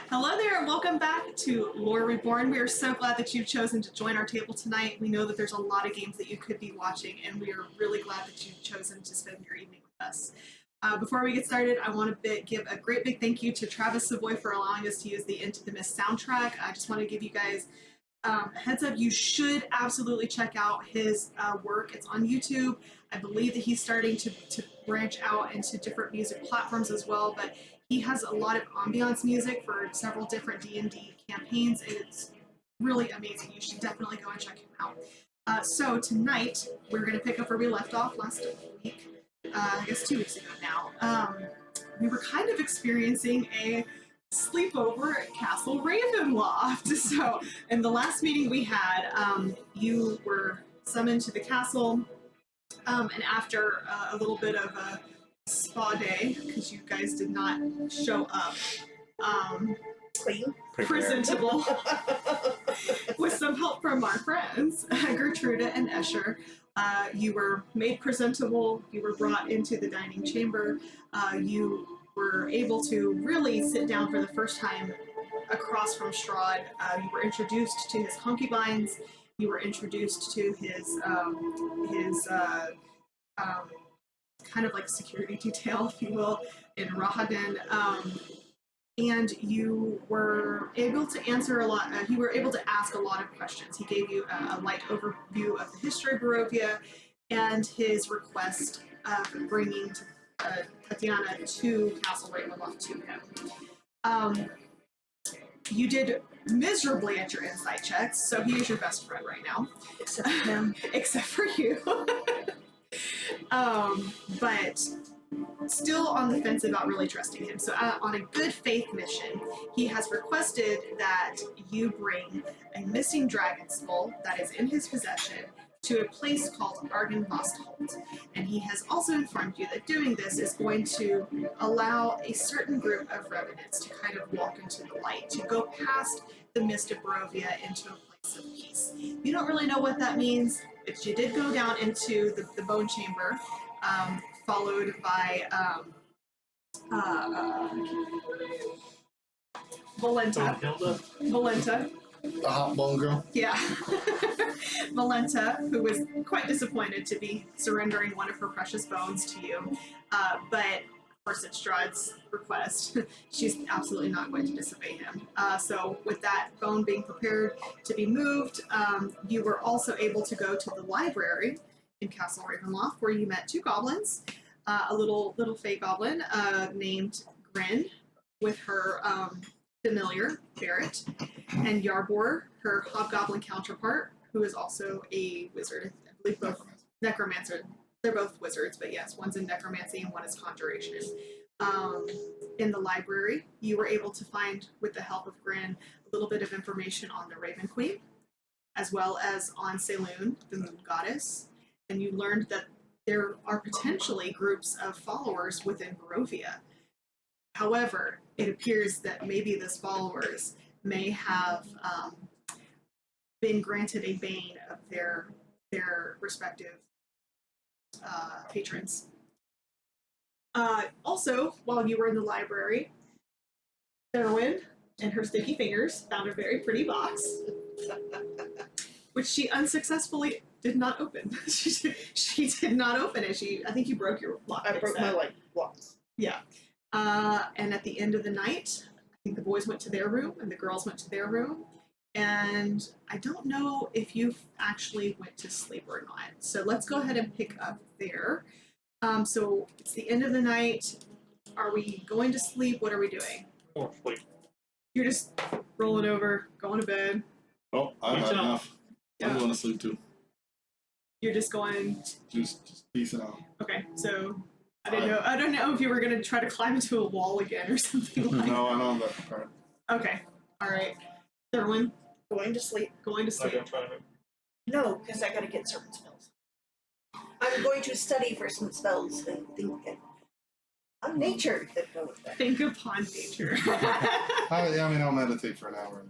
Hello there, and welcome back to Lore Reborn. We are so glad that you've chosen to join our table tonight. We know that there's a lot of games that you could be watching, and we are really glad that you've chosen to spend your evening with us. Before we get started, I want to give a great big thank you to Travis Savoie for allowing us to use the Into the Mist soundtrack. I just want to give you guys a heads up. You should absolutely check out his work. It's on YouTube. I believe that he's starting to branch out into different music platforms as well, but he has a lot of ambiance music for several different D&D campaigns, and it's really amazing. You should definitely go and check him out. So tonight, we're going to pick up where we left off last week, I guess 2 weeks ago now. We were kind of experiencing a sleepover at Castle Ravenloft. So in the last meeting we had, you were summoned to the castle, and after a little bit of a spa day, because you guys did not show up presentable, with some help from our friends, Gertruda and Escher, you were made presentable, you were brought into the dining chamber, you were able to really sit down for the first time across from Strahd. You were introduced to his concubines, you were introduced to his kind of like security detail, if you will, in Rahadin, and you were able to answer a lot. You were able to ask a lot of questions. He gave you a light overview of the history of Barovia and his request of bringing Tatiana to Castle Ravenloft to him. You did miserably at your insight checks, so he is your best friend right now. Except for him. Except for you. But still on the fence about really trusting him. So on a good faith mission, he has requested that you bring a missing dragon skull that is in his possession to a place called Argynvostholt. And he has also informed you that doing this is going to allow a certain group of revenants to kind of walk into the light, to go past the mist of Barovia into a place of peace. You don't really know what that means, but you did go down into the bone chamber, followed by Valenta. The hot bone girl? Yeah. Valenta, who was quite disappointed to be surrendering one of her precious bones to you. But, of course, at Strahd's request, she's absolutely not going to disobey him. So with that bone being prepared to be moved, you were also able to go to the library in Castle Ravenloft, where you met two goblins, a little fey goblin named Grin, with her familiar, Barrett, and Yarbor, her hobgoblin counterpart, who is also a wizard. I believe both necromancer. They're both wizards, but yes, one's in necromancy and one is conjuration. In the library, you were able to find, with the help of Grin, a little bit of information on the Raven Queen, as well as on Saloon, the moon goddess, and you learned that there are potentially groups of followers within Barovia. However, it appears that maybe those followers may have been granted a bane of their respective patrons. Also, while you were in the library, Erwin and her sticky fingers found a very pretty box, which she unsuccessfully did not open. she did not open it. I think you broke your lock. I broke my locks. Yeah. And at the end of the night, I think the boys went to their room and the girls went to their room. And I don't know if you actually went to sleep or not. So let's go ahead and pick up there. So it's the end of the night. Are we going to sleep? What are we doing? Or sleep. You're just rolling over, going to bed. Oh, I've had enough. Yeah. I'm going to sleep too. You're just going... Just peace out. Okay, so... I don't know if you were going to try to climb into a wall again or something like that. No, I know that part. Okay, alright. Thurwin? Going to sleep. Going to sleep. No, because I gotta get certain spells. I'm going to study for some spells and think on nature that go with that. Think upon nature. I'll meditate for an hour.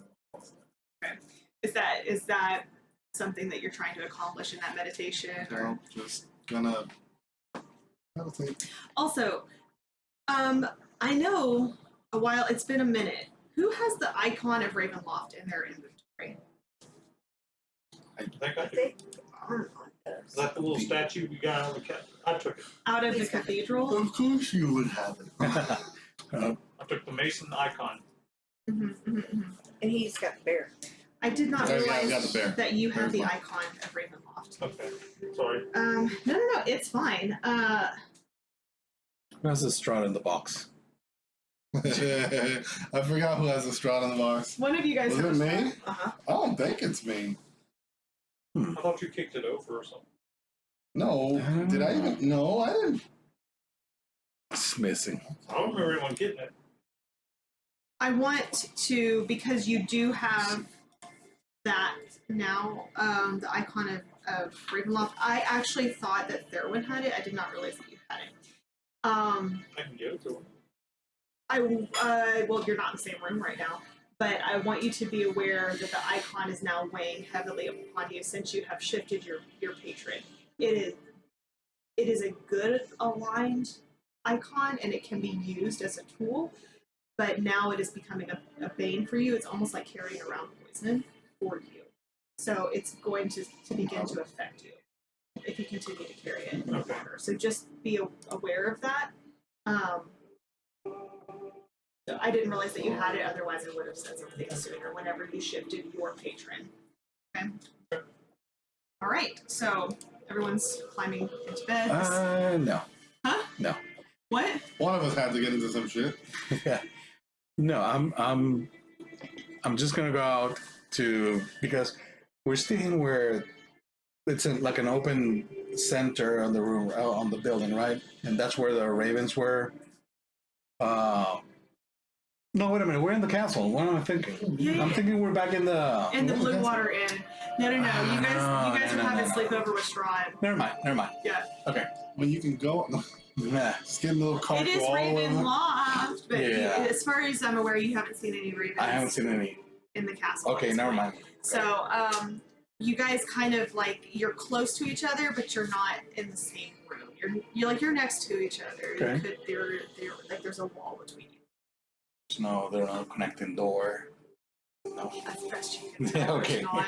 Okay. Is that something that you're trying to accomplish in that meditation? No, just gonna meditate. Also, I know it's been a minute who has the icon of Ravenloft in their inventory? I think I I did. think Armand Is does. that the little statue you got on the cat? I took it. Out of the Please. cathedral? Of course you would have it. I took the Mason icon. And he's got the bear. I did not Oh, yeah, I've realize got the bear. that you had Bear's the mine. icon of Ravenloft. Okay. Sorry. No, it's fine. Who has the Strahd in the box? I forgot who has a Strahd in the box. One of you guys Was have it a me? Strahd. Uh-huh. I don't think it's me. I thought you kicked it over or something. No. Did I even? No, I didn't. It's missing. I don't remember anyone getting it. I want to, because you do have that now, the icon of Ravenloft. I actually thought that Therwin had it. I did not realize that you had it. I can give it to him. Well, you're not in the same room right now, but I want you to be aware that the icon is now weighing heavily upon you since you have shifted your patron. It is a good aligned icon and it can be used as a tool, but now it is becoming a bane for you. It's almost like carrying around poison for you. So it's going to begin to affect you if you continue to carry it in Okay. water. So just be aware of that. So I didn't realize that you had it, otherwise I would have said something sooner whenever you shifted your patron. Okay? All right, so everyone's climbing into bed. No. Huh? No. What? One of us had to get into some shit. Yeah. No, I'm just gonna go out to, because we're staying where it's in like an open center on the room, on the building, right? And that's where the ravens were. No, wait a minute. We're in the castle. What am I thinking? Yeah. I'm thinking we're back in the. In the Blue Water Inn. No. You guys are having sleepover with Strahd. Never mind. Yeah. Okay. When you can go, Nah. just get in a little cart. It is go all over. Ravenloft, but Yeah. as far as I'm aware, you haven't seen any ravens I haven't seen any. in the castle. at Okay, this never point. mind. So, you guys kind of like, you're close to each other, but you're not in the same room. You're next to each other. Okay. You could, they're like there's a wall between you. No, there's no connecting door. No. That's the best you can Yeah, tell. okay. It's not.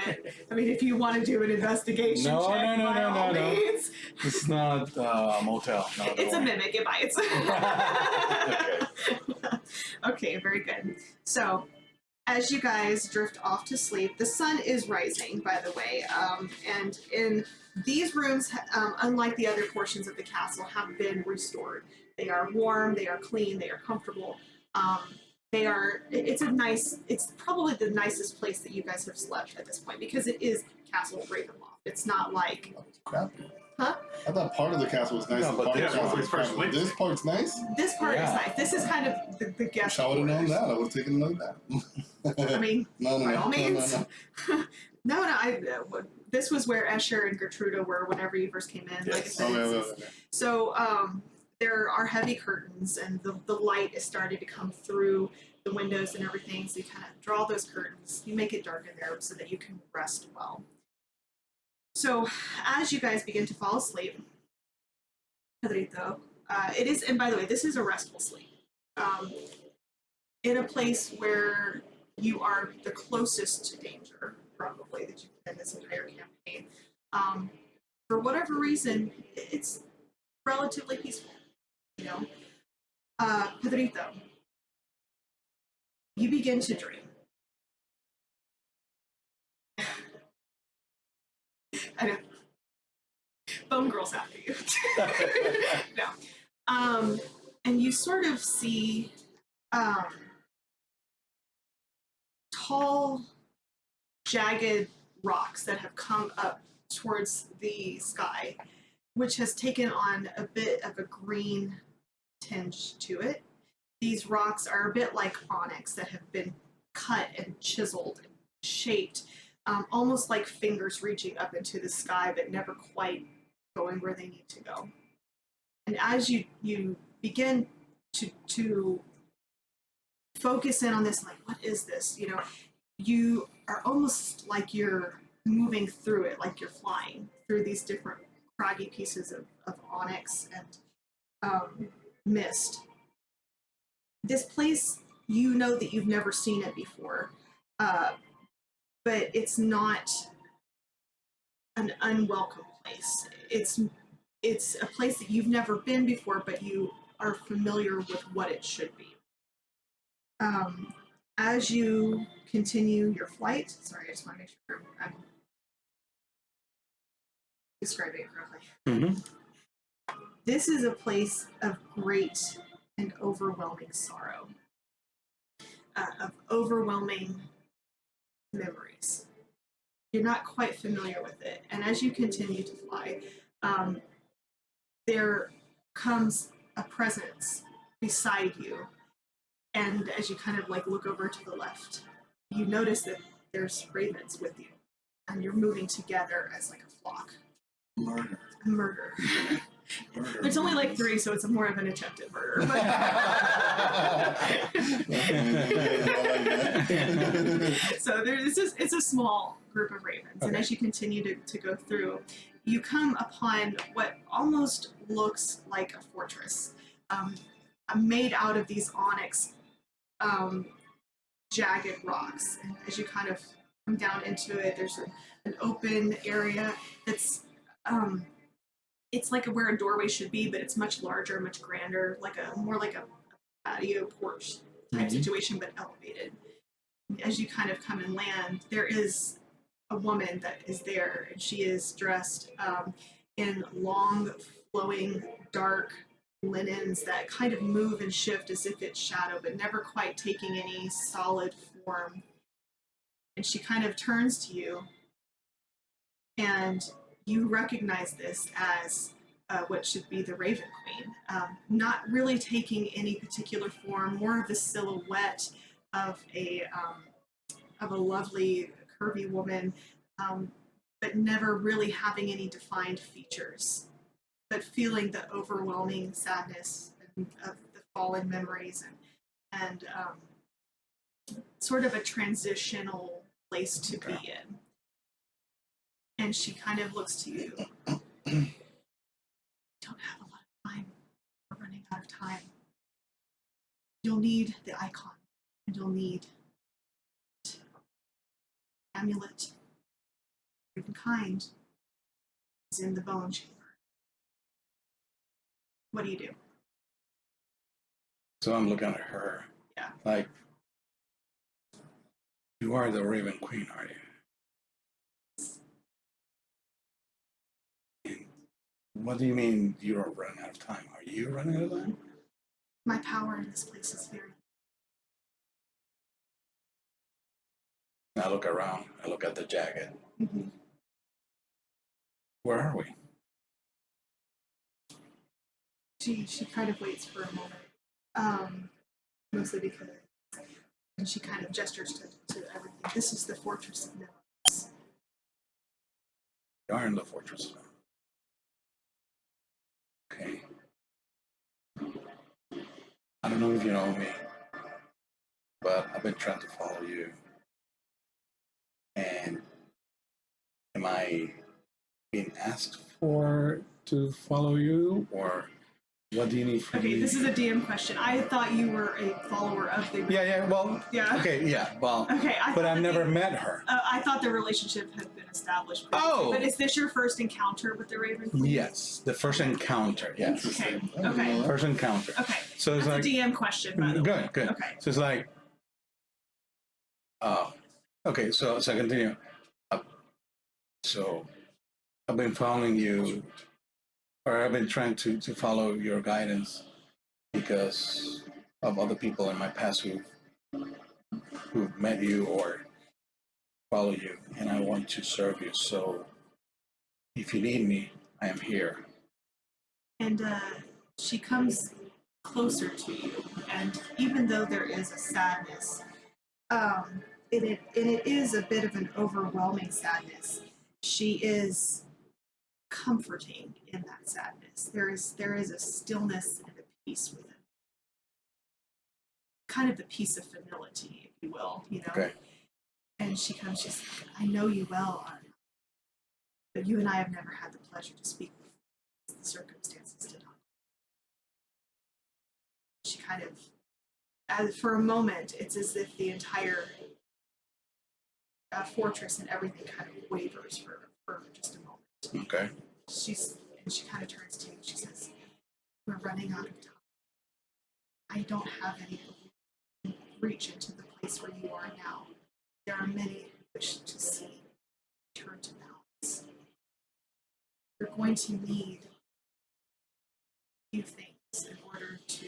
I mean, if you want to do an investigation No, check, no, by no, all no. means. It's not a motel. No, It's a don't worry. mimic. It bites. Okay. Okay, very good. So, as you guys drift off to sleep, the sun is rising, by the way, and in these rooms, unlike the other portions of the castle, have been restored. They are warm, they are clean, they are comfortable. It's probably the nicest place that you guys have slept at this point, because it is Castle Ravenloft. It's not like, Crap. huh? I thought part of the castle was nice. No, and but part of this the castle one- was crap. first This part's nice. This part Yeah. is nice. This is kind of the guest Wish I would have known quarters. that. I would have taken note of that. I mean, no, by all no. means. This was where Escher and Gertruda were whenever you first came in. Like I Yes. said, Okay. so there are heavy curtains, and the light is starting to come through the windows and everything. So you kind of draw those curtains. You make it dark in there so that you can rest well. So as you guys begin to fall asleep, Pedrito, it is, and by the way, this is a restful sleep. In a place where you are the closest to danger, probably, that you've been in this entire campaign. For whatever reason, it's relatively peaceful, you know? Pedrito, you begin to dream. I know. Bone Girl's after you. No. And you sort of see tall, jagged rocks that have come up towards the sky, which has taken on a bit of a green tinge to it. These rocks are a bit like onyx that have been cut and chiseled and shaped, almost like fingers reaching up into the sky, but never quite going where they need to go. And as you begin to focus in on this, like, what is this? You know, you are almost like you're moving through it, like you're flying through these different craggy pieces of onyx and mist. This place you know that you've never seen it before, but it's not an unwelcome place. It's a place that you've never been before, but you are familiar with what it should be. As you continue your flight, sorry, I just want to make sure I'm describing it correctly. Mm-hmm. This is a place of great and overwhelming sorrow, of overwhelming memories. You're not quite familiar with it, and as you continue to fly, there comes a presence beside you, and as you kind of like look over to the left, you notice that there's ravens with you, and you're moving together as like a flock. Murder. Murder. Murder. There's only like 3, so it's more of an attempted murder. So it's a small group of ravens, and as you continue to go through, you come upon what almost looks like a fortress, made out of these onyx, jagged rocks. And as you kind of come down into it, there's an open area that's it's like where a doorway should be, but it's much larger, much grander, more like a patio porch type situation, but elevated. As you kind of come and land, there is a woman that is there, and she is dressed in long, flowing, dark linens that kind of move and shift as if it's shadow, but never quite taking any solid form. And she kind of turns to you, and you recognize this as what should be the Raven Queen, not really taking any particular form, more of the silhouette of a lovely curvy woman, but never really having any defined features, but feeling the overwhelming sadness of the fallen memories and sort of a transitional place to be in. And she kind of looks to you. Don't have a lot of time. We're running out of time. You'll need the icon, and you'll need amulet. Ravenkind is in the bone chamber. What do you do? So I'm looking at her. Yeah. Like, you are the Raven Queen, are you? What do you mean you don't run out of time? Are you running out of time? My power in this place is very. I look around. I look at the jacket. Mm-hmm. Where are we? She kind of waits for a moment, mostly because, and she kind of gestures to everything. This is the fortress of Nevis. You are in the fortress now. Okay. I don't know if you know me, but I've been trying to follow you. And am I being asked for to follow you, or what do you need from me? Okay, this is a DM question. I thought you were a follower of the. Yeah, well, Yeah. okay, yeah, well, Okay, but I've never met her. I thought the relationship had been established. Oh! But is this your first encounter with the Raven Queen? Yes, the first encounter, yes. Okay. Okay. First encounter. Okay. So it's That's like, a DM question, by the way. good. Okay. So it's like, okay, so I continue. So I've been following you, or I've been trying to follow your guidance because of other people in my past who've met you or follow you, and I want to serve you. So if you need me, I am here. And she comes closer to you, and even though there is a sadness, it is a bit of an overwhelming sadness, she is comforting in that sadness. There is a stillness and a peace with it. Kind of the peace of humility, if you will, you know. Okay. And she's like, I know you well, Arna, but you and I have never had the pleasure to speak before. The circumstances did not. She kind of as for a moment, it's as if the entire fortress and everything kind of wavers for just a moment. Okay. She kind of turns to you. She says, "We're running out of time. I don't have any reach into the place where you are now. There are many who wish to see return to balance. You're going to need a few things in order to,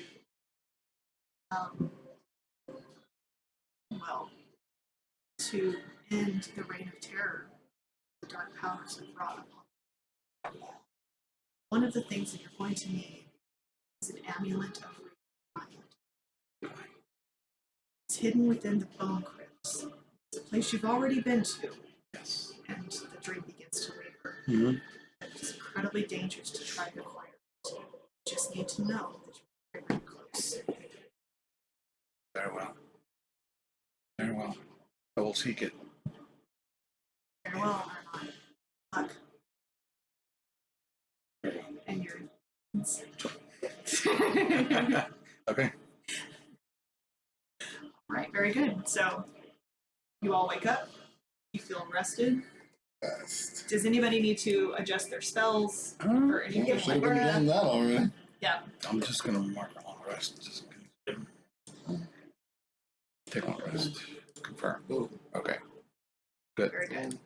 to end the reign of terror the dark powers have brought upon. One of the things that you're going to need is an amulet of mind. It's hidden within the bone crypts. It's a place you've already been to, Yes. and the dream begins to waver. Mm-hmm. It's incredibly dangerous to try to acquire it. You just need to know that you're very, very close. Very well. Very well. I will seek it. Farewell, Armand. Luck. And your... Okay. Right, very good. So, you all wake up. You feel rested. Best. Does anybody need to adjust their spells or anything Yeah, should like have been that? done that already. Yeah. I'm just gonna mark on the rest. Just take on rest. Confirm. Ooh. Okay. Good. Very good.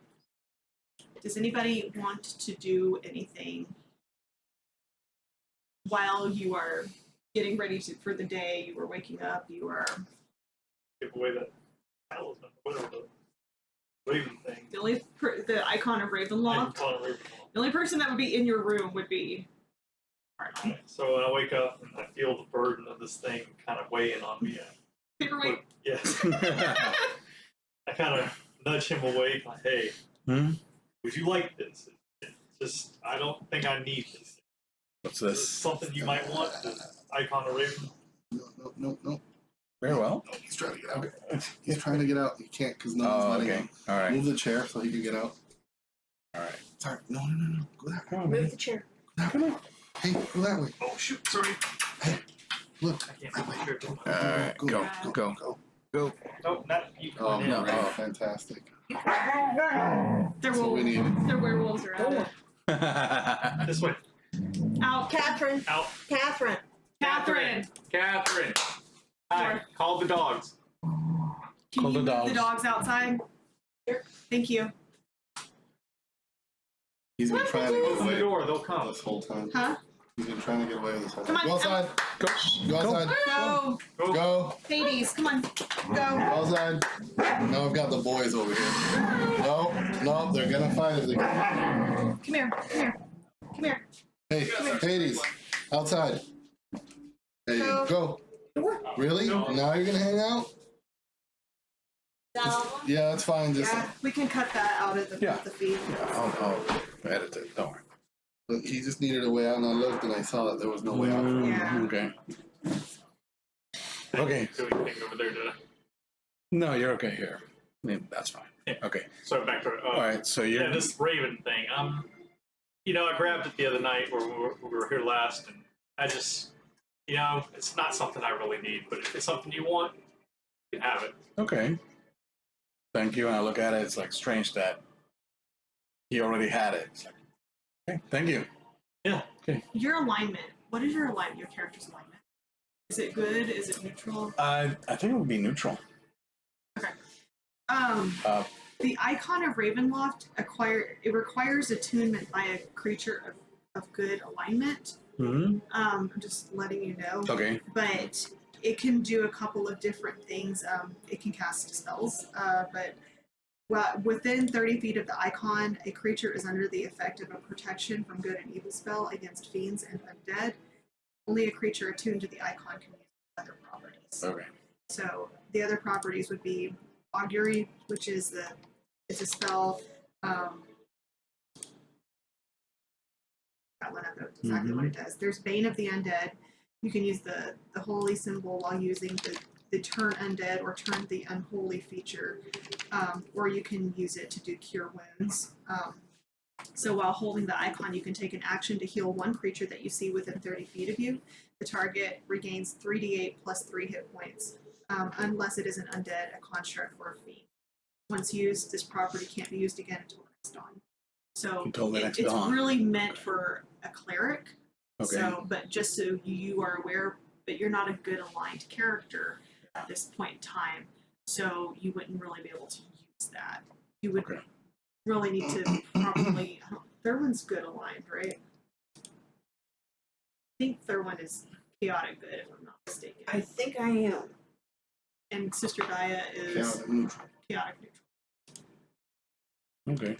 Does anybody want to do anything while you are getting ready for the day? You are waking up. You are Give away that talisman, whatever the raven thing. the icon of Ravenloft. The only person that would be in your room would be Arnold. So when I wake up and I feel the burden of this thing kind of weighing on me, Paperweight. yes, I kind of nudge him away, like, "Hey, would you like this? It's just, I don't think I need this. What's Is this this? something you might want? The icon of Raven." No. Very well. Oh, he's trying to get out. He's trying to get out. He can't because no one's Oh, letting okay. him. All right. Move the chair so he can get out. All right. Sorry. No. Go that way. Come on, Move man. the chair. Come on. Hey, go that way. Oh shoot! Sorry, Look. I can't find the chair. All right. Go. Go. No, not you. Oh, Come in. no. great. Oh. Fantastic. They're That's what we wolves. needed. They're werewolves around it. This way. Out. Catherine. Out. Catherine. Catherine. Catherine. Hi. Call the dogs. Can Call you the move the dogs. dogs outside? Sure. Thank you. He's been trying to get Open the away door. They'll come. this whole time. Huh? He's been trying to get away this whole Come time. on, Go outside. Go. Go outside. Go. Go. Hades, come on. Go Go. outside. Now I've got the boys over here. No, they're gonna fight it. Come here. Hey, Hades, outside. Hey, go. Really? Now you're gonna hang out? Yeah, that's fine. Just Yeah, we can cut that out of the, Yeah. the feed. I'll edit it. Don't worry. look, he just needed a way out, and I looked and I saw that there was no way out. Yeah. Okay. Okay. Do anything over there, did I? No, you're okay here. I mean, that's fine. Yeah. Okay. So back to All right. So you're. yeah, this Raven thing. I grabbed it the other night where we were here last, and I just, it's not something I really need. But if it's something you want, you can have it. Okay. Thank you. And I look at it. It's like strange that he already had it. It's like, okay. Thank you. Yeah. Okay. Your alignment. What is your alignment? Your character's alignment? Is it good? Is it neutral? I think it would be neutral. Okay. The icon of Ravenloft requires attunement by a creature of good alignment. Mm-hmm. I'm just letting you know. Okay. But it can do a couple of different things. It can cast spells, but within 30 feet of the icon, a creature is under the effect of a protection from good and evil spell against fiends and undead. Only a creature attuned to the icon can use other properties. Okay. So the other properties would be augury, which is it's a spell. That one I know exactly what it does. There's Bane of the Undead. You can use the holy symbol while using the turn undead or turn the unholy feature, or you can use it to do cure wounds. So while holding the icon, you can take an action to heal one creature that you see within 30 feet of you. The target regains 3d8 plus 3 hit points. unless it is an undead, a construct, or a fiend. Once used, this property can't be used again until the next dawn. So Until the next it's dawn. really meant for a cleric. Okay. So, but just so you are aware, but you're not a good aligned character at this point in time, so you wouldn't really be able to use that. You would really need to probably. Thurwin's good aligned, right? I think Thurwin is chaotic good, if I'm not mistaken. I think I am. And Sister Gaia is Chaotic neutral. chaotic neutral. Okay.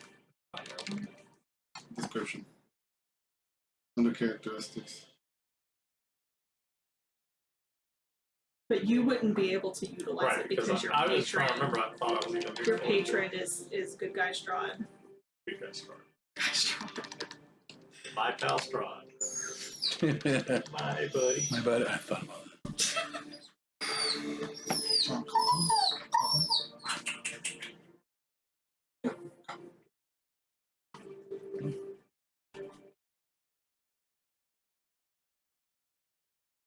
Description. Under characteristics. But you wouldn't be able to utilize Right, it because because your I was trying to patron, remember. I thought I was going to do your patron is good guy Strahd. Good guy Strahd. Strahd. My pal Strahd. My buddy. My bad. I thought about that.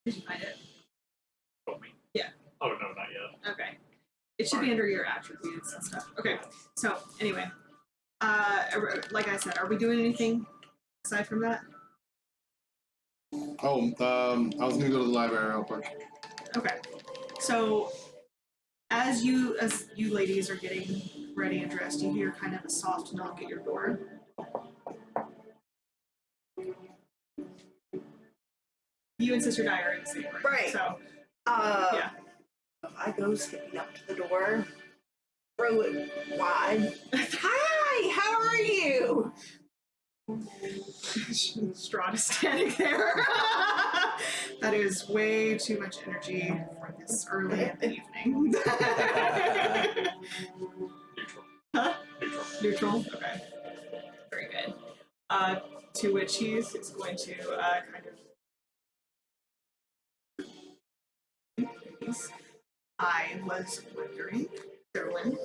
Did you find it? Oh, me? Yeah. Oh, no, not yet. Okay. It should be under your attributes and stuff. Okay. So anyway, like I said, are we doing anything aside from that? Oh, I was gonna go to the library real quick. Okay. So as you ladies are getting ready and dressed, you hear kind of a soft knock at your door. You and Sister Di are in the same room. Right. So Yeah. yeah. I go skipping up to the door, throw it wide. Hi, how are you? Strahd is standing there. That is way too much energy for this early in the evening. Neutral. Huh? Neutral. Neutral? Okay. Very good. To which he is going to kind of. I was wondering, Erwin,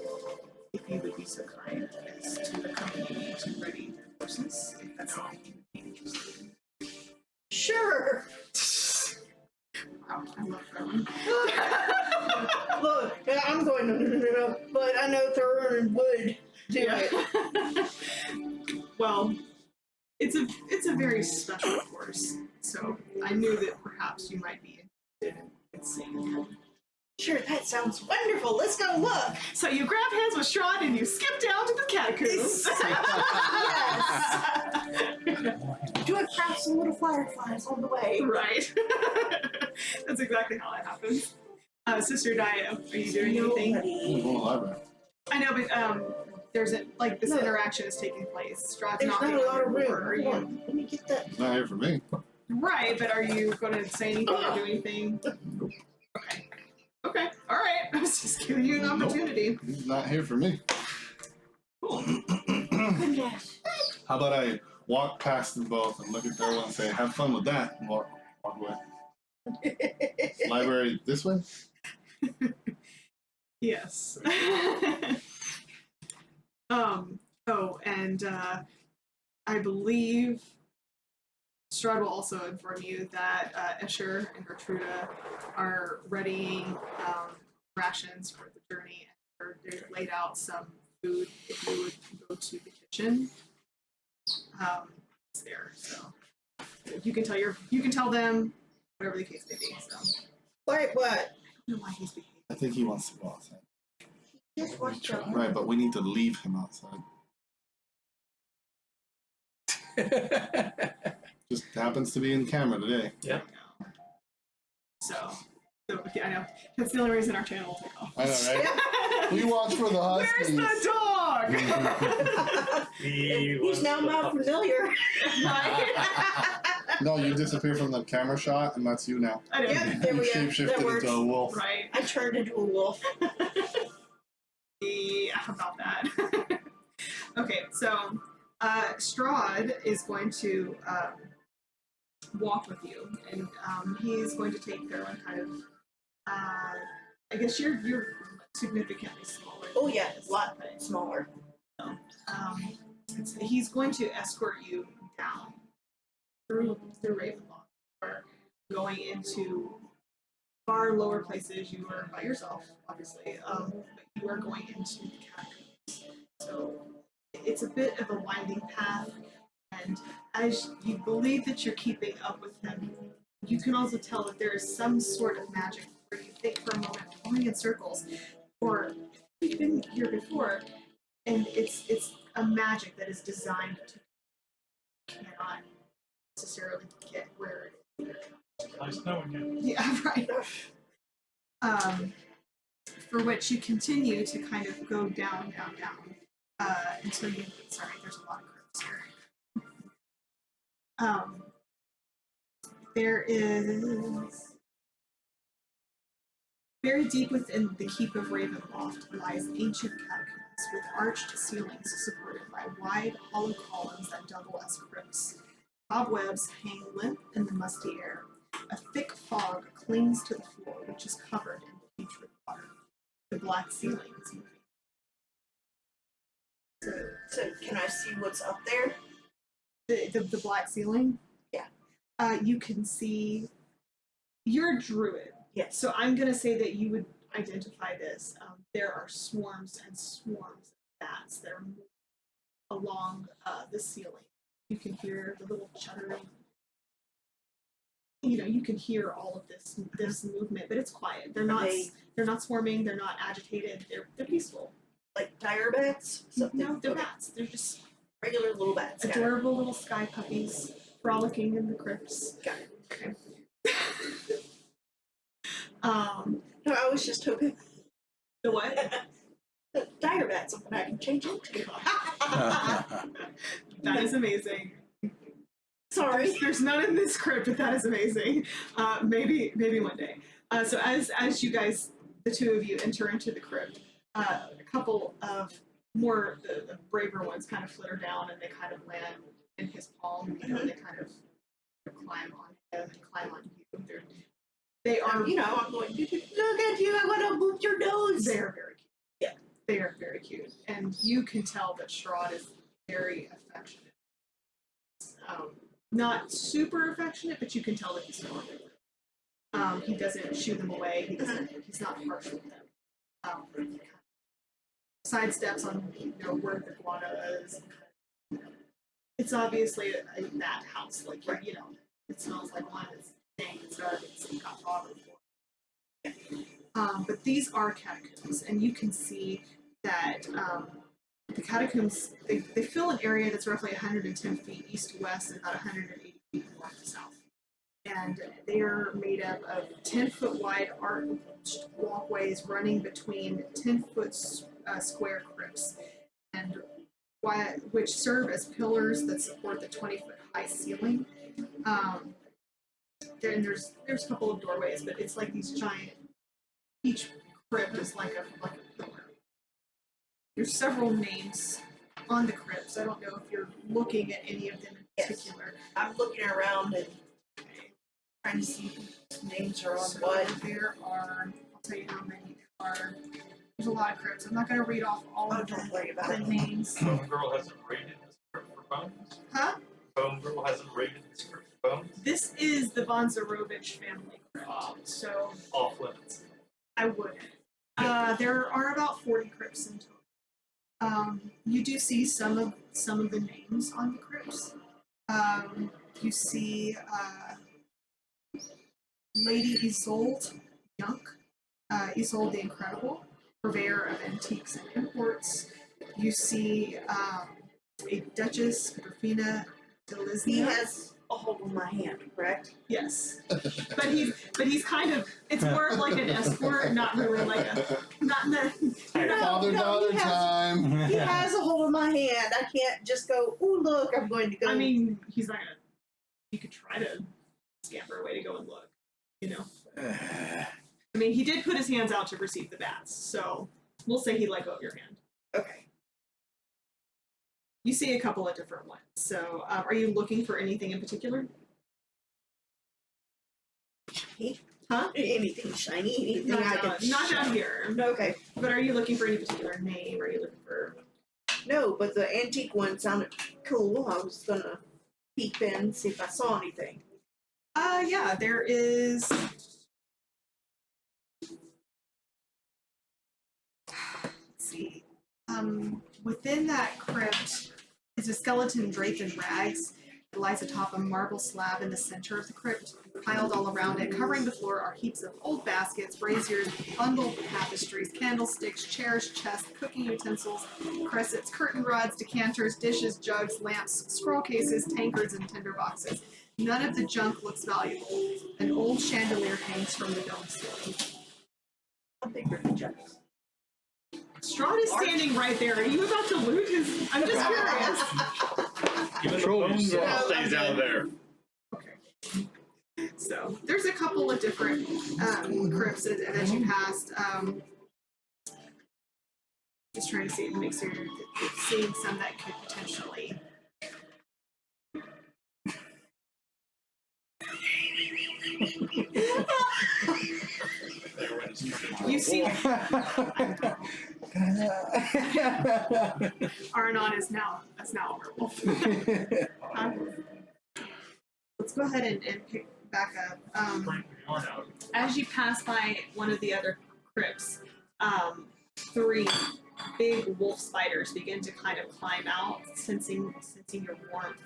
if you would be so kind as to accompany me to ready the horses, if that's something you would be interested in. Sure. Wow, I love Erwin. Look, I'm going no, but I know Thurman would do it. Well, it's a very special course, so I knew that perhaps you might be interested in seeing him. Sure, that sounds wonderful. Let's go look. So you grab hands with Strahd and you skip down to the catacombs. Yes. Do I grab some little fireflies on the way? Right. That's exactly how that happens. Sister Dio, are you doing anything? I'm going to the library. I know, but there's this interaction is taking place. Strahd's There's knocking not a lot on of your room. door. Are Hold you on. Let me get that. It's not here for me. right? But are you going to say anything or do anything? Okay. Okay. All right. I was just giving you an opportunity. He's not here for me. Cool. Goodness. How about I walk past them both and look at their one and say, have fun with that, and walk away. Library this way? Yes. Oh, and I believe Strahd will also inform you that Escher and Gertruda are readying rations for the journey. And they've laid out some food if you would go to the kitchen. It's there, so you can tell them whatever the case may be. So Wait, what? I don't know why he's behaving. I think he wants to go outside. Just watch out. Right, but we need to leave him outside. Just happens to be in camera today. Yeah. So yeah, I know. That's the only reason our channel will take off. I know, right? We watch for the Where's Huskies. the dog? He's now my familiar. No, you disappear from the camera shot, and that's you now. I know. Yep, there You we go. shapeshifted That works. into a wolf. Right. I turned into a wolf. Yeah, how about that? Okay, so Strahd is going to walk with you, and he's going to take their one kind of. I guess you're significantly smaller. Oh yeah, a lot smaller. He's going to escort you down through Ravenloft, or going into far lower places. You are by yourself, obviously, but you are going into the catacombs. So it's a bit of a winding path, and as you believe that you're keeping up with him, you can also tell that there is some sort of magic where you think for a moment, going in circles, or you've been here before, and it's a magic that is designed to cannot necessarily get where it is. Nice knowing you. Yeah, right. For which you continue to kind of go down, until you. Sorry, there's a lot of crypts here. There is very deep within the keep of Ravenloft lies ancient catacombs with arched ceilings supported by wide, hollow columns that double as crypts. Cobwebs hang limp in the musty air. A thick fog clings to the floor, which is covered in putrid water. The black ceiling is moving. So can I see what's up there? The black ceiling? Yeah. You can see. You're a druid. Yes. So I'm going to say that you would identify this. There are swarms and swarms of bats that are moving along the ceiling. You can hear the little chuttering. You can hear all of this movement, but it's quiet. They're not swarming. They're not agitated. They're peaceful. Like dire bats? Something? No, they're Okay. bats. They're just Regular little bats. Got it. adorable little sky puppies frolicking in the crypts. Got it. Okay. No, I was just hoping The what? the dire bat's something I can change into. That is amazing. Sorry. There's none in this crypt, but that is amazing. Maybe one day. So as you guys, the two of you, enter into the crypt, a couple of the braver ones kind of flitter down and they kind of land in his palm. They kind of climb on him and climb on you. They are. I'm going to look at you. I want to move your nose. They are very cute. Yeah. They are very cute, and you can tell that Strahd is very affectionate. Not super affectionate, but you can tell that he's fond of them. He doesn't shoo them away. He's not harsh with them. He kind of sidesteps on where the guana is. It's obviously a bat house, like it smells like one. It's dank. It's dark. It's got fog before. But these are catacombs, and you can see that the catacombs they fill an area that's roughly 110 feet east to west and about 180 feet north to south. And they are made up of 10-foot wide arched walkways running between 10-foot square crypts, and which serve as pillars that support the 20-foot high ceiling. There's a couple of doorways, but it's like these giant. Each crypt is like a pillar. There's several names on the crypts. I don't know if you're looking at any of them in particular. I'm looking around and trying to see whose names are on So what. there are. I'll tell you how many there are. There's a lot of crypts. I'm not going to read off all Oh, of don't worry about the it. names. Bone Girl hasn't raided this crypt for bones. Huh? Bone Girl hasn't raided this crypt for bones. This is the Von Zarovich family crypt. So Off limits. I wouldn't. There are about 40 crypts in total. You do see some of the names on the crypts. You see Lady Isolde Young, Isolde the Incredible, purveyor of antiques and imports. You see a Duchess Grafina de Lisnia. He has a hold on my hand, correct? Yes, but he's kind of. It's more of like an escort, not really like a. Not in the. Father-daughter he has- time. He has a hold on my hand. I can't just go, oh, look, I'm going to go. I mean, he's not gonna. You could try to scamper away to go and look. I mean, he did put his hands out to receive the bats, so we'll say he let go of your hand. Okay. You see a couple of different ones. So, are you looking for anything in particular? Shiny? Huh? Anything shiny? Anything Not I down, can not down here. Okay. But are you looking for any particular name? Are you looking for? No, but the antique one sounded cool. I was gonna peek in, see if I saw anything. Yeah, there is Within that crypt is a skeleton draped in rags. It lies atop a marble slab in the center of the crypt. Piled all around it, covering the floor, are heaps of old baskets, braziers, bundled tapestries, candlesticks, chairs, chests, cooking utensils, cressets, curtain rods, decanters, dishes, jugs, lamps, scroll cases, tankards, and tinder boxes. None of the junk looks valuable. An old chandelier hangs from the dome ceiling. How big are the jugs? Strahd is standing right there. Are you about to loot his? I'm just curious. Even the Control bone yourself. stays down there. Okay. So there's a couple of different crypts as you passed. Just trying to see, make sure you're seeing some that could potentially. You see, Arnon is now a werewolf. Let's go ahead and pick back up. As you pass by one of the other crypts, three big wolf spiders begin to kind of climb out, sensing your warmth,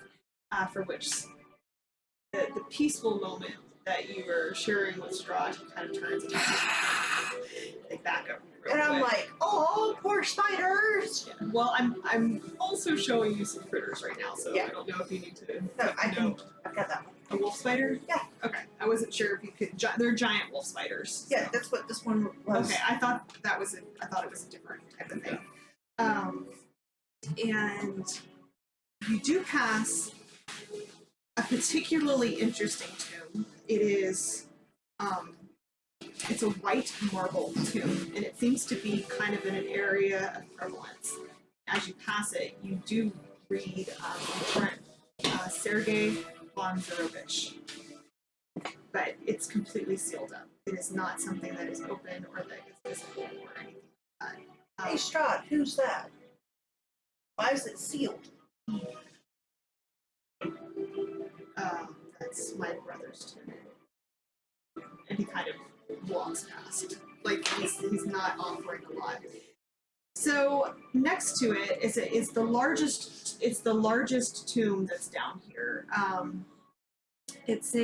for which the peaceful moment that you were sharing with Strahd kind of turns into they back up real And I'm quick. like, oh, poor spiders. Yeah. Well, I'm also showing you some critters right now, so Yeah. I don't know if you need to. No, I can. note. I've got that one. A wolf spider? Yeah. Okay. I wasn't sure if you could. They're giant wolf spiders. Yeah, that's what this one was. Okay. I thought it was a different type of thing. And you do pass a particularly interesting tomb. It is, it's a white marble tomb, and it seems to be kind of in an area of prevalence. As you pass it, you do read in front, Sergei Bonzarovich, but it's completely sealed up. It is not something that is open or that is visible or anything like that. Hey, Strahd, who's that? Why is it sealed? That's my brother's tomb. And he kind of walks past. Like he's not offering a lot. So next to it is the largest tomb that's down here. It's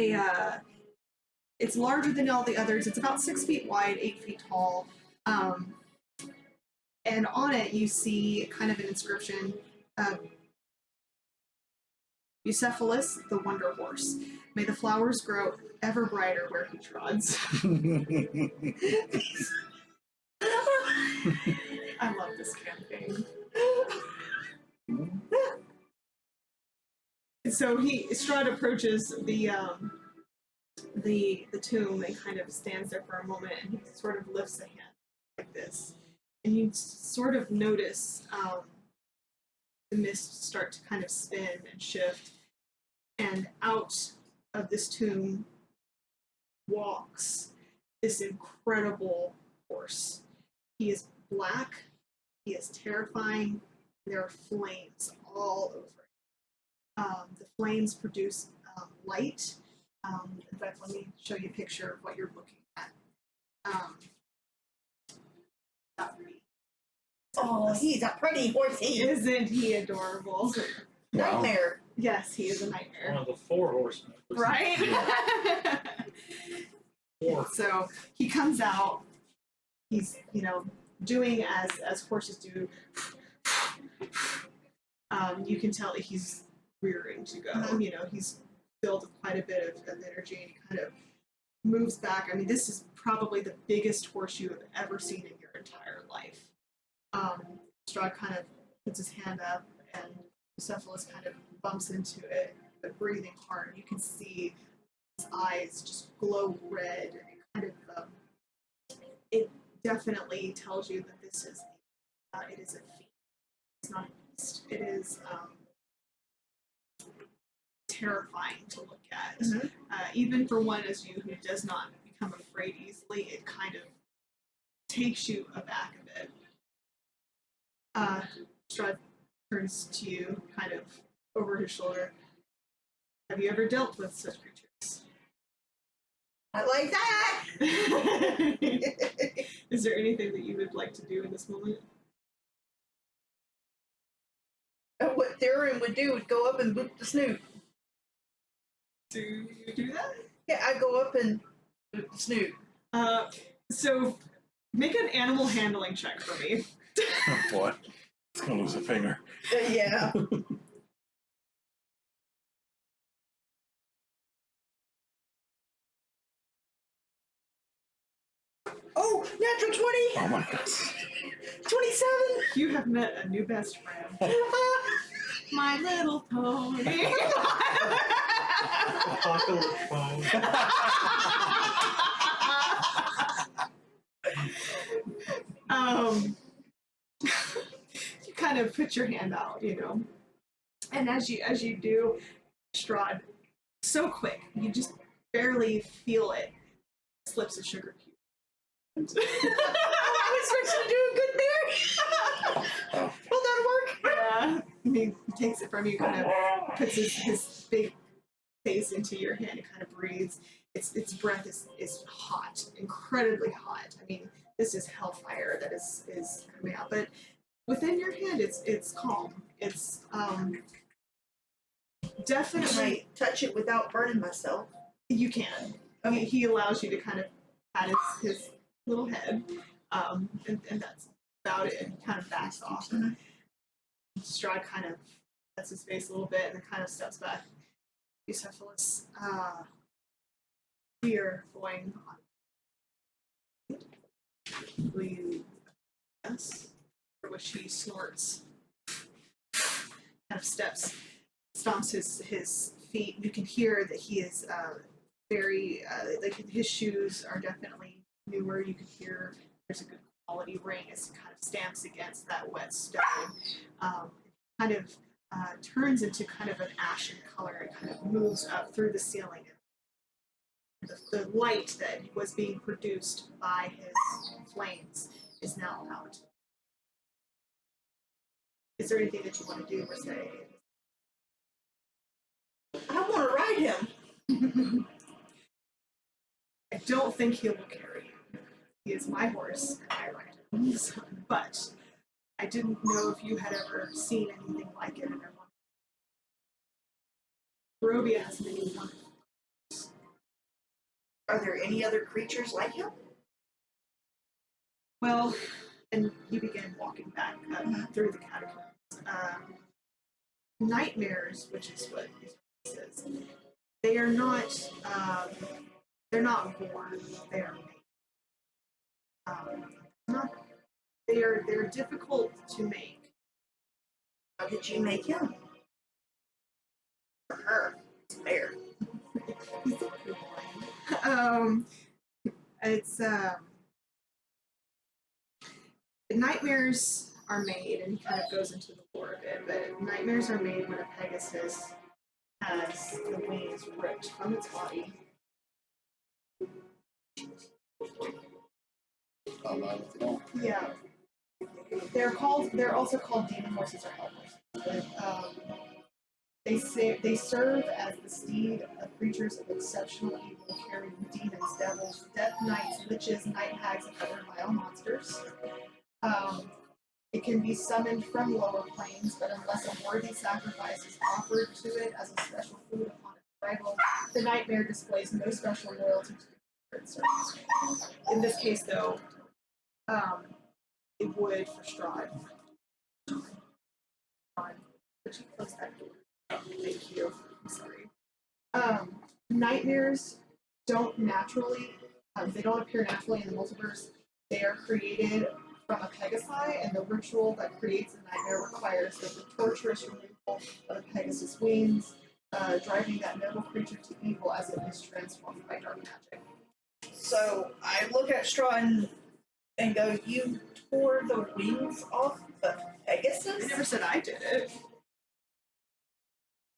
larger than all the others. It's about 6 feet wide, 8 feet tall. And on it you see kind of an inscription, Bucephalus, the Wonder Horse. May the flowers grow ever brighter where he trods. I love this campaign. So Strahd approaches the tomb and kind of stands there for a moment, and he sort of lifts a hand like this, and you sort of notice the mist start to kind of spin and shift, and out of this tomb walks this incredible horse. He is black, he is terrifying, there are flames all over it. The flames produce light. In fact, let me show you a picture of what you're looking at. That would be Oh, he's a pretty horsey. Isn't he adorable? Wow. Nightmare. Yes, he is a One nightmare. of the 4 horsemen. Right? 4. So he comes out, he's, doing as horses do. You can tell that he's rearing to go. He's filled with quite a bit of energy, and he kind of moves back. I mean, this is probably the biggest horse you have ever seen in your entire life. Strahd kind of puts his hand up, and Bucephalus kind of bumps into it, but breathing hard. You can see his eyes just glow red. And kind of, it definitely tells you that this is it is a fiend. It's not a beast. It is terrifying to look at. Mhm. Even for one as you who does not become afraid easily, it kind of takes you aback a bit. Strahd turns to you, kind of over his shoulder. Have you ever dealt with such creatures? I like that. Is there anything that you would like to do in this moment? what Theron would do would go up and boop the snoot. Do you do that? Yeah, I'd go up and boop the snoot. So make an animal handling check for me. Oh boy, it's gonna lose a finger. Yeah. Oh, natural 20! Oh my god. 27! You have met a new best friend. My little pony. Apocalypse phone. You kind of put your hand out, you know, and as you do, Strahd, so quick, you just barely feel it. Slips a sugar cube. I was fixing to do a good there! Will that work? Yeah. He takes it from you, kind of puts his big face into your hand and kind of breathes. Its breath is hot, incredibly hot. I mean, this is hellfire that is coming out. But within your hand, it's calm. It's Can definitely I touch it without burning myself? you can. I mean, he allows you to kind of pat his little head, and that's about it. And kind of backs off. Mhm. Strahd kind of lets his face a little bit and then kind of steps back. Bucephalus, we are going on. Will you yes? For which he snorts, kind of stomps his feet. You can hear that he is very, like his shoes are definitely newer. You can hear there's a good quality ring as he kind of stamps against that wet stone. Kind of turns into kind of an ashen color and kind of moves up through the ceiling. The light that was being produced by his flames is now out. Is there anything that you want to do or say? I want to ride him. I don't think he will carry you. He is my horse, and I ride him. But I didn't know if you had ever seen anything like it in your life. Barovia has many wonderful. Are there any other creatures like him? Well, and you begin walking back up through the catacombs. Nightmares, which is what this is, they are not. They're not born. They are made. Not. They're difficult to make. How did you make him? For her. It's fair. It's nightmares are made, and he kind of goes into the lore of it. But nightmares are made when a Pegasus has the wings ripped from its body. Yeah, they're also called demon horses or hell horses. But they serve as the steed of creatures of exceptional evil, carrying demons, devils, death knights, witches, night hags, and other vile monsters. It can be summoned from lower planes, but unless a worthy sacrifice is offered to it as a special food upon its arrival, the nightmare displays no special loyalty to the creature it serves. In this case, though, it would for Strahd. Would you close that door? Thank you. I'm sorry. Nightmares don't naturally, they don't appear naturally in the multiverse. They are created from a Pegasi, and the ritual that creates a nightmare requires that the torturous removal of a Pegasus' wings, driving that noble creature to evil as it is transformed by dark magic. So I look at Strahd and go, you tore the wings off the Pegasus? I never said I did it.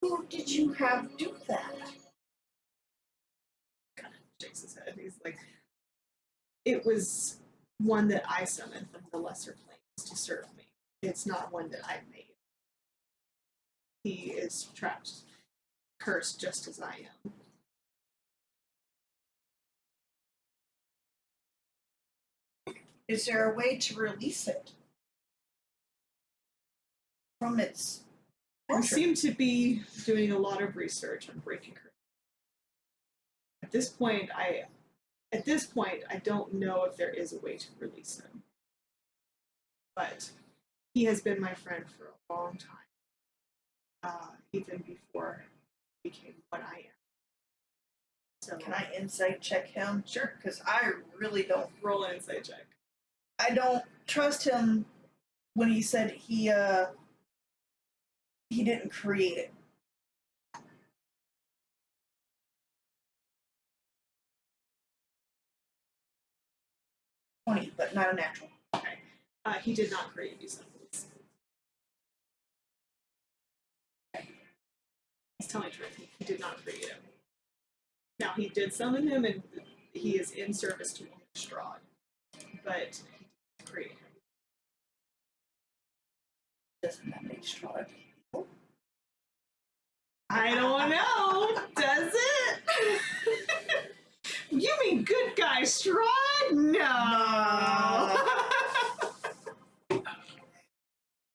Who did you have do that? Kind of shakes his head. He's like, it was one that I summoned from the lesser planes to serve me. It's not one that I made. He is trapped, cursed just as I am. Is there a way to release it from its You seem to be doing a lot of research on breaking her. At this point, I don't know if there is a way to release him. But he has been my friend for a long time, even before he became what I am. So Can I insight check him? Sure. Because I really don't. Roll an insight check. I don't trust him when he said he didn't create it. $20, but not a natural. Okay. He did not create these symbols. Okay. He's telling the truth. He did not create him. Now, he did summon him, and he is in service to Strahd. But he didn't create him. Doesn't that make Strahd? I don't know. Does it? You mean good guy Strahd? No.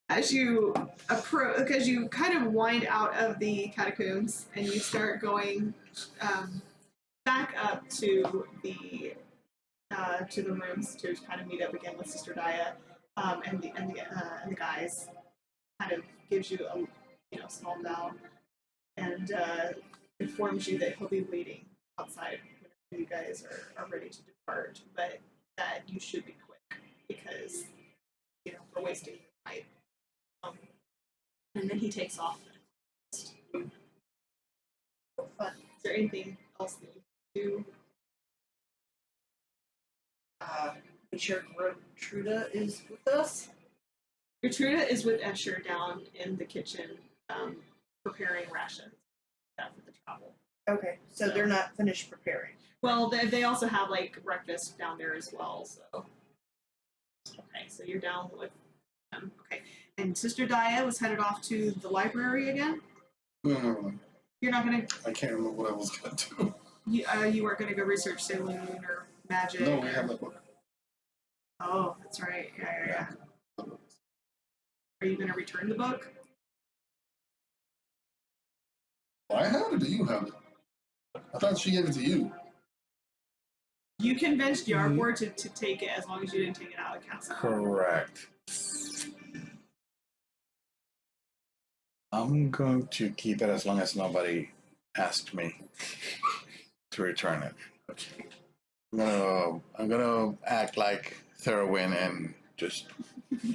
As you approach, because you kind of wind out of the catacombs and you start going back up to the rooms to kind of meet up again with Sister Daya, and the guys, kind of gives you a small bow and informs you that he'll be waiting outside when you guys are ready to depart, but that you should be quick because we're wasting time. And then he takes off. Fun. Is there anything else that you can do? Be sure Gertruda is with us. Gertruda is with Escher down in the kitchen, preparing rations for the travel. Okay, so they're not finished preparing. Well, they also have like breakfast down there as well. So, okay, so you're down with them. Okay, and Sister Daya was headed off to the library again. No. You're not gonna. I can't remember what I was gonna do. You weren't gonna go research Saloon or magic. No, we have that book. Oh, that's right. Yeah. Are you gonna return the book? I have it, or do you have it? I thought she gave it to you. You convinced Yargor to take it as long as you didn't take it out of the castle. Correct. I'm going to keep it as long as nobody asked me to return it. I'm gonna act like Thorwyn and just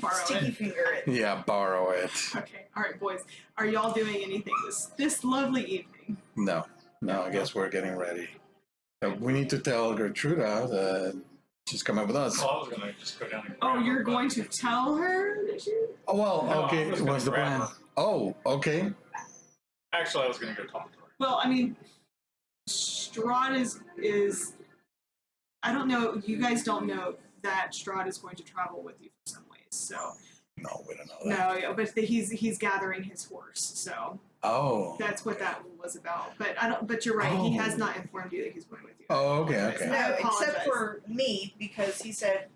Borrow Sticky it. finger it. borrow it. Okay. All right, boys. Are y'all doing anything this lovely evening? No, I guess we're getting ready. We need to tell Gertruda that she's coming with us. Oh, I was gonna just go down and Oh, grab you're her, going but- to tell her that you? Oh well, No, I okay. was gonna What's the grab plan? her. Oh, okay. Actually, I was gonna go talk to her. Well, I mean, Strahd is. I don't know. You guys don't know that Strahd is going to travel with you for some ways. So No, we don't know that. no, yeah, but he's gathering his horse. So Oh. that's what that was about. But I don't. But you're right. He has Oh. not informed you that he's going with you. Oh, okay, okay. I No, apologize. except for me, because he said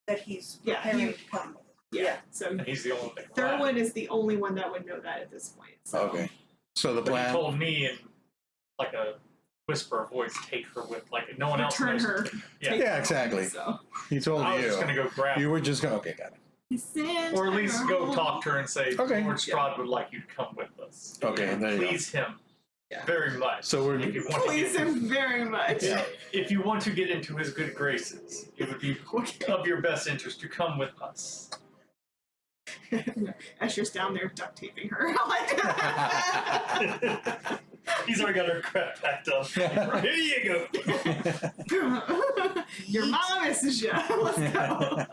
that he's Yeah, preparing you- to come. Yeah. So And he's the only thing. Thurwin is the only one that would know that at this point. So. Okay. So the But he plan. told me in like a whisper voice, take her with, like no one else Return knows. her. Yeah. Take Yeah, her. exactly. So. He told I was you. just gonna go grab You her. were just going. Okay, got it. Or at least go talk to her and say, Okay. Lord Strahd would like you to come with us. Okay, there you go. Please him Yeah. very much. So we're- if you want Please to get, him very much. Yeah. if you want to get into his good graces, it would be of your best interest to come with us. Escher's down there duct taping her. He's already got her crap packed up. Here you go. Your mama misses you. Let's go. Tell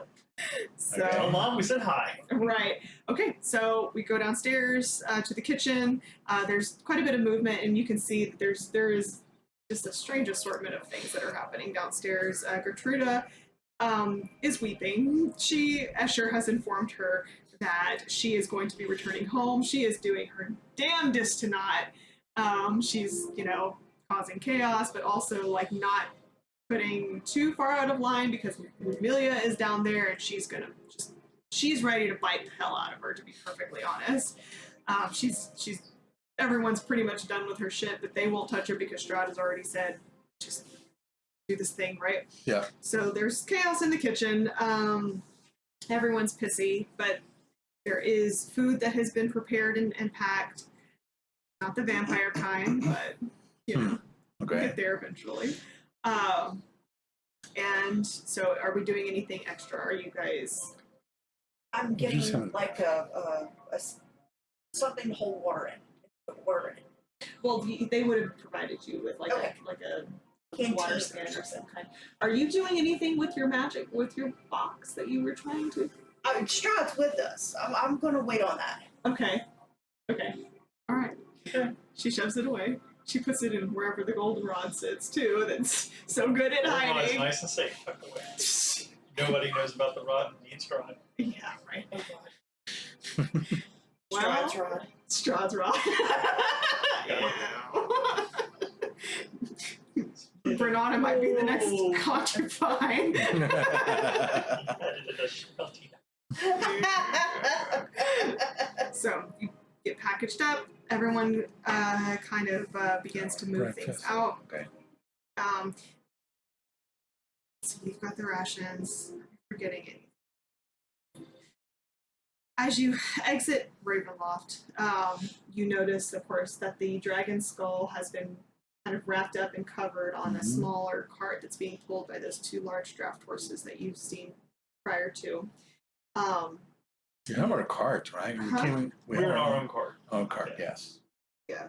So, Mom we said hi. right. Okay, so we go downstairs to the kitchen. There's quite a bit of movement, and you can see that there is just a strange assortment of things that are happening downstairs. Gertruda is weeping. Escher has informed her that she is going to be returning home. She is doing her damnedest to not. She's, causing chaos, but also like not putting too far out of line because Amelia is down there and she's ready to bite the hell out of her, to be perfectly honest. She's everyone's pretty much done with her shit, but they won't touch her because Strahd has already said, just do this thing, right? Yeah. So there's chaos in the kitchen. Everyone's pissy, but there is food that has been prepared and packed. Not the vampire kind, but you know, we'll Okay. get there eventually. And so, are we doing anything extra? Are you guys? I'm You getting sound- like something to hold water in. Put water in it. Well, they would have provided you with like Okay. a Canteen water or scan or some something. kind. Are you doing anything with your magic, with your box that you were trying to? Strahd's with us. I'm gonna wait on that. Okay. Okay. All right. She shoves it away. She puts it in wherever the goldenrod sits too. That's so good at It's hiding. nice and safe. Tucked away. Nobody knows about the rod and the Strahd. Yeah. Right. Oh god. Well, Strahd's rod. Strahd's rod. Bernana might be the next concubine. So you get packaged up. Everyone kind of begins to move things Breakfast. out. Okay. So you've got the rations. I'm forgetting anything. As you exit Ravenloft, you notice, of course, that the dragon skull has been kind of wrapped up and covered on a smaller cart that's being pulled by those two large draft horses that you've seen prior to. You have our cart, right? Uh-huh. We're in our own cart. own cart, yes. Yeah.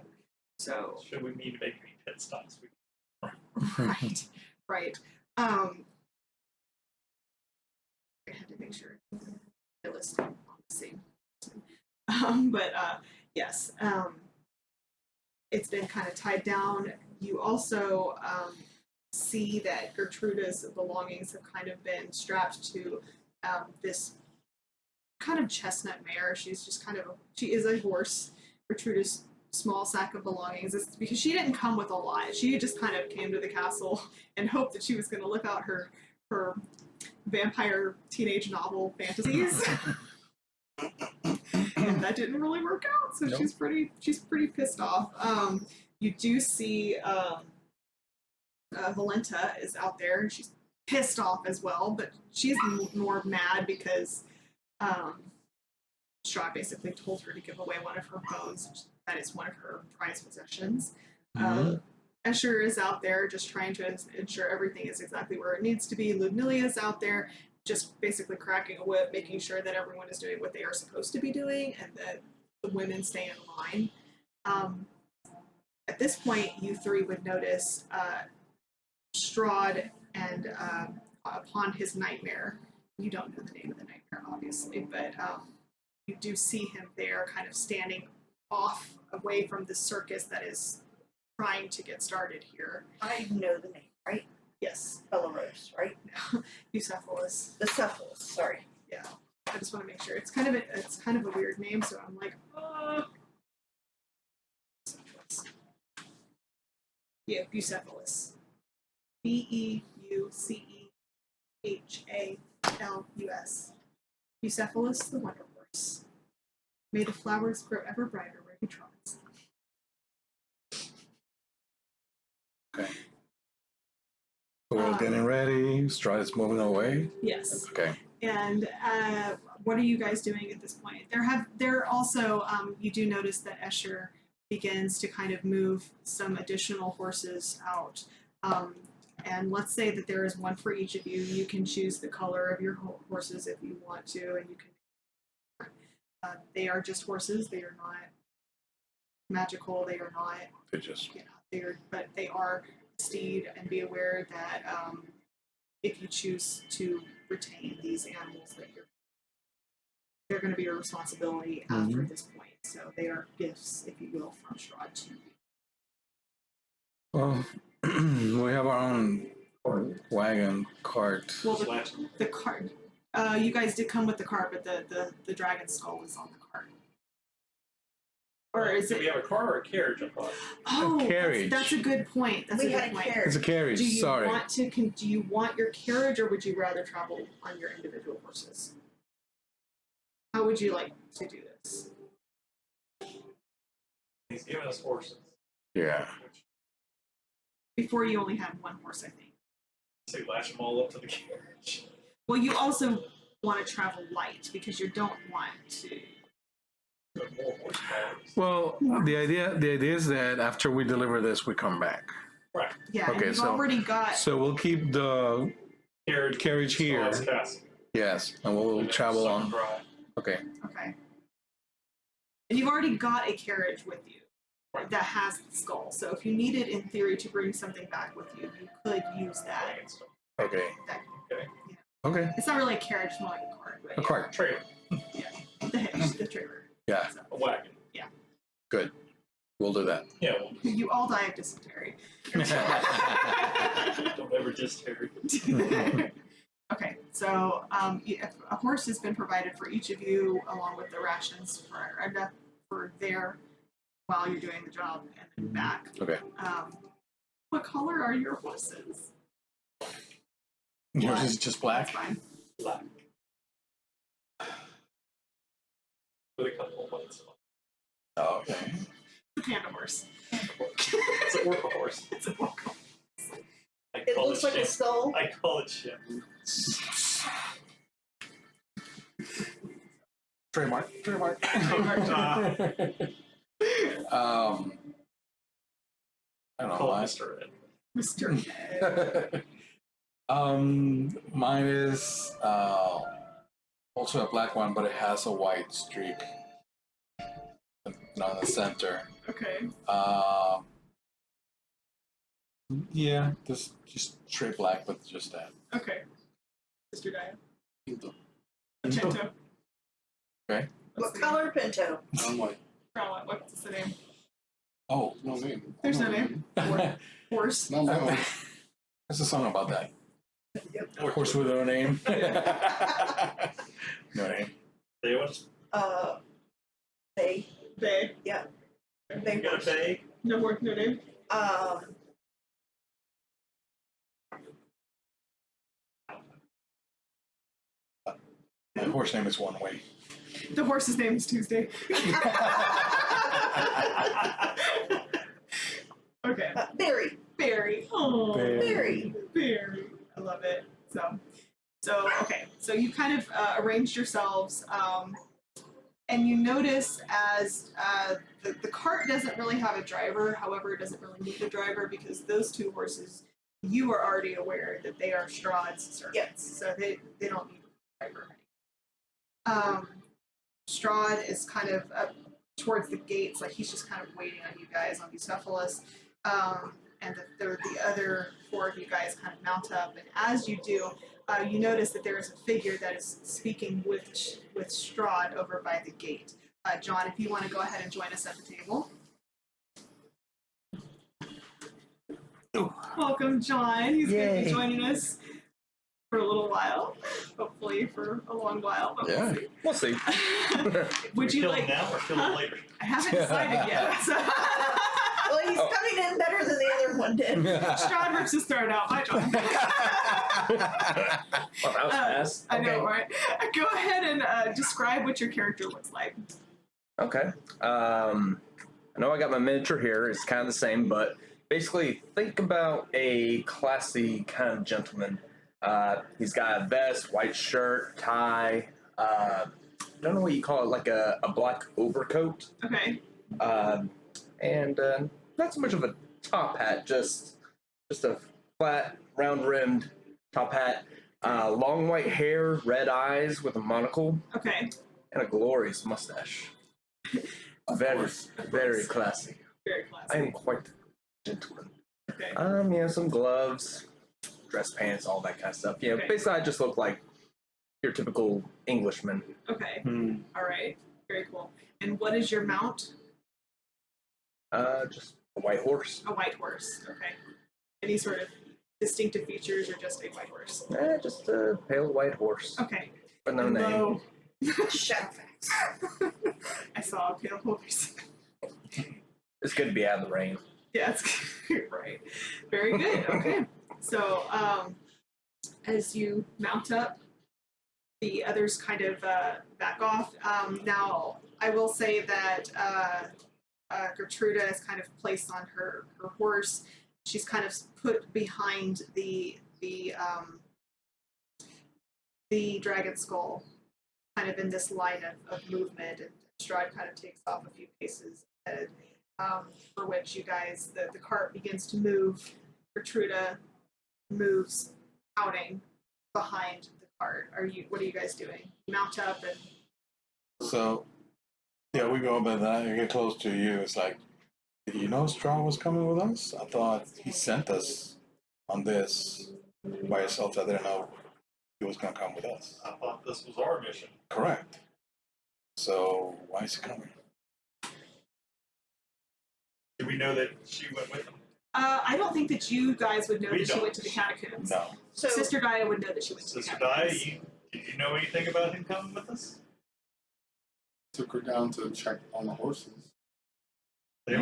So Should we need to make any pit stops? right, right. I had to make sure the list on the same. But yes, it's been kind of tied down. You also see that Gertruda's belongings have kind of been strapped to this kind of chestnut mare. She's just she is a horse. Gertruda's small sack of belongings is because she didn't come with a lot. She just kind of came to the castle and hoped that she was going to live out her vampire teenage novel fantasies. And that didn't really work out, so Nope. she's pretty pissed off. You do see Valenta is out there, and she's pissed off as well, but she's more mad because Strahd basically told her to give away one of her bones. That is one of her prized possessions. Escher is out there just trying to ensure everything is exactly where it needs to be. Ludmilla is out there just basically cracking a whip, making sure that everyone is doing what they are supposed to be doing and that the women stay in line. At this point, you three would notice Strahd, and upon his nightmare, you don't know the name of the nightmare, obviously, but you do see him there kind of standing off away from the circus that is trying to get started here. I know the name, right? Yes, Belarus, right? Bucephalus. The Cephalus, sorry. Yeah, I just want to make sure. It's kind of a weird name, so I'm like, Bucephalus. Yeah, Bucephalus. Beucehallus. Bucephalus, the Wonder Horse. May the flowers grow ever brighter where he trots. Okay. We're getting ready. Strahd is moving away. Yes. Okay. And what are you guys doing at this point? There also you do notice that Escher begins to kind of move some additional horses out. And let's say that there is one for each of you. You can choose the color of your horses if you want to, and you can. They are just horses. They are not magical. They are not. They just. But they are steed, and be aware that if you choose to retain these animals, that they're going to be your responsibility after this point. So they are gifts, if you will, from Strahd to you. Well, we have our own wagon, cart. Well, the cart. You guys did come with the cart, but the dragon skull is on the cart. Or is Do it? we have a car or a carriage? I thought. Oh, carriage. That's a good point. That's We a good had a point. carriage. It's a carriage. Do you Sorry. want to? Do you want your carriage, or would you rather travel on your individual horses? How would you like to do this? He's giving us horses. Yeah. Which, Before you only had one horse, I think. say, lash them all up to the carriage. Well, you also want to travel light because you don't want to. More horsepower. Well, the idea is that after we deliver this, we come back. Right. Yeah, Okay, and you've so- already got. So we'll keep the carriage here. Strahd Castle. Yes, and we'll travel Suck on. dry. Okay. Okay. And you've already got a carriage with you Right. that has the skull. So if you needed, in theory, to bring something back with you, you could use that. And stuff. Okay. that Okay. Okay. It's not really a carriage, it's more like a cart. But A cart. Trailer. The hitch, the trailer. Yeah. So, A wagon. Good. We'll do that. Yeah, well, you all die of dysentery. don't ever just Harry. Okay, so a horse has been provided for each of you, along with the rations for enough for there while you're doing the job, and then back. Okay. What color are your horses? Yours is just black. That's fine. Black. With a couple of lights. Oh, okay. The panda horse. It's a work horse. It's a work horse. I It call looks like a shit. skull. I call it shit. Trademark. I don't know Call it why. Mr. Ed. Mr. Ed. Mine is also a black one, but it has a white streak on the center. Okay. Yeah, just straight black, but just that. Okay. Mr. Dia. Pinto. Okay. What color Pinto? I'm like, What's the name? oh, no name. There's no name. Horse. No, no. There's a song about that. Yep. Horse with no name. No name. They want They. They. They you gotta pay. No more. No name. My horse name is One Way. The horse's name is Tuesday. Okay. Barry. Barry. Oh, Barry. Barry. I love it. So okay. So you kind of arranged yourselves, and you notice as the cart doesn't really have a driver. However, it doesn't really need a driver because those two horses, you are already aware that they are Strahd's servants. Yes. So they don't need a driver. Strahd is kind of up towards the gates, like he's just kind of waiting on you guys on Bucephalus. And the other four of you guys kind of mount up, and as you do, you notice that there is a figure that is speaking with Strahd over by the gate. John, if you want to go ahead and join us at the table. Welcome, John. He's going to be joining us for a little while, hopefully for a long while. But Yeah. we'll see. Would you kill like? him now or kill him later? I haven't decided yet. So. Well, he's coming in better than the other one did. Strahd rips his throat out. Bye, John. Well, that was fast. I know, Okay. right? Go ahead and describe what your character looks like. Okay. I know I got my miniature here. It's kind of the same, but basically, think about a classy kind of gentleman. He's got a vest, white shirt, tie. I don't know what you call it, like a black overcoat. Okay. And not so much of a top hat, just a flat, round-rimmed top hat. Long white hair, red eyes with a monocle, Okay. and a glorious mustache. Very, very classy. Very I classic. am quite a gentleman. Okay. Yeah, some gloves, dress pants, all that kind of stuff. Yeah, Okay. basically I just look like your typical Englishman. Okay. Hmm. All right. Very cool. And what is your mount? Just a white horse. A white horse. Okay. Any sort of distinctive features or just a white horse? Just a pale white horse. Okay. With no name. Hello. Shadowfax. I saw a pale horse. It's good to be out of the rain. Yeah, it's right. Very good. Okay. So, as you mount up, the others kind of back off. Now, I will say that Gertruda is kind of placed on her horse. She's kind of put behind the dragon skull, kind of in this line of movement, and Strahd kind of takes off a few paces ahead, for which you guys, the cart begins to move. Gertruda moves, pouting behind the cart. What are you guys doing? Mount up and So, yeah, we go, but then I get close to you. It's like, did you know Strahd was coming with us? I thought he sent us on this by himself. I didn't know he was going to come with us. I thought this was our mission. Correct. So, why is he coming? Do we know that she went with him? I don't think that you guys would know We that she don't. went to the catacombs. No. So Sister Gaia would know that she went to the Sister Di, catacombs. did you know anything about him coming with us? Took her down to check on the horses. You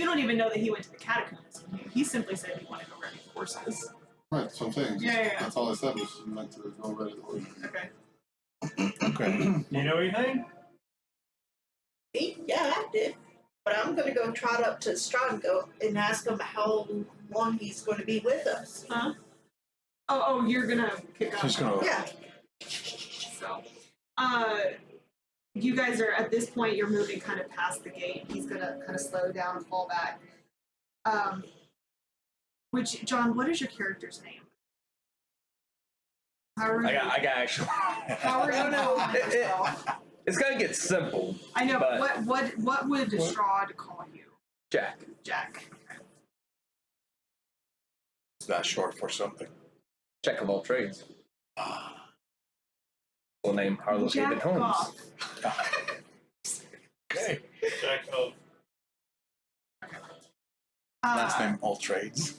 don't even know that he went to the catacombs. He simply said he wanted to ready the horses. Right, that's what I'm saying. Yeah. That's all I said was she meant to go ready the horses. Okay. Okay. You know anything? yeah, I did. But I'm gonna go trot up to Strahd and go and ask him how long he's going to be with us. Huh? Oh, you're gonna kick off. She's going to. Yeah. So, you guys are at this point. You're moving kind of past the gate. He's gonna kind of slow down and fall back. John, what is your character's name? How are you? I got actually. How are you? It's gonna get simple. I know, but- but what would Strahd call you? Jack. Jack. Is that short for something? Jack of all trades. Full name Harlow Haven Jack Holmes. off. Okay. Jack of Last name, all trades.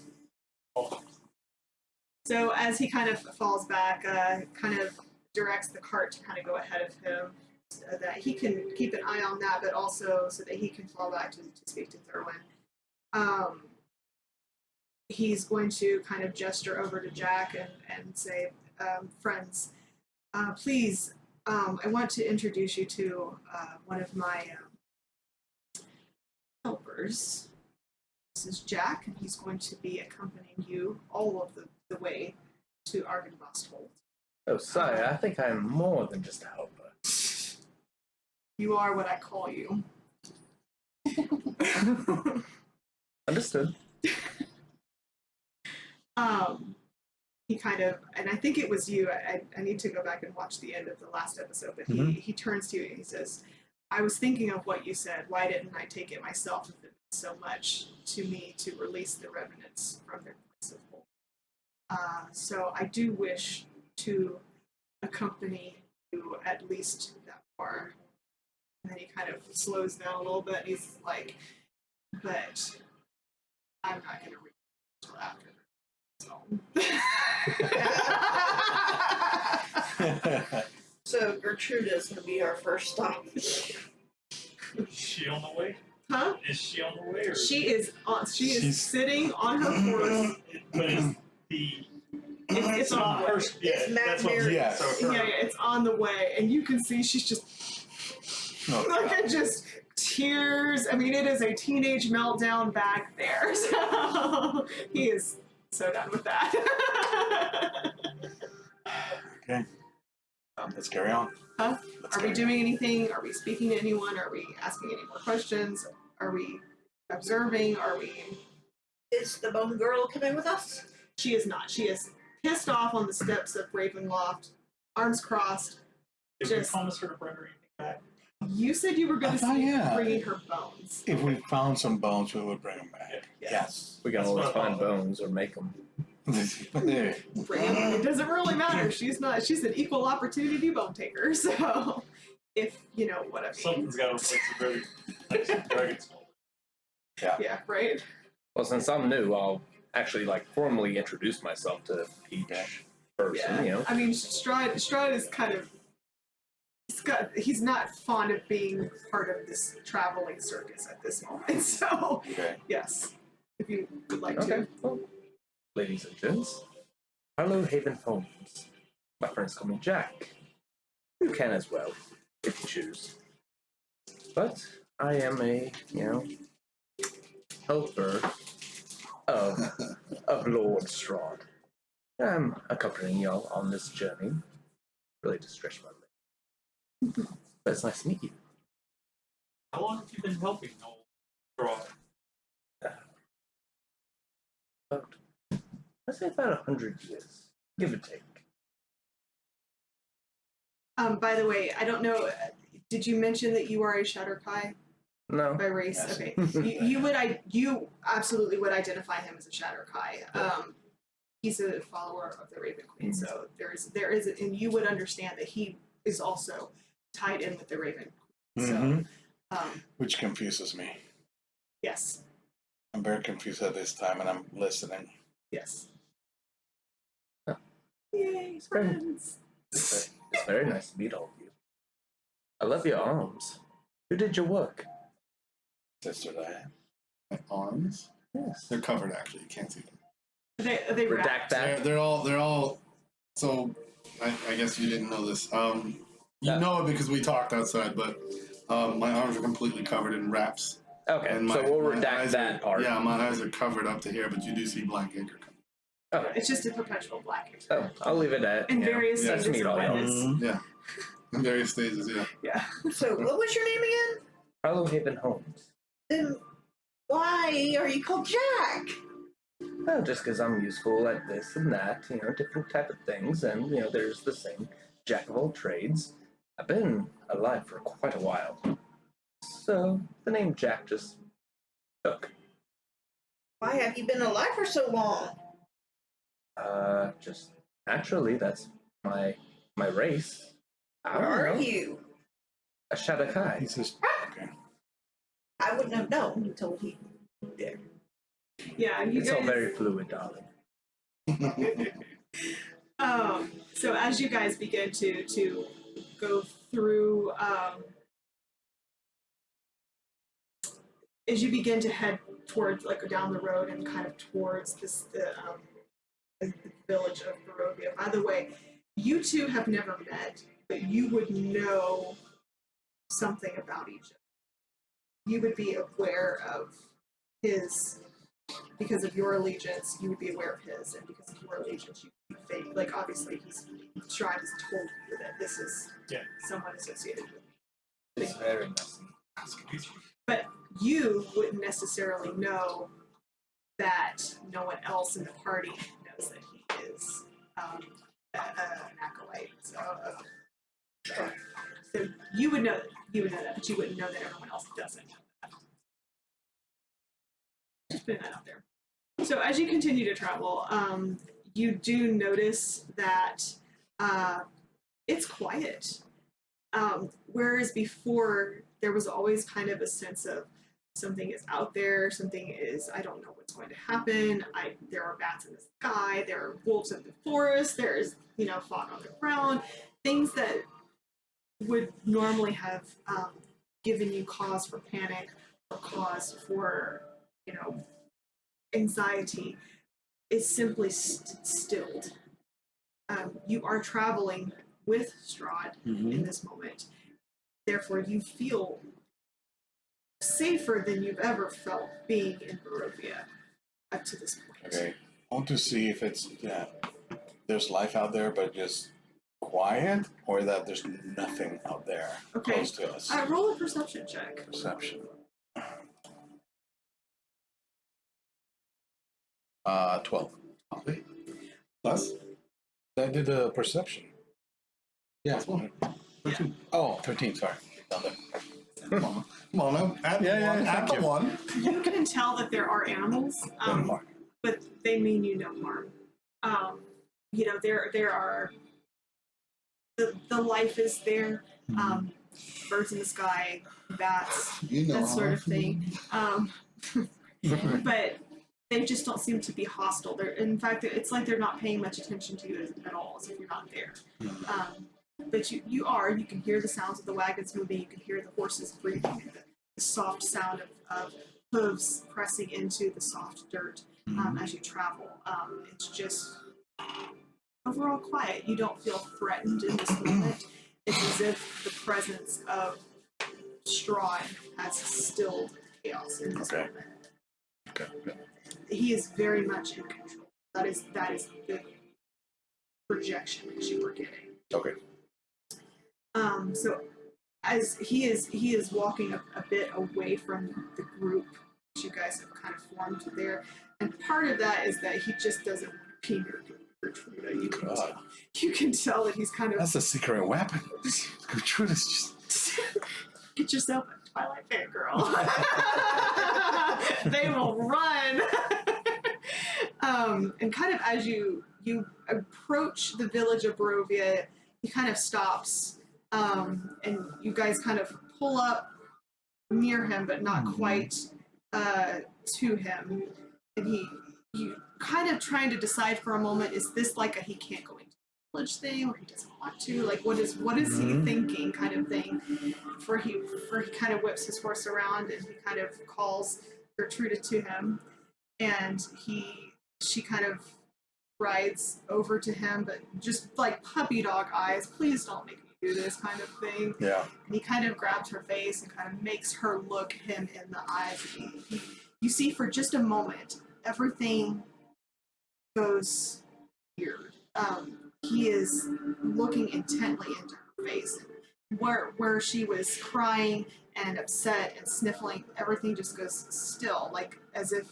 So as he kind of falls back, kind of directs the cart to kind of go ahead of him, so that he can keep an eye on that, but also so that he can fall back to speak to Thurwin. He's going to kind of gesture over to Jack and say, friends, please, I want to introduce you to one of my helpers. This is Jack, and he's going to be accompanying you all of the way to Argynvostholt. Oh, sorry, I think I'm more than just a helper. You are what I call you. Understood. He kind of, and I think it was you, I need to go back and watch the end of the last episode, but he turns to you and he says, I was thinking of what you said. Why didn't I take it myself if it meant so much to me to release the revenants from their place of hold? So I do wish to accompany you at least that far. And then he kind of slows down a little bit and he's like, but I'm not going to read until after. So Gertruda's gonna be our first stop. Is she on the way? Huh? Is she on the way? Or She is She's- sitting on her horse. But is the It's on the way. Yeah, It's that's what I'm Mary. saying. Yes. So Yeah, it's on the way, and you can see she's just like just tears. I mean, it is a teenage meltdown back there. So he is so done with that. Okay. Let's carry on. Huh? Let's Are we carry doing anything? Are we speaking to anyone? Are we asking any more questions? Are we observing? Are we? Is the bone girl coming with us? She is not. She is pissed off on the steps of Ravenloft, arms crossed. did we Just- promise her to bring her anything back? You said you were going I to thought, yeah. bringing her bones. If we found some bones, we would bring them back. Yeah. Yes. We can That's always what I find thought. bones or make them. Yeah. Bring 'em. It doesn't really matter. She's not. She's an equal opportunity bone taker. So, if you know what I mean. Something's got to replace the very nice dragon skull. Yeah. Right. Well, since I'm new, I'll actually like formally introduce myself to each person. Yeah. You know. I mean, Strahd is kind of. He's not fond of being part of this traveling circus at this moment. So, Okay. yes, if you would like Okay. to. Well, ladies and gents, Harlow Haven Holmes. My friends call me Jack. You can as well, if you choose. But I am a, helper of Lord Strahd. I'm accompanying y'all on this journey, really to stretch my leg. But it's nice to meet you. How long have you been helping Noel Strahd? I'd say about 100 years, give or take. By the way, I don't know. Did you mention that you are a Shatterkai No. by race? Yes. Okay, you absolutely would identify him as a Shatterkai. He's a follower of the Raven Queen, so there is, and you would understand that he is also tied in with the Raven Queen. So, Which confuses me. yes, I'm very confused at this time, and I'm listening. yes. Huh. Yay, very- friends! It's very nice to meet all of you. I love your arms. Who did your work? Sister Diane. My arms? Yes. They're covered actually. You can't see them. Are they Redact wrapped? that. They're all. So, I guess you didn't know this. You Yeah. know it because we talked outside, but my arms are completely covered in wraps. Okay, And so we'll my redact eyes that are, part. Yeah, my eyes are covered up to here, but you do see black ink coming. Okay. It's just a perpetual black. Oh, I'll leave it at In you know, various yeah, nice to stages meet of all y'all. wetness. Yeah, in various stages. Yeah. Yeah. So, what was your name again? Harlow Haven Homes. Then why are you called Jack? Well, just because I'm useful at this and that, you know, different type of things, and you know, there's the same jack of all trades. I've been alive for quite a while, so the name Jack just took. Why have you been alive for so long? Just naturally, that's my race. I Where don't are know. you? A Shadakai. He's just okay. I wouldn't have known until he there. Yeah, you It's guys. all very fluid, darling. So as you guys begin to go through, as you begin to head towards, like, down the road and kind of towards the village of Barovia. By the way, you two have never met, but you would know something about each other. You would be aware of his, because of your allegiance, you would be aware of his, and because of your allegiance, you would be fake. Like, obviously, Strahd has told you that this is someone associated with. It's very messy. But you wouldn't necessarily know that no one else in the party knows that he is an acolyte. So you would know that, but you wouldn't know that everyone else doesn't know that. Just putting that out there. So as you continue to travel, you do notice that it's quiet. Whereas before, there was always kind of a sense of something is out there, something is, I don't know what's going to happen, there are bats in the sky, there are wolves in the forest, there's, fog on the ground, things that would normally have given you cause for panic or cause for, anxiety is simply stilled. You are traveling with Strahd in this moment. Therefore, you feel safer than you've ever felt being in Barovia up to this point. Okay. I want to see if there's life out there, but just quiet, or that there's nothing out there close to us. Roll a perception check. Perception. 12. Plus, I did a perception. Yeah. 13. Oh, 13, sorry. Down there. come on now. Add Yeah, yeah, one. thank Add the you. one. You can tell that there are animals, Denmark. but they mean you no harm. There are the life is there. Birds in the sky, bats, You know that sort of how. thing. But they just don't seem to be hostile. In fact, it's like they're not paying much attention to you at all, as if you're not there. But you can hear the sounds of the wagons moving, you can hear the horses breathing, the soft sound of hooves pressing into the soft dirt as you travel. It's just overall quiet. You don't feel threatened in this moment. It's as if the presence of Strahd has stilled chaos in this Okay. moment. Okay. Good. He is very much in control. That is the projection that you were getting. Okay. So as he is walking a bit away from the group that you guys have kind of formed there, and part of that is that he just doesn't be near Gertruda. You can tell that he's kind of That's a secret weapon. Gertrude is just. get yourself a Twilight fangirl. They will run. And kind of as you approach the village of Barovia, he kind of stops, and you guys kind of pull up near him, but not quite to him. And you kind of trying to decide for a moment: is this like a he can't go into the village thing, or he doesn't want to? Like, what is he thinking, kind of thing? For he kind of whips his horse around and he kind of calls Gertruda to him, and she kind of rides over to him, but just like puppy dog eyes, please don't make me do this kind of thing. Yeah. And he kind of grabs her face and kind of makes her look him in the eyes. You see for just a moment, everything goes weird. He is looking intently into her face. Where she was crying and upset and sniffling, everything just goes still, like as if.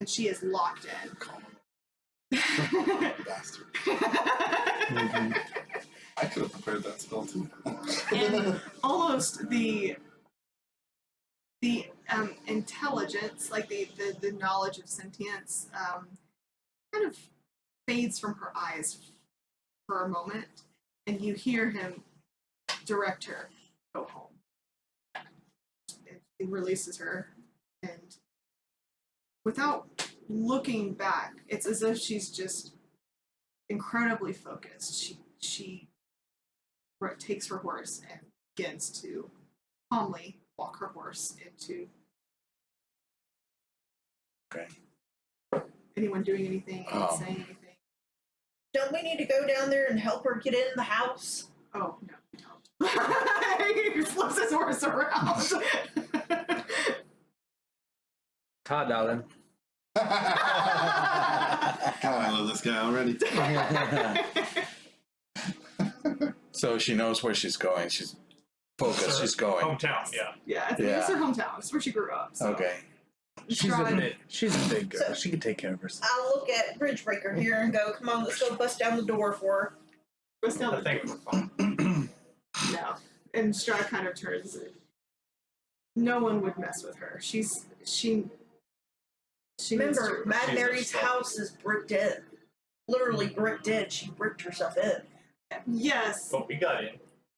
And she is locked in. Bastard. I could have prepared that spell too. And almost the intelligence, like the knowledge of sentience, kind of fades from her eyes for a moment, and you hear him direct her, go home. And he releases her, and without looking back, it's as if she's just incredibly focused. She takes her horse and begins to calmly walk her horse into. Okay. Anyone doing anything? Saying anything? Don't we need to go down there and help her get in the house? Oh no, we don't. He flips his horse around. Todd, darling. God, I love this guy already. So she knows where she's going. She's focused. She's going. Hometown, yeah. Yeah, I think it's her hometown. It's where she grew up. So. Okay. She's a big girl. So- She can take care of herself. I'll look at Bridgebreaker here and go, come on, let's go bust down the door for her. Bust down I the think door. we're fine. No. And Strahd kind of turns it. No one would mess with her. She Remember, Mad she's a Mary's star. house is bricked in. Literally bricked in. She bricked herself in Yes. But we got in.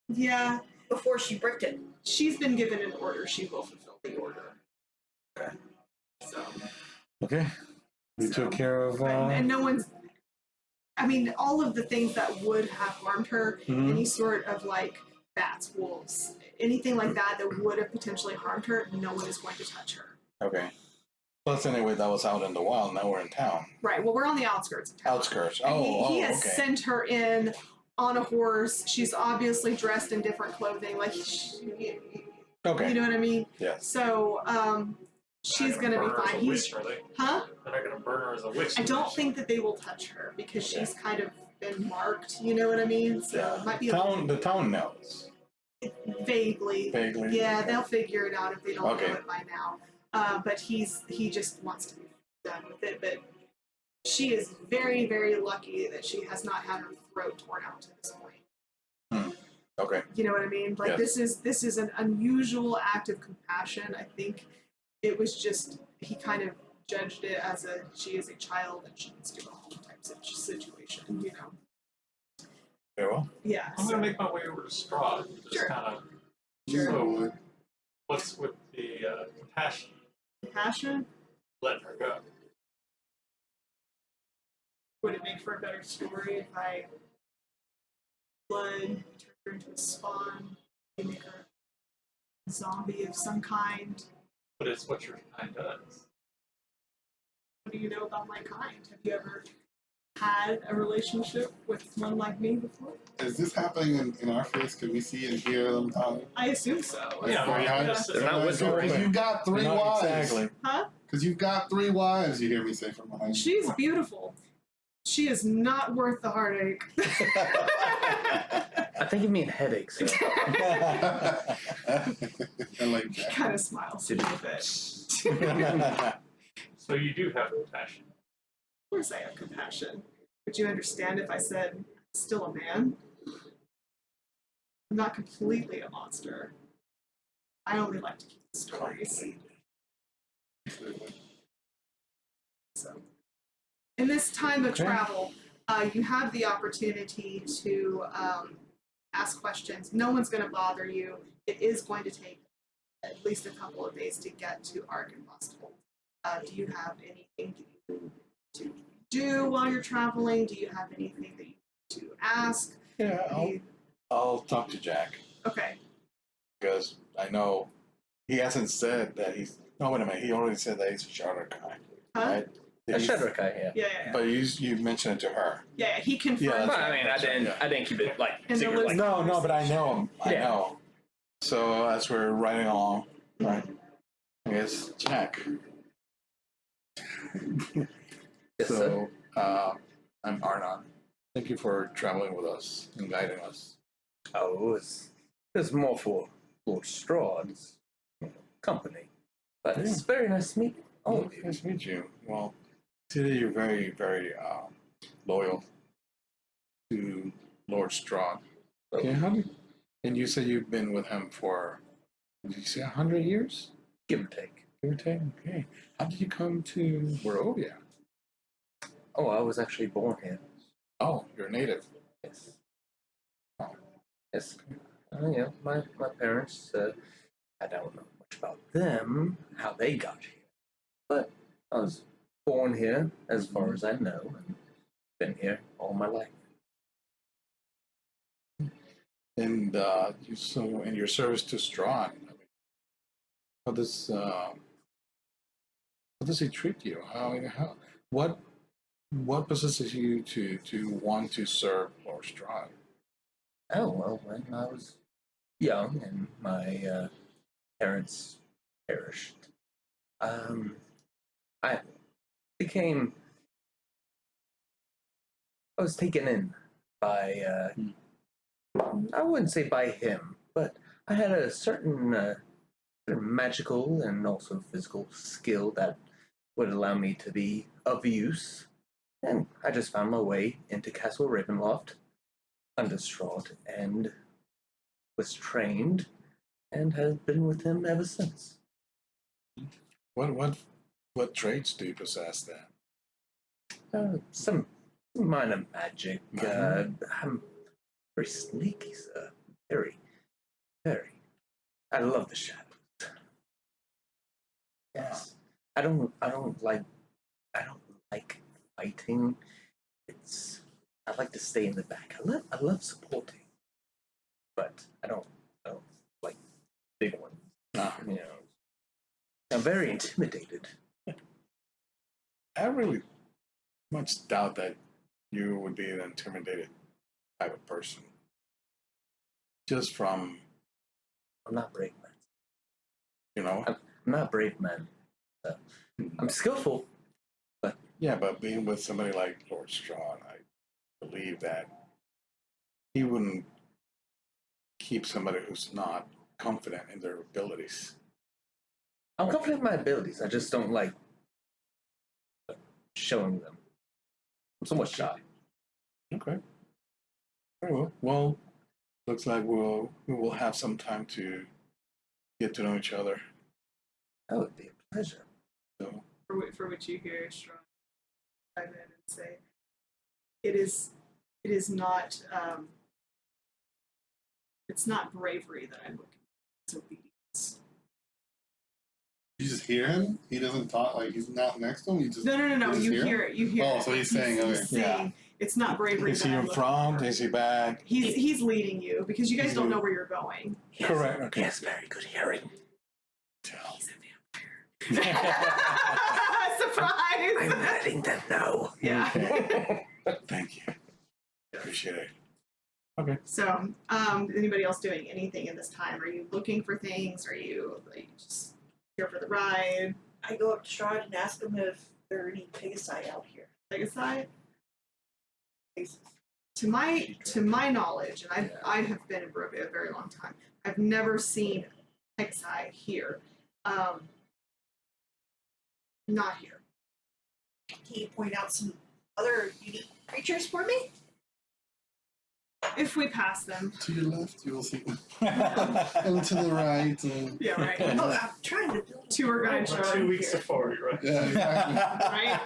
Yeah. before she bricked it. She's been given an order. She will fulfill the order. Okay. So. Okay. We took care of. And no one's. I mean, all of the things that would have harmed her, any sort of like bats, wolves, anything like that that would have potentially harmed her, no one is going to touch her. Okay. Plus, anyway, that was out in the wild. Now we're in town. Right. Well, we're on the outskirts of town. Outskirts. And Oh, he has okay. sent her in on a horse. She's obviously dressed in different clothing. Like, Okay. you know what I mean? Yes. So, she's They're not gonna be burn her as fine. a witch, are they? Huh? They're not gonna burn her as a witch. I don't think that they will touch her because she's kind of been marked. You know what I mean? So it might be The town knows. vaguely. Vaguely. Yeah, they'll figure it out if they don't Okay. know it by now. But he just wants to be done with it. But she is very, very lucky that she has not had her throat torn out to this point. Okay. You know what I mean? Like Yes. this is an unusual act of compassion. I think it was just he kind of judged it as she is a child and she needs to go home type situation. You know? Very well. Yeah. I'm so- gonna make my way over to Strahd. Just Sure. kind of. Sure. So, what's with the compassion? Compassion. Letting her go. Would it make for a better story if I blood turned her into a spawn, make her a zombie of some kind? But it's what your kind does. What do you know about my kind? Have you ever had a relationship with one like me before? Is this happening in our face? Can we see and hear them talking? I assume so. Yeah, Right, yeah. They're not whispering. Because you've got three Not wives. exactly. Huh? Because you've got 3 wives, you hear me say from behind. She's beautiful. She is not worth the heartache. I think you mean headaches. So. I like He that. kind of smiles a little bit. So you do have compassion. Of course I have compassion. Would you understand if I said I'm still a man? I'm not completely a monster. I only like to keep stories. So, in this time of travel, you have the opportunity to ask questions. No one's going to bother you. It is going to take at least a couple of days to get to Argynvostholt. Do you have anything to do while you're traveling? Do you have anything that you need to ask? Yeah, I'll talk to Jack Okay. because I know he hasn't said that he's. No, wait a minute. He already said that he's a charter guy, Huh? right? A Shedrick, yeah. Yeah. But you mentioned it to her. Yeah, he confirmed. Yeah, Well, I mean, I didn't keep it like And there secret. was- Like, No, but I know him. I Yeah. know. So as we're riding along, right? I guess Jack. yes, sir. So I'm Arnon. Thank you for traveling with us and guiding us. Oh, it's more for Lord Strahd's company. But it's very nice to meet all of you. Nice to meet you. Well, today you're very, very loyal to Lord Strahd. Okay, and you said you've been with him for, did you say 100 years? Give or take. Give or take? Okay. How did you come to Barovia? Oh, I was actually born here. Oh, you're a native. Yes. Yes. My parents, I don't know much about them, how they got here. But I was born here, as far as I know, and been here all my life. And in your service to Strahd, I mean, how does he treat you? What possesses you to want to serve Lord Strahd? Oh, well, when I was young and my parents perished, I was taken in by, I wouldn't say by him, but I had a certain magical and also physical skill that would allow me to be of use. And I just found my way into Castle Ravenloft under Strahd and was trained and has been with him ever since. What traits do you possess then? Some minor magic. Minor? I'm very sneaky, sir. Very, very. I love the shadows. Yes. I don't like fighting. I like to stay in the back. I love supporting. But I don't like big ones. Ah. You know. I'm very intimidated. I really much doubt that you would be an intimidated type of person. Just from, I'm not brave, man. you know, I'm not brave, man. I'm skillful. yeah, but being with somebody like Lord Strahd, I believe that he wouldn't keep somebody who's not confident in their abilities. I'm confident in my abilities. I just don't like showing them. I'm somewhat shy. Okay. Very well. Well, looks like we will have some time to get to know each other. That would be a pleasure. So For which you hear Strahd chime in and say, it is not it's not bravery that I'm looking for, it's obedience. You just hear him? He doesn't talk, like he's not next to him? You just No, you just you him? hear it. You hear Oh, it. so he's saying, okay. saying, it's not bravery is that he I'm in looking front? for. Is he back? He's leading you because you guys He's don't know leading. where you're going. Correct. Okay. He has very good hearing. He's a vampire. Surprise! I'm letting them know. Yeah. appreciate it. Okay. So, anybody else doing anything in this time? Are you looking for things? Are you like just here for the ride? I go up to Strahd and ask him if there are any Pegasi out here. Legacy? Pegasus. To my knowledge, and I have been in Barovia a very long time, I've never seen Pegasi here. Not here. Can you point out some other unique creatures for me? If we pass them. To your left, you will see. And to the right. Yeah, right. Oh, I'm trying to build a Tour guide road. show. 2 weeks safari, right? Yeah, exactly. Right?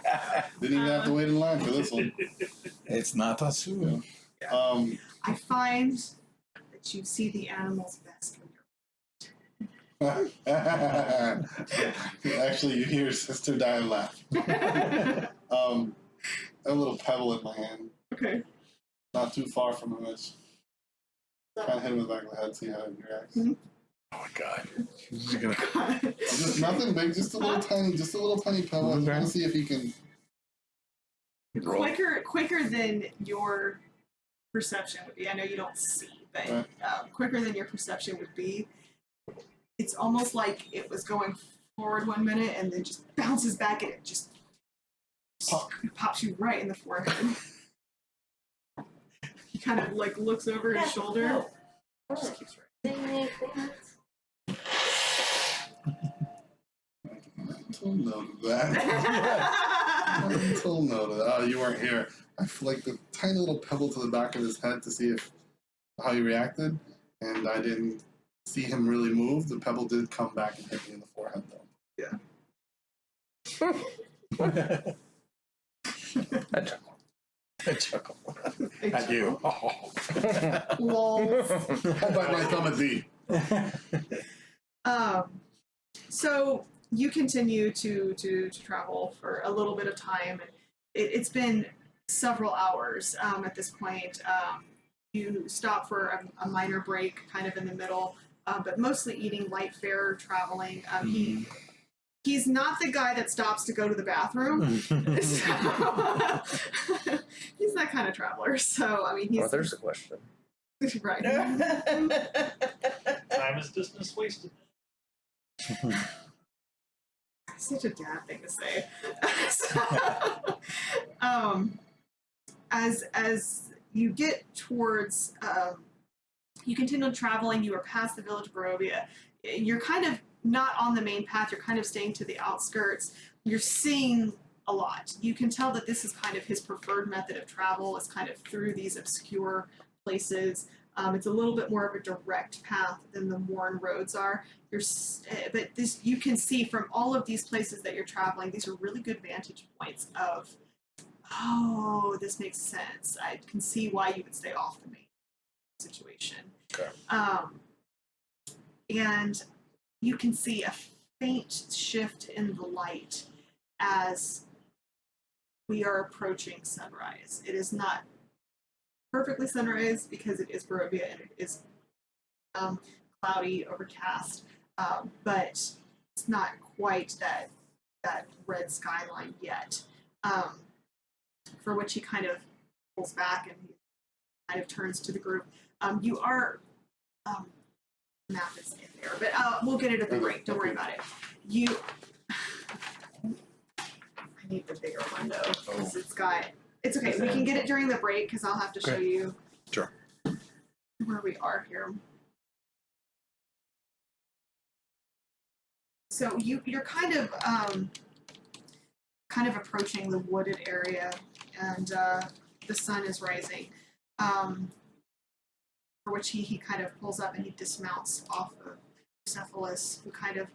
Didn't even have to wait in line for this one. It's not a zoo. I find that you see the animals best when Actually, you hear Sister Diane laugh. A little pebble in my hand. you're okay. Not too far from him. I just kind of hit him in the back of the head, see how he reacts. Mhm. Oh my god. She's gonna. Just nothing big, just a little tiny pebble. I just want to see if he can. quicker than your perception would be. I know you don't see, but Right. quicker than your perception would be. It's almost like it was going forward 1 minute and then just bounces back and it just pops you right in the forehead. He kind of like looks over his shoulder. No. Just keeps right. Mental note of that. Mental note of that. Oh, you weren't here. I flicked a tiny little pebble to the back of his head to see how he reacted, and I didn't see him really move. The pebble did come back and hit me in the forehead, though. I chuckle. A chuckle. At you. Oh. Lols. I bite my thumb at thee. So you continue to travel for a little bit of time, and it's been several hours at this point. You stop for a minor break, kind of in the middle, but mostly eating light fare, traveling. He's not the guy that stops to go to the bathroom. So, he's that kind of traveler. So I mean, he's Well, there's a question. right. Time is distance wasted. Such a dad thing to say. As you get towards, you continue traveling. You are past the village of Barovia. You're kind of not on the main path. You're kind of staying to the outskirts. You're seeing a lot. You can tell that this is kind of his preferred method of travel. Is kind of through these obscure places. It's a little bit more of a direct path than the worn roads are. But this, you can see from all of these places that you're traveling, these are really good vantage points of, oh, this makes sense. I can see why you would stay off the main situation. Okay. And you can see a faint shift in the light as we are approaching sunrise. It is not perfectly sunrise because it is Barovia and it is cloudy, overcast, but it's not quite that red skyline yet. For which he kind of pulls back and he kind of turns to the group. You are map is in there, but we'll get it at the break. Don't worry about it. I need the bigger window because it's okay. We can get it during the break because I'll have to show you. Sure. Where we are here. So you're kind of approaching the wooded area, and the sun is rising. For which he kind of pulls up and he dismounts off of Cephalus, who kind of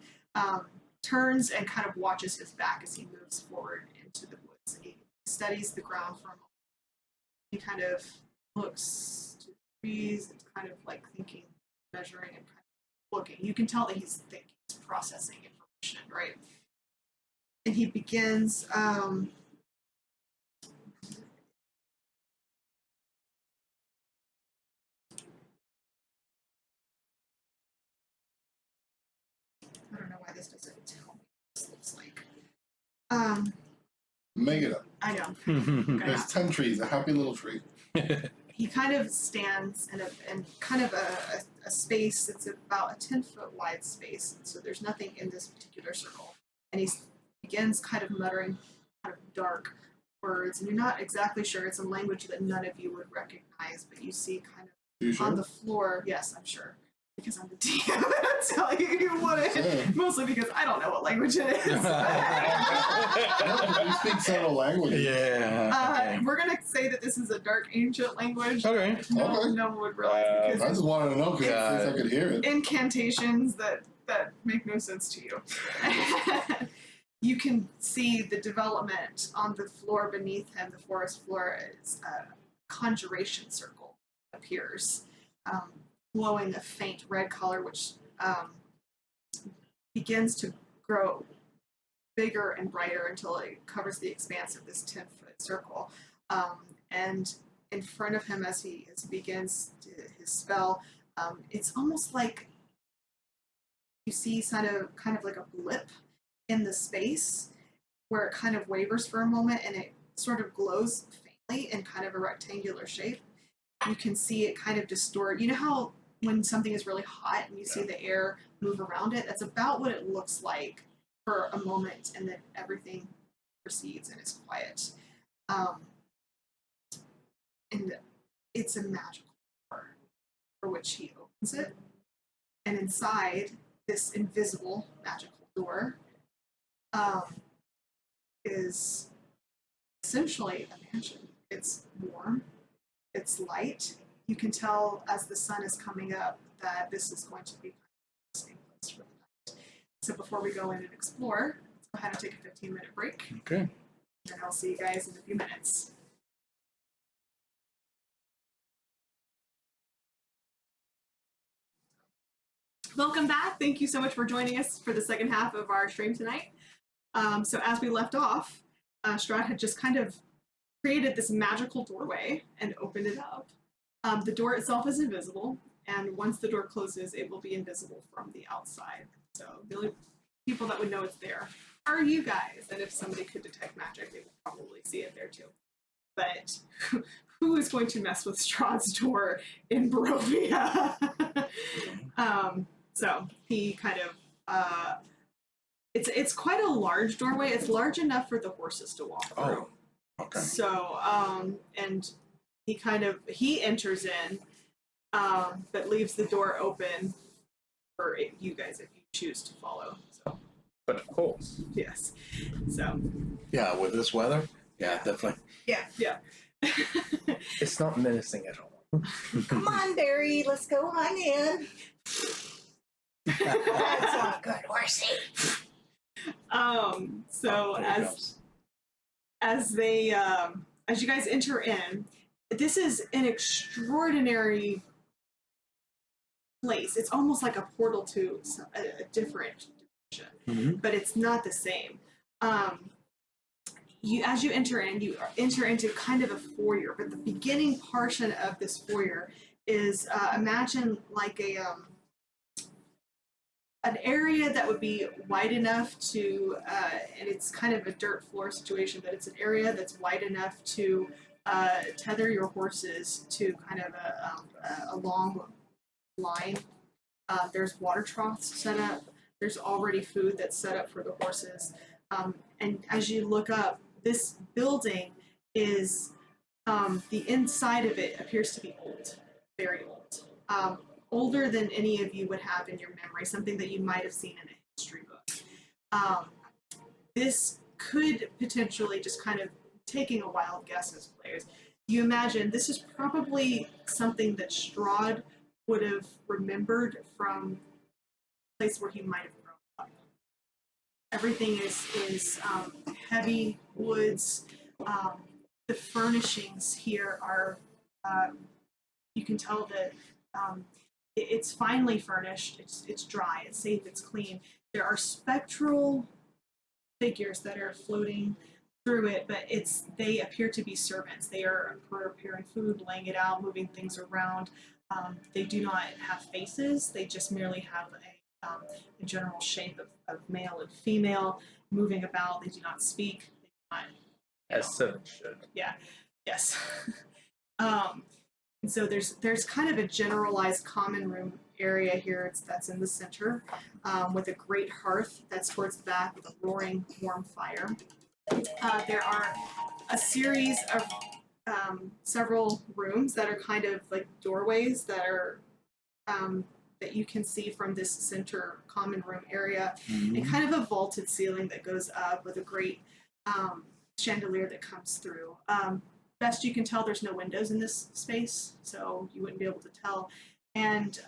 turns and kind of watches his back as he moves forward into the woods. He studies the ground for a moment. He kind of looks to the trees and kind of like thinking, measuring, and kind of looking. You can tell that he's thinking, he's processing information, right? And he begins I don't know why this doesn't tell me what this looks like. Make it up. I know. There's 10 trees, a happy little tree. he kind of stands in kind of a space that's about a 10-foot wide space. So there's nothing in this particular circle. And he begins kind of muttering kind of dark words, and you're not exactly sure. It's a language that none of you would recognize, but you see kind of You sure? on the floor. Yes, I'm sure. Because I'm the DM, I'm telling you what it is. Yeah. Mostly because I don't know what language it is. You speak several languages. Yeah. We're gonna say that this is a dark ancient language. Okay. No, Okay. no one would realize I because just wanted to know because I could hear it. incantations that make no sense to you. You can see the development on the floor beneath him. The forest floor is a conjuration circle appears, glowing a faint red color, which begins to grow bigger and brighter until it covers the expanse of this 10-foot circle. And in front of him, as he begins his spell, it's almost like you see kind of like a blip in the space where it kind of wavers for a moment and it sort of glows faintly in kind of a rectangular shape. You can see it kind of distort. You know how when something is really hot and you see the air move around it? That's about what it looks like for a moment, and then everything proceeds and is quiet. And it's a magical door for which he opens it. And inside this invisible magical door is essentially a mansion. It's warm, it's light. You can tell as the sun is coming up that this is going to be the same place for the night. So before we go in and explore, let's go ahead and take a 15-minute break. Okay. And I'll see you guys in a few minutes. Welcome back. Thank you so much for joining us for the second half of our stream tonight. So as we left off, Strahd had just kind of created this magical doorway and opened it up. The door itself is invisible, and once the door closes, it will be invisible from the outside. So the only people that would know it's there are you guys, and if somebody could detect magic, they would probably see it there too. But who is going to mess with Strahd's door in Barovia? So he kind of it's quite a large doorway. It's large enough for the horses to walk through. Oh, okay. So and he enters in, but leaves the door open for you guys if you choose to follow. So But of course. yes, so Yeah, with this weather, yeah, definitely. yeah. It's not menacing at all. Come on, Barry, let's go on in. That's all good, horsey. So Oh, there he as they as you guys enter in, this is an extraordinary place. It's almost like a portal to a different dimension, but it's not the same. As you enter in, you enter into kind of a foyer, but the beginning portion of this foyer is imagine like an area that would be wide enough to, and it's kind of a dirt floor situation, but it's an area that's wide enough to tether your horses to kind of a long line. There's water troughs set up. There's already food that's set up for the horses. And as you look up, this building is, the inside of it appears to be old, very old. Older than any of you would have in your memory, something that you might have seen in a history book. This could potentially, just kind of taking a wild guess as players, you imagine this is probably something that Strahd would have remembered from a place where he might have grown up. Everything is heavy woods. The furnishings here are, you can tell that it's finely furnished, it's dry, it's safe, it's clean. There are spectral figures that are floating through it, but they appear to be servants. They are preparing food, laying it out, moving things around. They do not have faces, they just merely have a general shape of male and female moving about. They do not speak. They do not, As servants should. yeah, yes. And so there's kind of a generalized common room area here that's in the center, with a great hearth that's towards the back with a roaring warm fire. There are a series of several rooms that are kind of like doorways that are that you can see from this center common room area, and kind of a vaulted ceiling that goes up with a great chandelier that comes through. Best you can tell, there's no windows in this space, so you wouldn't be able to tell. And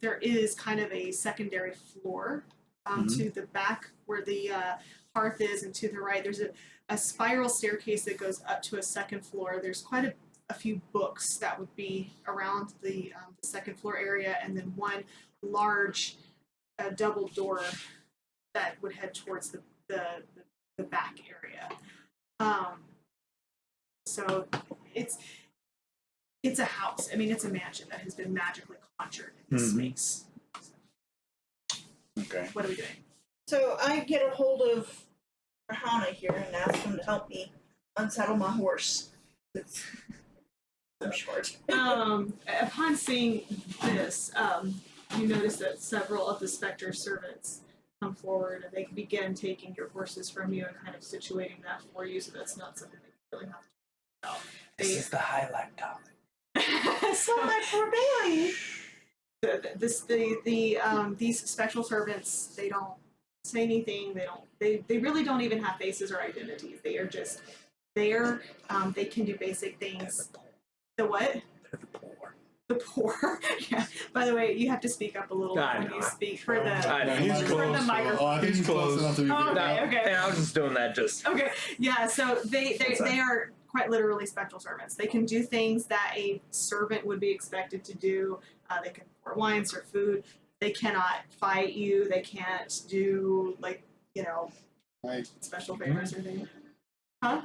there is kind of a secondary floor to the back where the hearth is, and to the right there's a spiral staircase that goes up to a second floor. There's quite a few books that would be around the second floor area, and then one large double door that would head towards the back area. So it's a house. I mean, it's a mansion that has been magically conjured in this space. Okay. What are we doing? So I get a hold of Rahana here and ask him to help me unsaddle my horse. I'm short. Upon seeing this, you notice that several of the Spectre servants come forward, and they begin taking your horses from you and kind of situating that for you, so that's not something that you really have to do. This is the highlight, darling. So My poor baby. these special servants, they don't say anything. They really don't even have faces or identities. They are just there. They can do basic things. The what? They're the poor. The poor. Yeah. By the way, you have to speak up a little I when know. you speak for the I know. He's for close. the microphone. Oh, I think he's close enough to be Oh, good. okay, okay. Yeah, I was just doing that just. Okay, yeah, so they are quite literally special servants. They can do things that a servant would be expected to do. They can pour wine, serve food. They cannot fight you. They can't do, like, Right. special favors or things. Huh?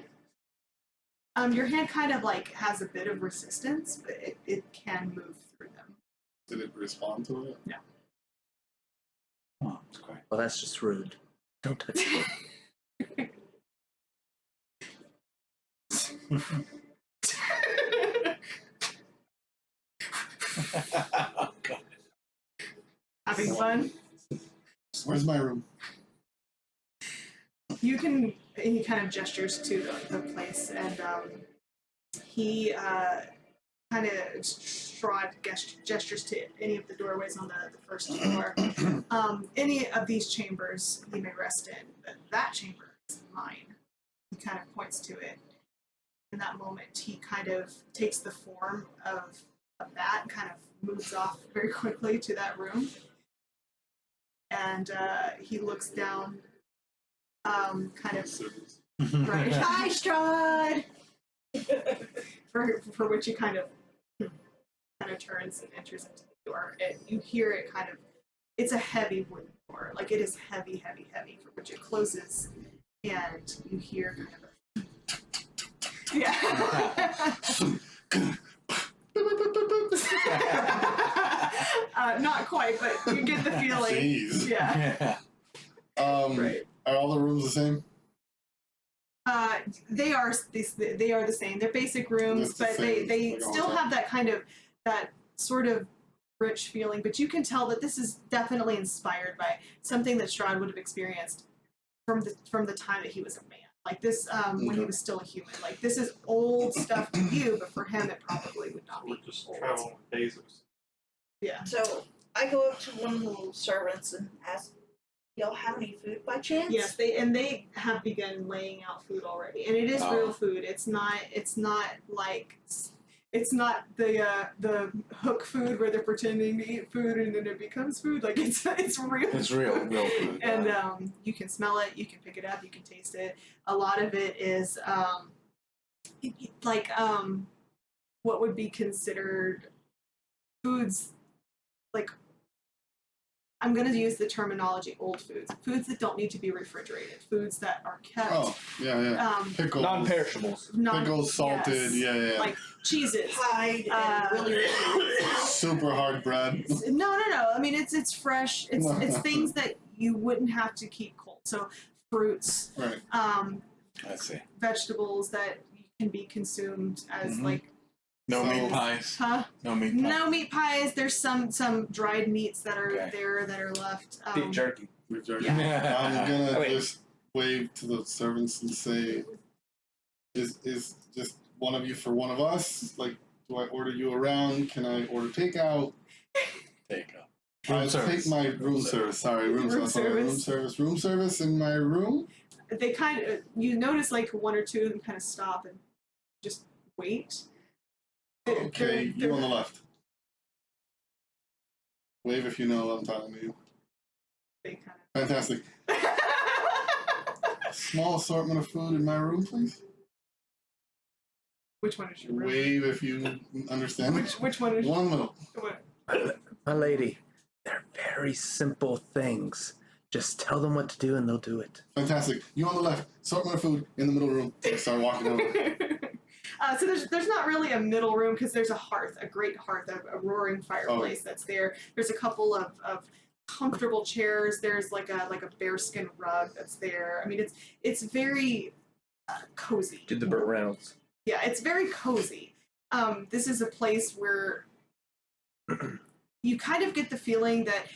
Your hand kind of, like, has a bit of resistance, but it can move through them. Did it respond to it? No. Oh, that's great. Well, that's just rude. Don't touch me. Having fun? Where's my room? You can. He kind of gestures to the place, and he kind of Strahd gestures to any of the doorways on the first floor. Any of these chambers you may rest in, but that chamber is mine. He kind of points to it. In that moment, he kind of takes the form of that and kind of moves off very quickly to that room. And he looks down, kind of right. Hi, Strahd. For which he kind of turns and enters into the door. And you hear it kind of. It's a heavy wooden door, like it is heavy, heavy, heavy. For which it closes, and you hear kind of a. Yeah. Not quite, but you get the feeling. Jeez. Yeah. Yeah. Right. Are all the rooms the same? They are the same. They're basic rooms, It's the but same, they like still all have that sort of rich feeling. But you can tell that this is definitely inspired by something that Strahd would have experienced from the time that he was a man. Like this, when he was still a human. Like this is old stuff to you, but for him, it probably would not We're be just old. traveling with days. Yeah. So I go up to one of the little servants and ask, y'all have any food by chance? Yes, they have begun laying out food already, and it is real food. It's not the hook food where they're pretending to eat food and then it becomes food. Like it's real. It's real food. And you can smell it, you can pick it up, you can taste it. A lot of it is what would be considered foods, like, I'm going to use the terminology old foods that don't need to be refrigerated, foods that are kept. Oh, yeah. Pickles. Non-perishables. Pickles, salted, yes. yeah. Like cheeses. Hide and really Super hard bread. No. I mean, it's fresh. It's things that you wouldn't have to keep cold. So fruits, Right. I see. vegetables that can be consumed as like No So- meat pies. Huh? No meat pies. No meat pies. There's some dried meats that are Okay. there that are left. Beef jerky. With your- Yeah. I'm gonna Oh, wait. just wave to the servants and say, "Is just one of you for one of us? Like, do I order you around? Can I order takeout? Take up. I'll take my room service. Sorry, room service. Room service in my room. They kind of you notice like one or two of them kind of stop and just wait. Okay, you on the left. Wave if you know I'm talking to you. They kind Fantastic. of. Small assortment of food in my room, please. Which one is your room? Wave if you understand. Which one is One in the middle. what? My lady, they're very simple things. Just tell them what to do and they'll do it. Fantastic. You on the left. Assortment of food in the middle room. Start walking over. So there's not really a middle room because there's a hearth, a great hearth, a roaring fireplace that's there. There's a couple of comfortable chairs. There's like a bearskin rug that's there. I mean, it's very cozy. Do the Burt Reynolds. Yeah, it's very cozy. This is a place where you kind of get the feeling that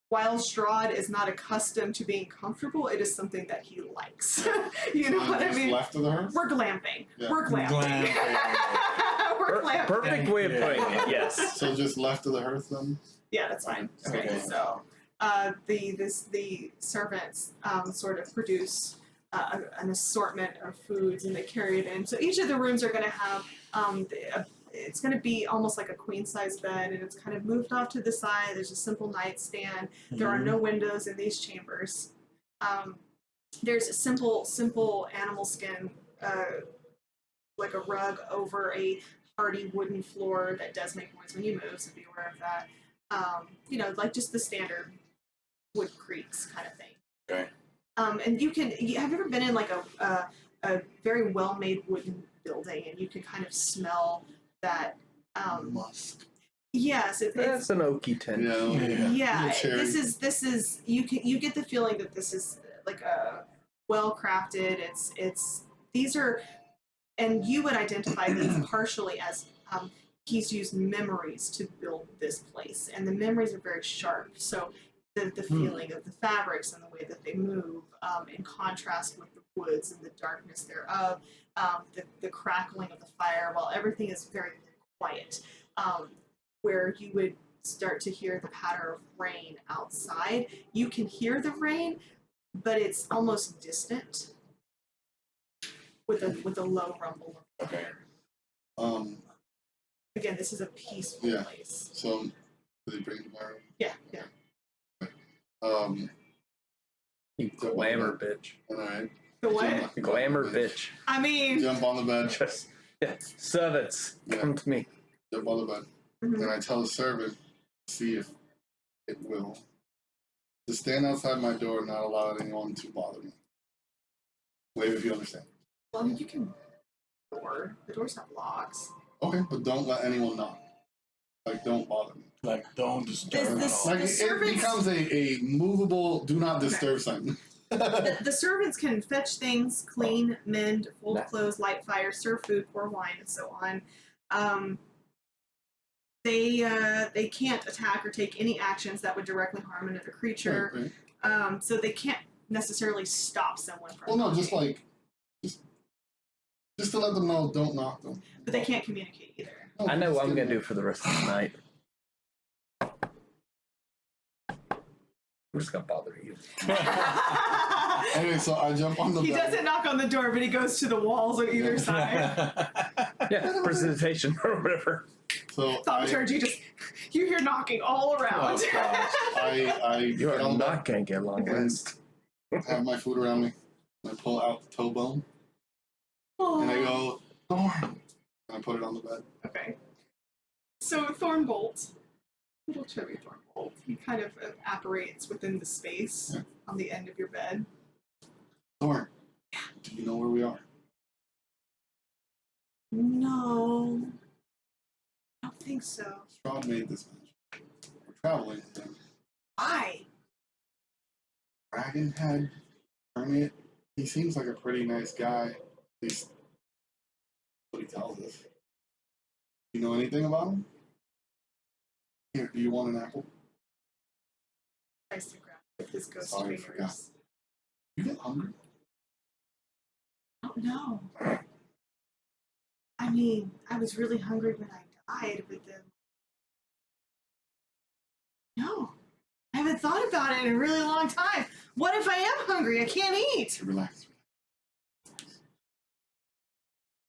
while Strahd is not accustomed to being comfortable, it is something that he likes. You know what I Just mean? left of the hearth. We're glamping. Yeah. We're glamping. We're glamping. Perfect way of putting it, yes. So just left of the hearth then. Yeah, that's fine. Okay. Okay. So the servants sort of produce an assortment of foods and they carry it in. So each of the rooms are going to have it's going to be almost like a queen size bed, and it's kind of moved off to the side. There's a simple nightstand. There are no windows in these chambers. There's a simple animal skin, like a rug over a hardy wooden floor that does make noise when you move, so be aware of that. You know, like just the standard wood creaks kind of thing. Okay. And have you ever been in like a very well made wooden building and you can kind of smell that Musk. yes it's That's an oaky tint. Yeah. yeah Cherry. this is you get the feeling that this is like a well crafted it's these are and you would identify these partially as he's used memories to build this place and the memories are very sharp so the feeling of the fabrics and the way that they move in contrast with the woods and the darkness thereof the crackling of the fire while everything is very quiet where you would start to hear the patter of rain outside you can hear the rain but it's almost distant with a low rumble of Okay. thunder. Again, this is a peaceful Yeah. place. So did they bring you to my room? Yeah. You glamour bitch. All right. The what? Glamour bitch. I mean, Jump on the bed. Just, yeah. Servants, come to me. Jump on the bed. mhm. And I tell the servant, see if it will, to stand outside my door and not allow anyone to bother me. Wave if you understand. well, you can the doors have locks. Okay, but don't let anyone knock. Like, don't bother me. Like, don't disturb This- at all. Like, The it servants- becomes a movable, do not disturb sign. The servants can fetch things, clean, mend, fold Nah. clothes, light fire, serve food, pour wine, and so on. They can't attack or take any actions that would directly harm another creature. Right. So they can't necessarily stop someone from. Well, no, just knocking, like, just to let them know, don't knock them. but they can't communicate either. No, I know just what I'm give gonna them- do for the rest of the night. I'm just gonna bother you. Anyway, so I jump on the He bed. doesn't knock on the door, but he goes to the walls on either side. Yeah, presentation or whatever. So Thaumaturgy, you hear knocking all around. Oh, gosh. I You get are on the not gonna get along with bed, have my food around me, and I pull out the toe bone, and I go, Thorn, and I put it on the bed. Okay. So Thornbolt, little chubby Thornbolt, he kind of apparates within the space Yeah. on the end of your bed. Thorn, do you know where we are? No, I don't think so. Strahd made this match. We're traveling with him. Why? Dragonhead, Hermit, he seems like a pretty nice guy. At least what he tells us. You know anything about him? Here, do you want an apple? Tries to grab with his ghost Sorry, I fingers. You get hungry? Oh no. I mean, I was really hungry when I died, but then. No. I haven't thought about it in a really long time. What if I am hungry? I can't eat. Relax.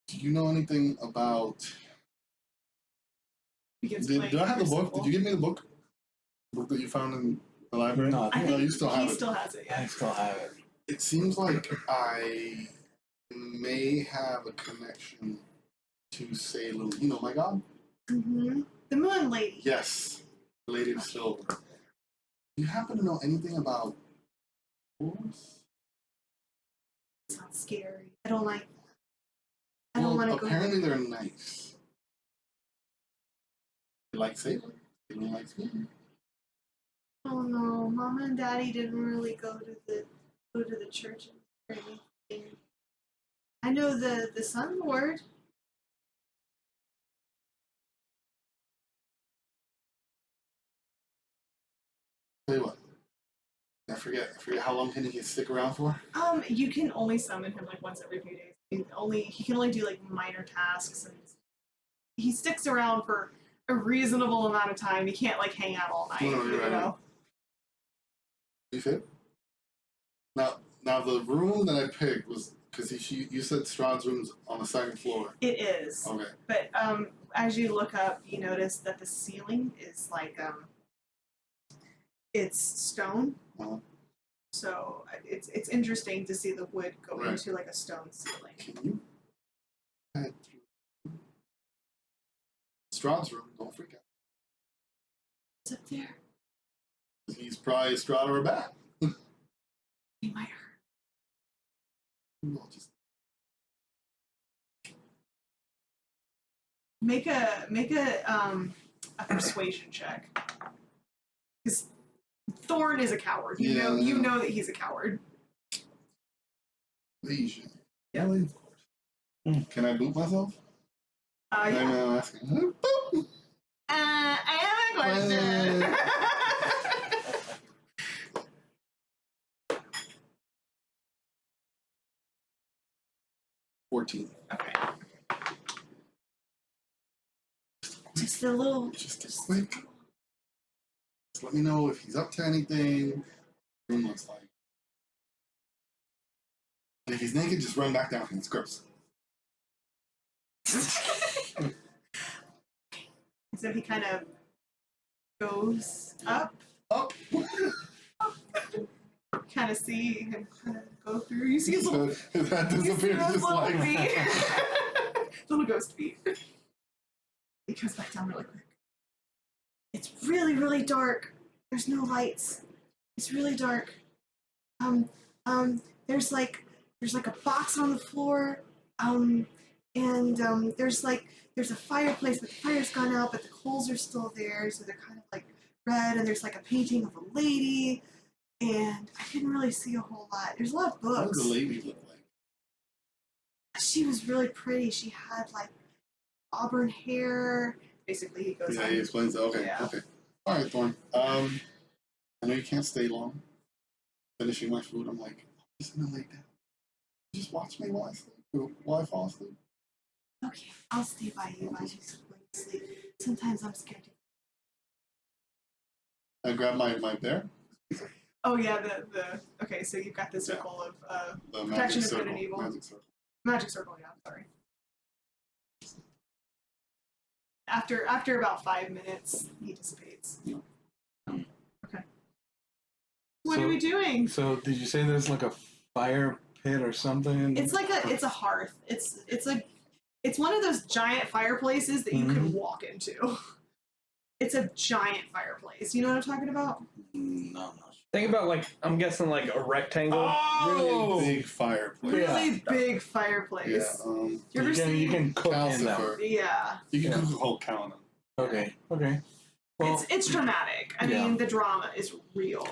Do you know anything about... Begins Do playing I have the book? Crucible. Did you give me the book? The book that you found in the library? No, I No, think you still have he it. still has it, I yeah. still have it. It seems like I may have a connection to Selu. You know my god? Mm-hmm. The Moon Lady. Yes. The Lady of Silver. Do you happen to know anything about wolves? Sounds scary. I don't like that. I don't want to go. Apparently they're nice. They like Selu. Selu likes me. Oh no, Mama and Daddy didn't really go to the church or anything. I know the Sun Lord. Tell you what. I forget how long can he stick around for? You can only summon him like once every few days. He can only do like minor tasks, and he sticks around for a reasonable amount of time. He can't like hang out all night, No, you right. know. You fit? Now the room that I picked was because you said Strahd's room's on the second floor. It is. Okay. But as you look up, you notice that the ceiling is like it's stone. Uh-huh. So it's interesting to see the wood go Right. into like a stone ceiling. Can you head through Strahd's room? Don't freak out. It's up there. He's probably Strahd or a bat. He might hurt. No, just Make a persuasion check. Because Thorn is a coward. You know that he's a coward. lesion. Yeah. Really? Can I boot myself? Yeah. I'm asking. I have a question. 14. Okay. Just a little. Just a quick. Just let me know if he's up to anything. Room looks like. And if he's naked, just run back down. It's gross. So he kind of goes up, Oh. kind of see him kind of go through. You see his little, His head you see disappears those just little like. feet, little ghost feet. He comes back down really quick. It's really, really dark. There's no lights. It's really dark. There's like a box on the floor. There's a fireplace, but the fire's gone out, but the coals are still there, so they're kind of like red. And there's like a painting of a lady, and I couldn't really see a whole lot. There's a lot of What books. does the lady look like? She was really pretty. She had like auburn hair. Basically, he goes Yeah, on. he explains it. Okay, Yeah. okay. All right, Thorn. I know you can't stay long. Finishing my food, I'm like, I'm just gonna lay down. Just watch me while I sleep. While I fall asleep. Okay, I'll stay by you while you sleep. Sometimes I'm scared to. I grab my bear. Oh yeah, the okay. So you've got the circle of The Protection magic of circle. good and evil. Magic circle. magic circle. Yeah, sorry. After about 5 minutes, he dissipates. Okay. What are we doing? So did you say there's like a fire pit or something? It's like it's a hearth. It's one of those giant fireplaces that you can walk into. It's a giant fireplace. You know what I'm talking about? No. Think about like I'm guessing like a rectangle. Oh! Really big fireplace. Really big fireplace. Yeah. You ever You seen? can cook in that. Calcifer. Yeah. You can cook a whole cow in them. Okay. Well, It's dramatic. I Yeah. mean, the drama is real.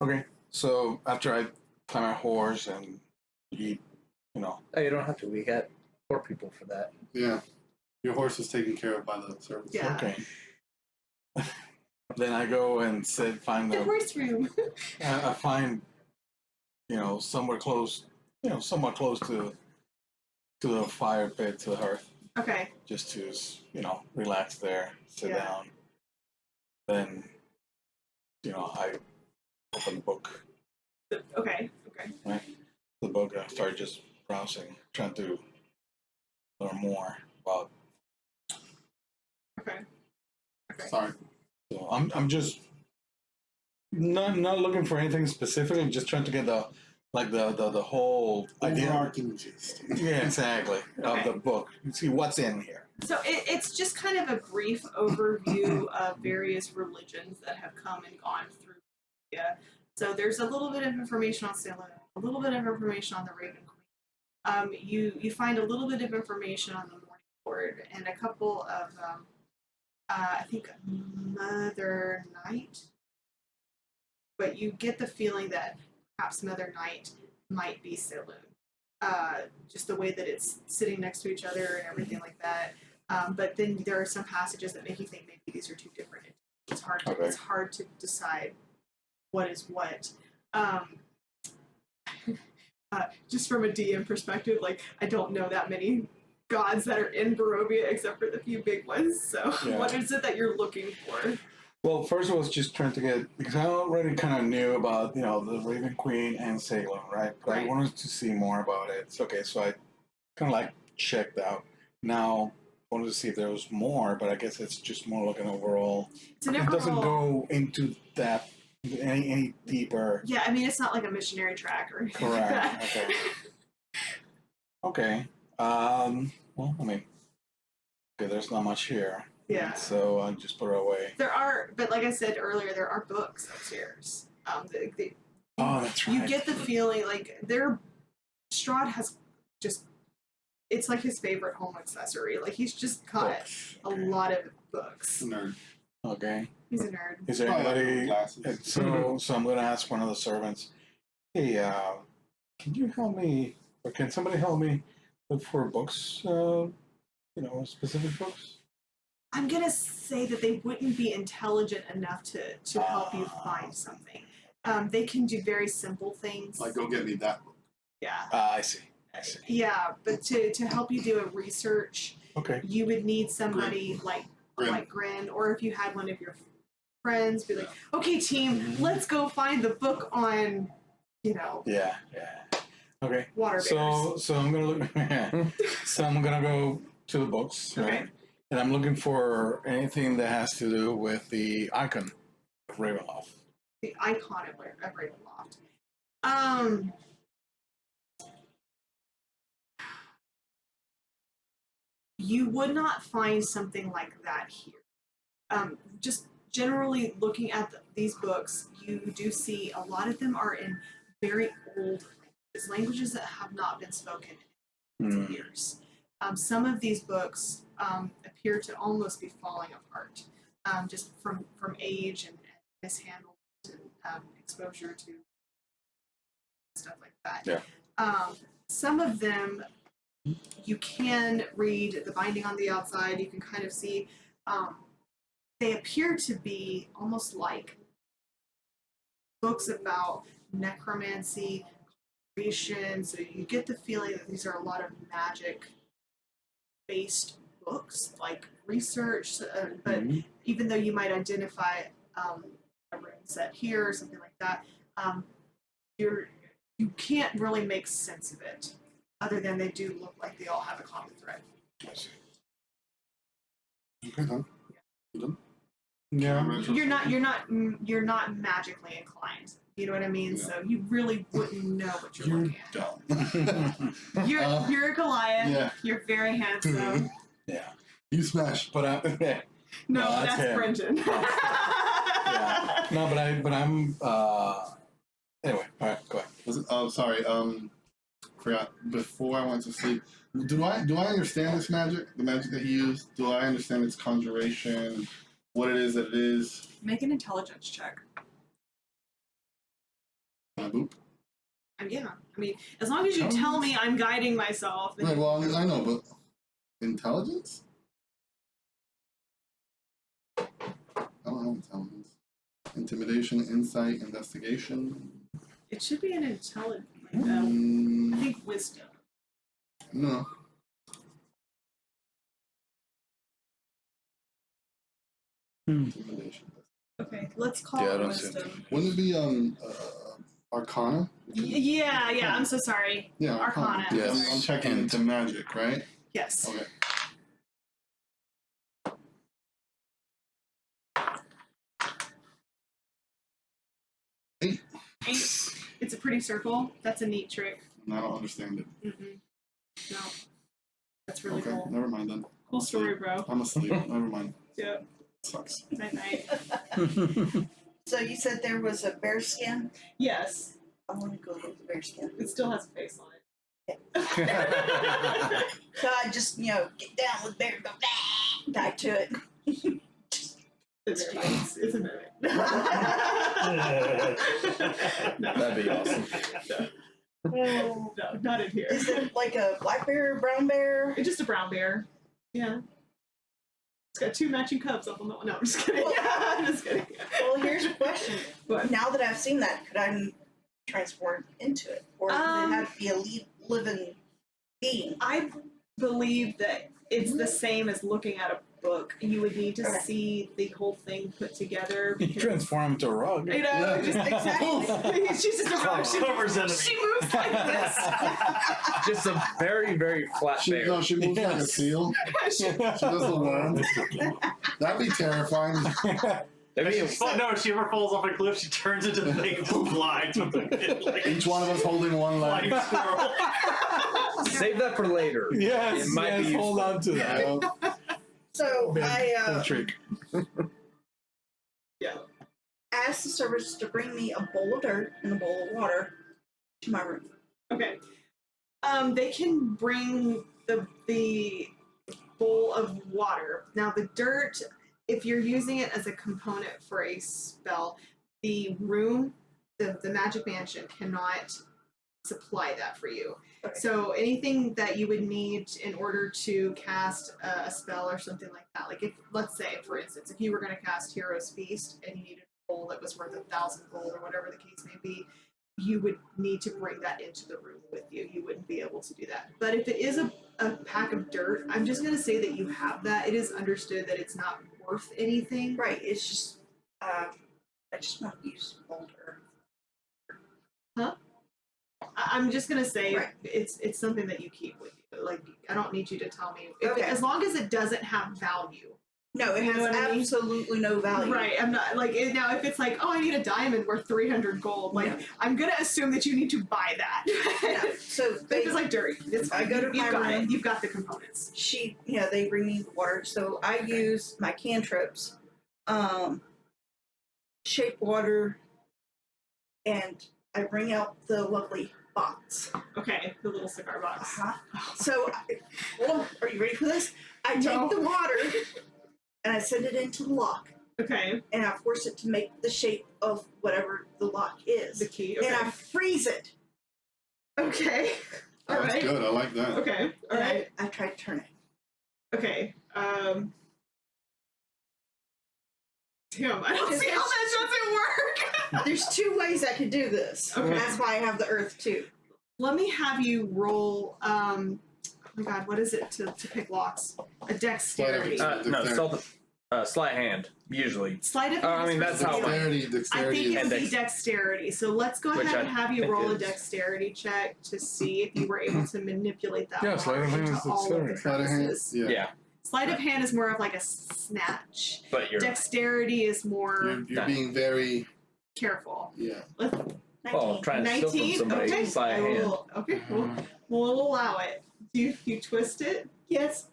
okay. So after I climb my horse and eat, Oh, you don't have to. We got 4 people for that. Yeah. Your horse was taken care of by the servants. Yeah. Okay. Then I go and find The the. horse room. I find, somewhere close, somewhat close to the fire pit, to the hearth, Okay. just to, relax there, sit Yeah. down. Then, I open the book, Okay. the book, and I start just browsing, trying to learn more about. Okay. Sorry. So I'm just not looking for anything specific. I'm just trying to get the whole idea. Overarching gist. Yeah, exactly. Of Okay. the book. See what's in here. So it's just kind of a brief overview of various religions that have come and gone through India. So there's a little bit of information on Salem, a little bit of information on the Raven Queen. You find a little bit of information on the Morning Lord and a couple of I think Mother Night. But you get the feeling that perhaps Mother Night might be Saloon. Just the way that it's sitting next to each other and everything like that. But then there are some passages that make you think maybe these are two different. It's hard to decide what is what. Just from a DM perspective, like I don't know that many gods that are in Barovia except for the few big ones. So Yeah. What is it that you're looking for? Well, first I was just trying to get, because I already kind of knew about, the Raven Queen and Salem, right? But I Right. wanted to see more about it. Okay, so I kind of checked out. Now, I wanted to see if there was more, but I guess it's just more like an overall. It's an It doesn't overall- go into that any deeper. Yeah, I mean it's not like a missionary track or anything like Correct. that. Okay. Okay. Well, I mean, okay, there's not much here. Yeah. So I just put it away. There are, but like I said earlier, there are books upstairs. Oh, that's right. You get the feeling like Strahd has just, it's like his favorite home accessory. Like he's just got Books. a lot of books. Nerd. Okay. He's a nerd. Is there Oh, like anybody? glasses. So I'm going to ask one of the servants. Hey, can you help me, or can somebody help me look for books? Specific books. I'm gonna say that they wouldn't be intelligent enough to help you find something. They can do very simple things. Like, go get me that book. Yeah. I see. Yeah, but to help you do a research, Okay. you would need somebody Grin. like Grin, or if you had one of your friends, be like, okay, team, let's go find the book on, Yeah. Okay. water bears. So I'm gonna look. So I'm gonna go to the books, right? Okay. And I'm looking for anything that has to do with the icon of Ravenloft. The icon of Ravenloft. You would not find something like that here. Just generally looking at these books, you do see a lot of them are in very old languages that have not been spoken in years. Some of these books appear to almost be falling apart, just from age and mishandled and exposure to stuff like that. Yeah. Some of them you can read the binding on the outside. You can kind of see they appear to be almost like books about necromancy, creation. So you get the feeling that these are a lot of magic based books, like research, but even though you might identify a room set here or something like that, you can't really make sense of it, other than they do look like they all have a common thread. I see. Okay, then. You done? Yeah. You're not magically inclined. You know what I mean? Yeah. So you really wouldn't know what you're You're looking dumb. at. You're a Goliath. Yeah. You're very handsome. Yeah. You smash. But No, No, that's that's him. Brendan. yeah. No, but I'm. Anyway, all right, go ahead. Oh, sorry. Forgot. Before I went to sleep, do I understand this magic? The magic that he used. Do I understand its conjuration? What it is that it is? Make an intelligence check. Boop. Yeah, I mean, as long as you tell me I'm guiding myself. Right, well, I know, but intelligence? Intimidation, insight, investigation. It should be an intelligence. I Mm, think wisdom. no. Intimidation. Okay, let's call Yeah, I it don't see wisdom. Wouldn't it be Arcana? Yeah, I'm so sorry. Yeah, Arcana. Yes. I'm checking And- into magic, right? Yes. Okay. Eight. 8. It's a pretty circle. That's a neat trick. I don't understand it. Mm-mm. No. That's really Okay, cool. never mind then. Cool story, bro. I'm asleep. Never mind. Yeah. Sucks. Night night. So you said there was a bear skin? Yes. I want to go with the bear skin. It still has a face on it. So I just, get down with bear, go back to it. It's a mimic. That'd be awesome. No, not in here. Is it like a black bear, brown bear? It's just a brown bear. Yeah. It's got 2 matching cubs up on the one. No, I'm just kidding. I'm just kidding. Well, here's a question. What? Now that I've seen that, could I transform into it? Or does it have to be a living being? I believe that it's the same as looking at a book. You would need to Okay. see the whole thing put together. You transform into a rug. You know, Yeah. just exactly. She's just a rogue. Covers enemies. She moves like this. Just a very, very flat She, bear. no, she moves like a Yes. seal. She does the worm. That'd be terrifying. Maybe No, if she ever falls off a cliff, she turns into the thing and glides with the like Each one of us holding one leg. flying squirrel. save that for later. Yes, It might yes, be hold on to that. Yeah. So Cool I trick. asked the servants to bring me a bowl of dirt and a bowl of water to my room. Okay. They can bring the bowl of water. Now the dirt, if you're using it as a component for a spell, the room, the magic mansion cannot supply that for you. Okay. So anything that you would need in order to cast a spell or something like that, like if, let's say, for instance, if you were going to cast Hero's Feast and you needed a bowl that was worth 1,000 gold or whatever the case may be, you would need to bring that into the room with you. You wouldn't be able to do that. But if it is a pack of dirt, I'm just going to say that you have that. It is understood that it's not worth anything. Right, it's just, I just want to use boulder. I'm just going to say Right. it's something that you keep with you. Like, I don't need you to tell me. Okay. As long as it doesn't have value. No, it You has know what I mean? absolutely no value. Right, I'm not like now. If it's like, oh, I need a diamond worth 300 gold, like Yeah. I'm gonna assume that you need to buy that. No, so But if they, it's like dirt, it's I go to you've my got room. it. You've got the components. they bring me the water. So I use my cantrips, shape water, and I bring out the lovely box. Okay, the little cigar box. So, well, are you ready for this? I take No. the water and I send it into the lock, Okay, and I force it to make the shape of whatever the lock is, the key. and I Okay, freeze it. okay, all That's right. good. I like that. Okay, all And right. I try to turn it. Okay. Damn, I don't Is see how that doesn't work. There's 2 ways I could do this. Okay. That's why I have the earth too. Let me have you roll. Oh my God, what is it to pick locks? A dexterity. No, sleight of hand, usually. Sleight of hand. I mean, is that's how versatility. Dexterity, I dexterity. think it would and be dexterity. So let's go Which ahead I and have you think roll a is- dexterity check to see if you were able to manipulate that. Yeah, water sleight of hand into is all of the dexterity. Sleight of hand. crevices. Yeah. Yeah, Sleight of hand is more of like a snatch. but you're Dexterity is more You're being very, well, yeah. trying to steal from 19. somebody. Okay, Sleight I of hand. will. Okay, we'll allow it. You twist it, Yes.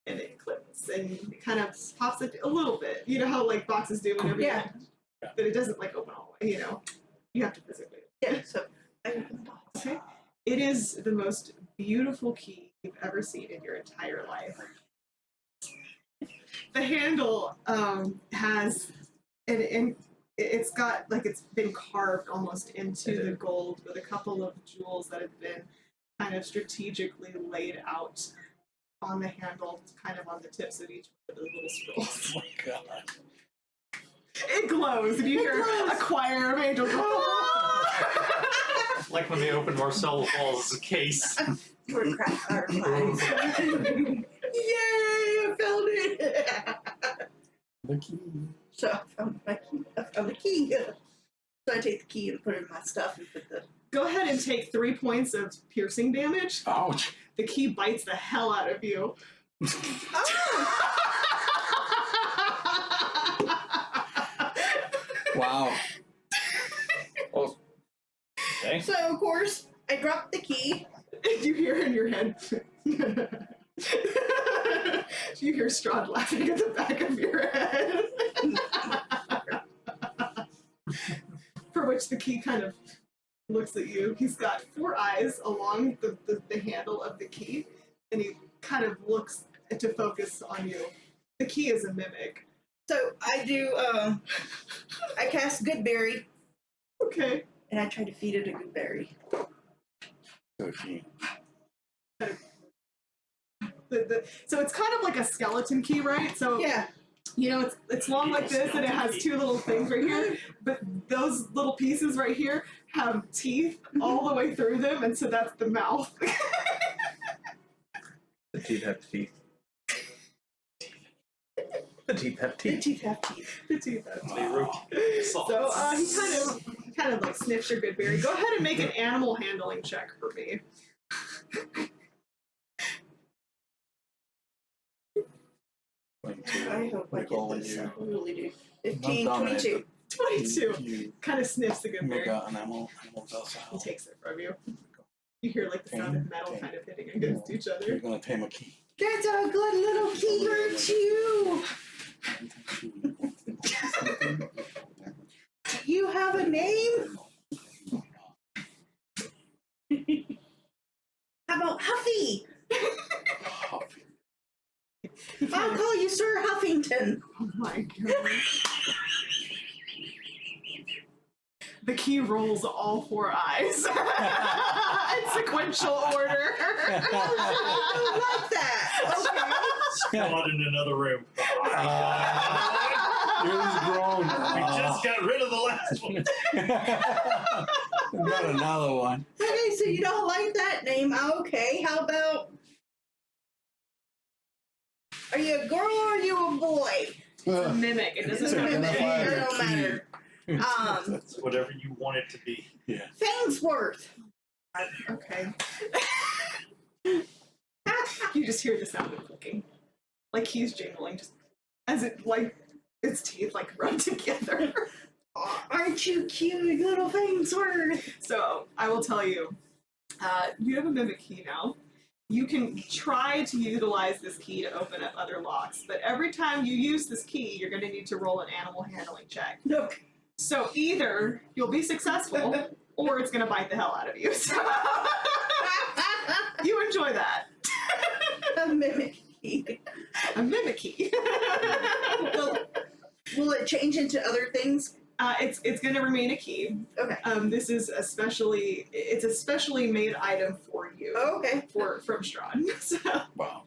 and it clips and it kind of pops it a little bit. You know how like boxes do whenever Yeah. but it doesn't like open all the way. You know, you have to physically. Yeah. So I open the box. Okay. It is the most beautiful key you've ever seen in your entire life. The handle has it's got like it's been carved almost into the gold with a couple of jewels that have been kind of strategically laid out on the handle, kind of on the tips of each of the little scrolls. Oh my god. It glows, and you hear a choir of angels. Like when they opened Marcel Hall's case. We're crack fireflies. Yay! I found it. The key. So I found my key. I found the key. So I take the key and put it in my stuff and put the. Go ahead and take 3 points of piercing damage. Ouch. The key bites the hell out of you. Wow. Oh, okay. So of course I dropped the key. You hear in your head. You hear Strahd laughing at the back of your head. For which the key kind of looks at you. He's got 4 eyes along the handle of the key, and he kind of looks to focus on you. The key is a mimic. So I do. I cast Goodberry Okay. and I try to feed it a good berry. Okay. So it's kind of like a skeleton key, right? So Yeah. you know, it's long like this, and it has 2 little things right here. But those little pieces right here have teeth all the way through them, and so that's the mouth. The teeth have teeth. The teeth have The teeth. teeth have teeth. The teeth have teeth. They wrote So he kind of like sniffs your good berry. Go ahead and make an animal handling check for me. I hope I get this. I really do. Not 15, dominate, 22. 22. You Kind of sniffs the good make berry. an animal He docile. takes it from you. You hear like the sound of metal kind of hitting against each You're other. gonna tame a key. That's a good little key for you. Do you have a name? How about Huffy? I'll call you Sir Huffington. Oh my god. The key rolls all 4 eyes. In sequential order. I like that. Okay. Not in another room. Yours grown. We just got rid of the last one. Got another one. Okay, so you don't like that name. Okay, how about... Are you a girl or are you a boy? It's a mimic. It It's doesn't a have mimic. a It name. don't matter. It's whatever you want it to be. Yeah. Fainsworth. Okay. You just hear the sound of clicking. Like he's jingling, just as it like its teeth like rub together. Aren't you cute, little Fainsworth? So I will tell you, you have a mimic key now. You can try to utilize this key to open up other locks, but every time you use this key, you're going to need to roll an animal handling check. Look. So either you'll be successful, or it's going to bite the hell out of you. So you enjoy that. A mimic key. A mimic key. Will it change into other things? It's going to remain a key. Okay. This is a specially made item for you. Oh, okay. From Strahd. So, Wow.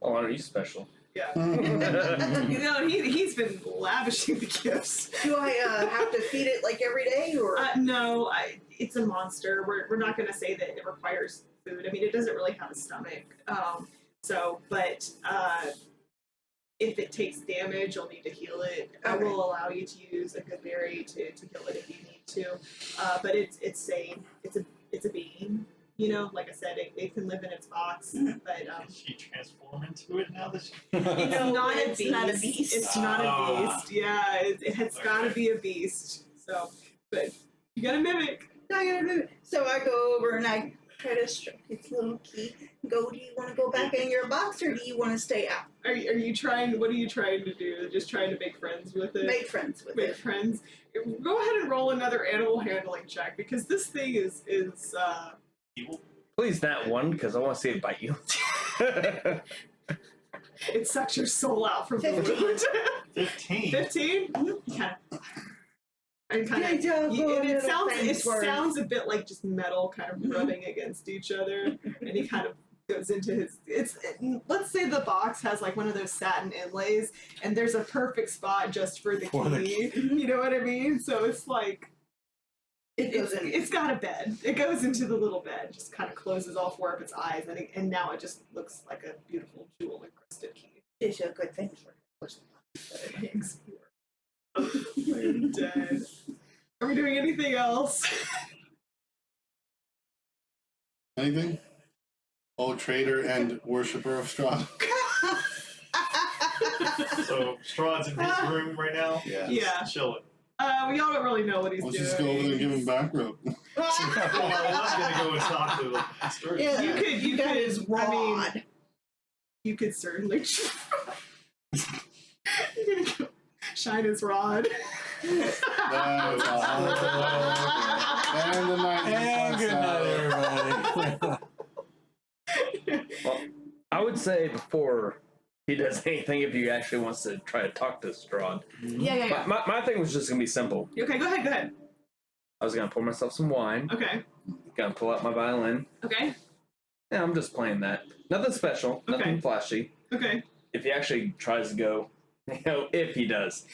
Oh, are you special? yeah. You know, he's been lavishing the gifts. Do I have to feed it like every day or? No, it's a monster. We're not going to say that it requires food. I mean, it doesn't really have a stomach. But if it takes damage, you'll need to heal it. I Okay. will allow you to use a good berry to heal it if you need to. But it's a being. You know, like I said, it can live in its box. But Can she transform into it now that she... it's No, not a it's beast. not a beast. It's not a beast. Yeah, it has got to be a beast. So, but you got to mimic. I gotta move it. So I go over and I try to stroke its little key. Go, do you want to go back in your box or do you want to stay out? Are you trying? What are you trying to do? Just trying to make friends with it. Make friends with Make it. friends. Go ahead and roll another animal handling check because this thing is Evil? Please, not one, because I want to see it bite you. it sucks your soul out from the 15. wound. 15? 15? Yeah. And kind Good job, of, little it Fainsworth. sounds a bit like just metal kind of rubbing against each other, and he kind of goes into his. Let's say the box has like one of those satin inlays, and there's a perfect spot just for the For the key. You know what I mean? So it's like. It goes in. It's got a bed. It goes into the little bed, just kind of closes all four of its eyes, and now it just looks like a beautiful jewel encrusted key. It's a good thing for Thanks. I'm dead. Are we doing anything else? Anything? Oh, traitor and worshipper of Strahd. So Strahd's in his room right now, Yeah. Yeah. chilling. We all don't really know what he's Let's doing. just go over there and give him back rub. Well, I was gonna go and talk to the master. Yeah. You got could. his I mean, rod. you could certainly. You're gonna go shine his rod. That's awesome. And the night. And good night, everybody. Well, I would say before he does anything, if he actually wants to try to talk to Strahd. Yeah. My thing was just gonna be simple. Okay, go ahead. I was gonna pour myself some wine, Okay. gonna pull out my violin. Okay. Yeah, I'm just playing that. Nothing special, nothing Okay. flashy. Okay. If he actually tries to go, if he does.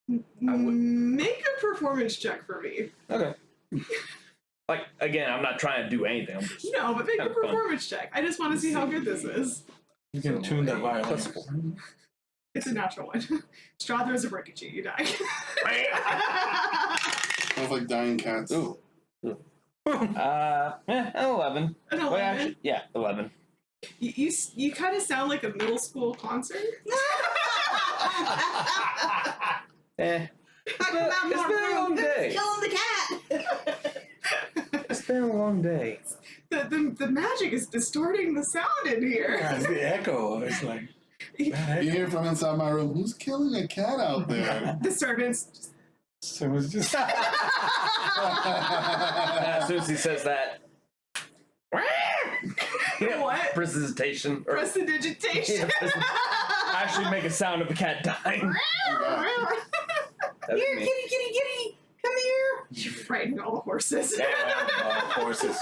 I would- Make a performance check for me. Okay. Like, again, I'm not trying to do anything. I'm just. No, but make a Have fun. performance check. I just want to see how good this is. You can tune that violin. Plus 4. It's a natural one. Strahd throws a brick at you, you die. Sounds like dying cats. Ooh. 11. An 11. Wait, actually, yeah, 11. You kind of sound like a middle school concert. Eh. It's been a long day. Killing the cat. It's been a long day. The magic is distorting the sound in here. Yeah, it's the echo. It's like that You echo. hear from inside my room, who's killing a cat out there? The servants. So it's just As soon as he says that. Yeah, What? Presentation. Or, Prestidigitation. actually make a sound of a cat dying. That's Here, me. kitty, come here. You frightened all the horses. horses.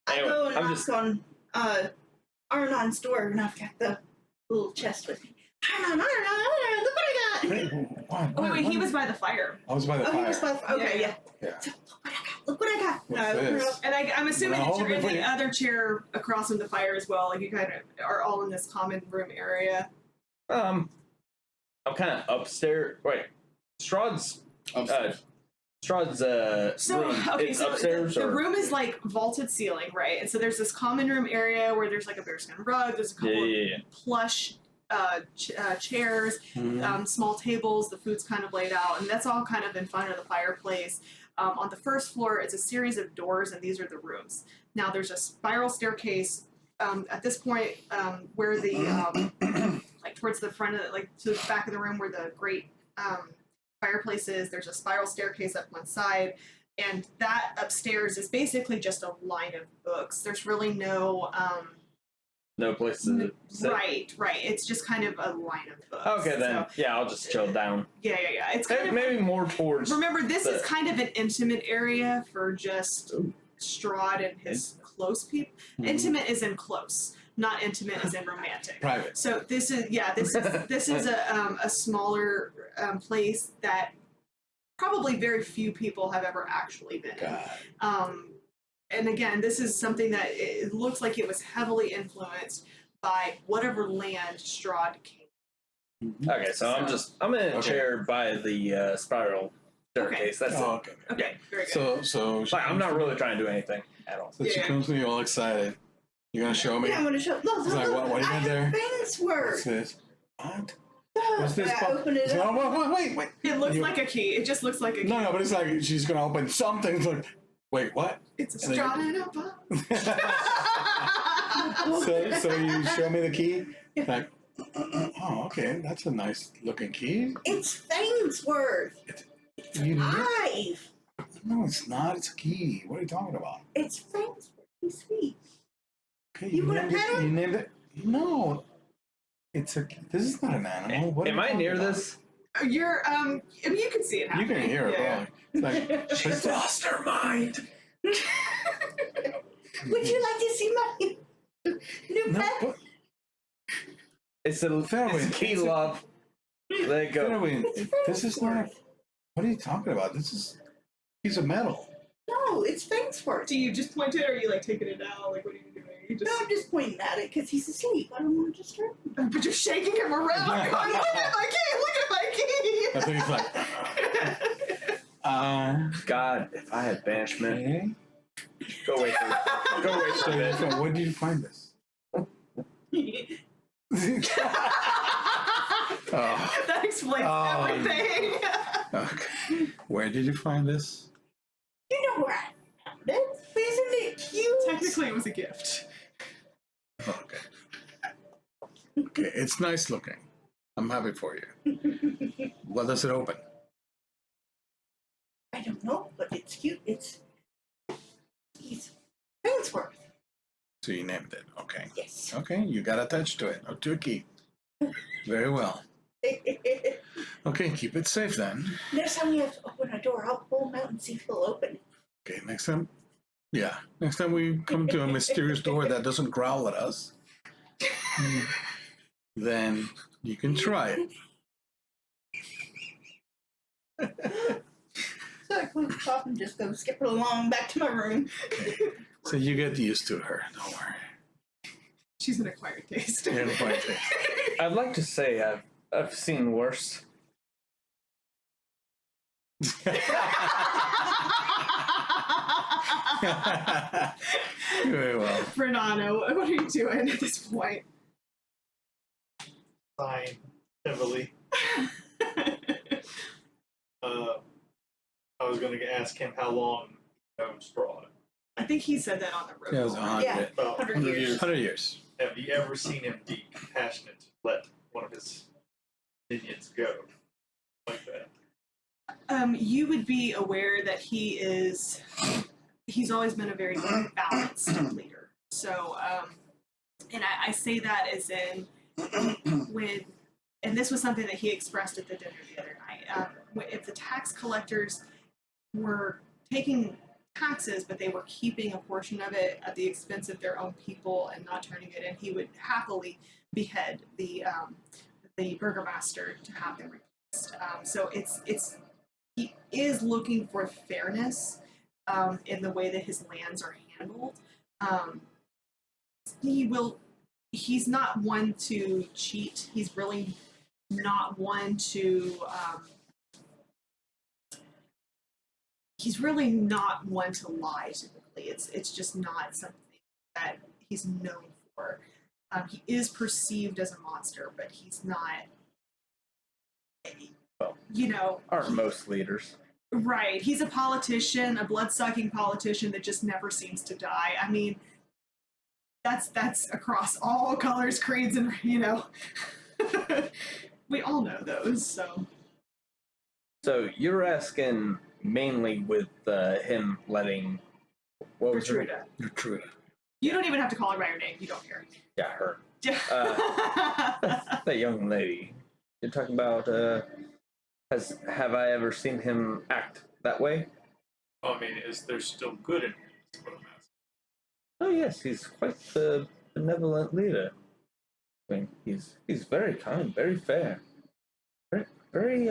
I Anyway, go and I'm knock just- on Arnon's door, and I've got the little chest with me. Arnon, look what I got. What? Oh, wait, he was by the fire. I was by the Oh, he fire. was by the okay, Yeah. yeah. Yeah. So, look what I got. What's I open her this? up. And I'm assuming Well, that hold you're in before the you- other chair across from the fire as well. Like you kind of are all in this common room area. I'm kind of upstairs. Wait, Strahd's Upstairs. So room. okay, It's so upstairs. the or? room is like vaulted ceiling, right? And so there's this common room area where there's like a bearskin rug. There's a couple Yeah. of plush chairs, Mhm. small tables. The food's kind of laid out, and that's all kind of in front of the fireplace. On the first floor, it's a series of doors, and these are the rooms. Now there's a spiral staircase. At this point, where the like towards the front of the, like to the back of the room where the great fireplace is, there's a spiral staircase up one side, and that upstairs is basically just a line of books. There's really no No place to sit. right. It's just kind of a line of books. Okay, then. So, Yeah, I'll just chill down. yeah. It's kind of Maybe more towards. remember this is the- kind of an intimate area for just Strahd and his close people. Mhm. Intimate is in close, not intimate is in romantic. Private. So this is this is a smaller place that probably very few people have ever actually been in. God. And again, this is something that it looks like it was heavily influenced by whatever land Strahd came. Okay, so I'm in a Okay. chair by the spiral staircase. That's Oh, it. okay. Okay, very good. So she Like, I'm comes not to really me- trying to do anything at all. So she Yeah. comes to me all excited. You gonna show me? Yeah, I'm gonna show. No, It's like, what you I got have there? What's What's this? What? What's this? I open it up. Oh, wait. It looks You- like a key. It just looks like a key. No, but it's like she's gonna open something. It's like, wait, what? It's a And Strahd in a box. so you show me the key? Like, oh, okay, that's a nice looking key. It's Fainsworth. You Five. No, it's not. It's a key. What are you talking about? It's Fainsworth. He's sweet. Okay, You put a named it. pen on? You named it. No, it's a. This is not an animal. What are Am you I talking near about? this? You're I mean you can see it You happening. can hear it, Yeah. probably. It's like, She's lost her mind. Would you like to see my new No, pet? what? It's a Fairwind, key it's a- love. Let it go. Fairwind, this is not. What are you talking about? This is piece of metal. No, it's Fangsworth. Do you just point it, or are you like taking it out? Like, what are you doing? You just, No, I'm just pointing at it because he's asleep. I don't want to disturb him. but you're shaking him around. Going, look at my key! Look at my key! I think it's like. God, if I had banishment, Okay. go away from it. Go away from it. So where did you find this? Oh, That explains Oh. everything. okay. Where did you find this? You know where I found it. Isn't it cute? Technically, it was a gift. Okay. Okay, it's nice looking. I'm happy for you. What does it open? I don't know, but it's cute. He's Fangsworth. So you named it. Okay. Yes. Okay, you got attached to it. To a key. Very well. Okay, keep it safe then. Next time we have to open a door, I'll pull him out and see if he'll open it. Okay, next time. Yeah, next time we come to a mysterious door that doesn't growl at us, then you can try it. So I close the shop and just go skipping along back to my room. So you get used to her. Don't worry. She's an acquired taste. You're gonna find it. I'd like to say I've seen worse. Very well. Fernando, what are you doing at this point? Fine, heavily. I was going to ask him how long he knows Strahd. I think he said that on the road. Yeah, it was 100. Yeah. About 100 years. 100 years. Have you ever seen him be compassionate to let one of his minions go like that? You would be aware that he's always been a very balanced leader. So, and I say that as in when, and this was something that he expressed at the dinner the other night. If the tax collectors were taking taxes, but they were keeping a portion of it at the expense of their own people and not turning it in, he would happily behead the burgomaster to have them replaced. So it's he is looking for fairness in the way that his lands are handled. He's not one to cheat. He's really not one to he's really not one to lie typically. It's just not something that he's known for. He is perceived as a monster, but he's not, Well, you know, aren't most leaders. right. He's a politician, a blood-sucking politician that just never seems to die. I mean, that's across all colors, creeds, and, you know, we all know those, so. So you're asking mainly with him letting what was her? Gertruda. Gertruda. You don't even have to call her by her name. You don't care. Yeah, her. Yeah. That young lady. You're talking about have I ever seen him act that way? I mean, is there still good in him? That's what I'm asking. Oh yes, he's quite the benevolent leader. I mean, he's very kind, very fair. Very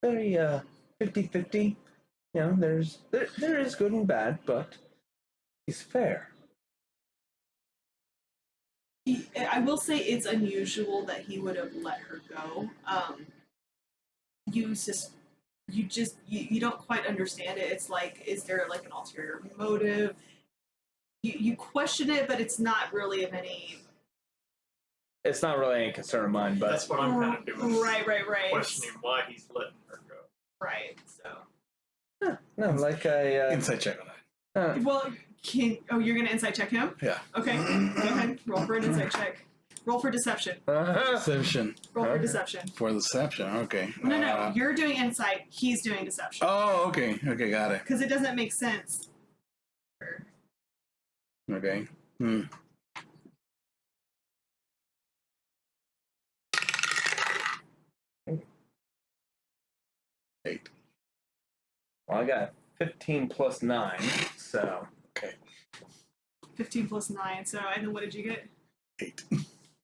50-50. You know, there is good and bad, but he's fair. I will say it's unusual that he would have let her go. You don't quite understand it. It's like, is there like an ulterior motive? You question it, but it's not really of any. It's not really any concern of mine, but That's what I'm kind of doing. Right. Questioning why he's letting her go. Right. So. no, like I Inside check on that. Well, you're gonna insight check him? Yeah. Okay. Go ahead. Roll for an insight check. Roll for deception. Deception. Roll for Okay. deception. For deception. Okay. No. You're doing insight. He's doing deception. Oh, okay. Okay, got it. Because it doesn't make sense. Okay. 8. well, I got 15 plus 9, so Okay. 15 plus 9. So, and then what did you get? 8.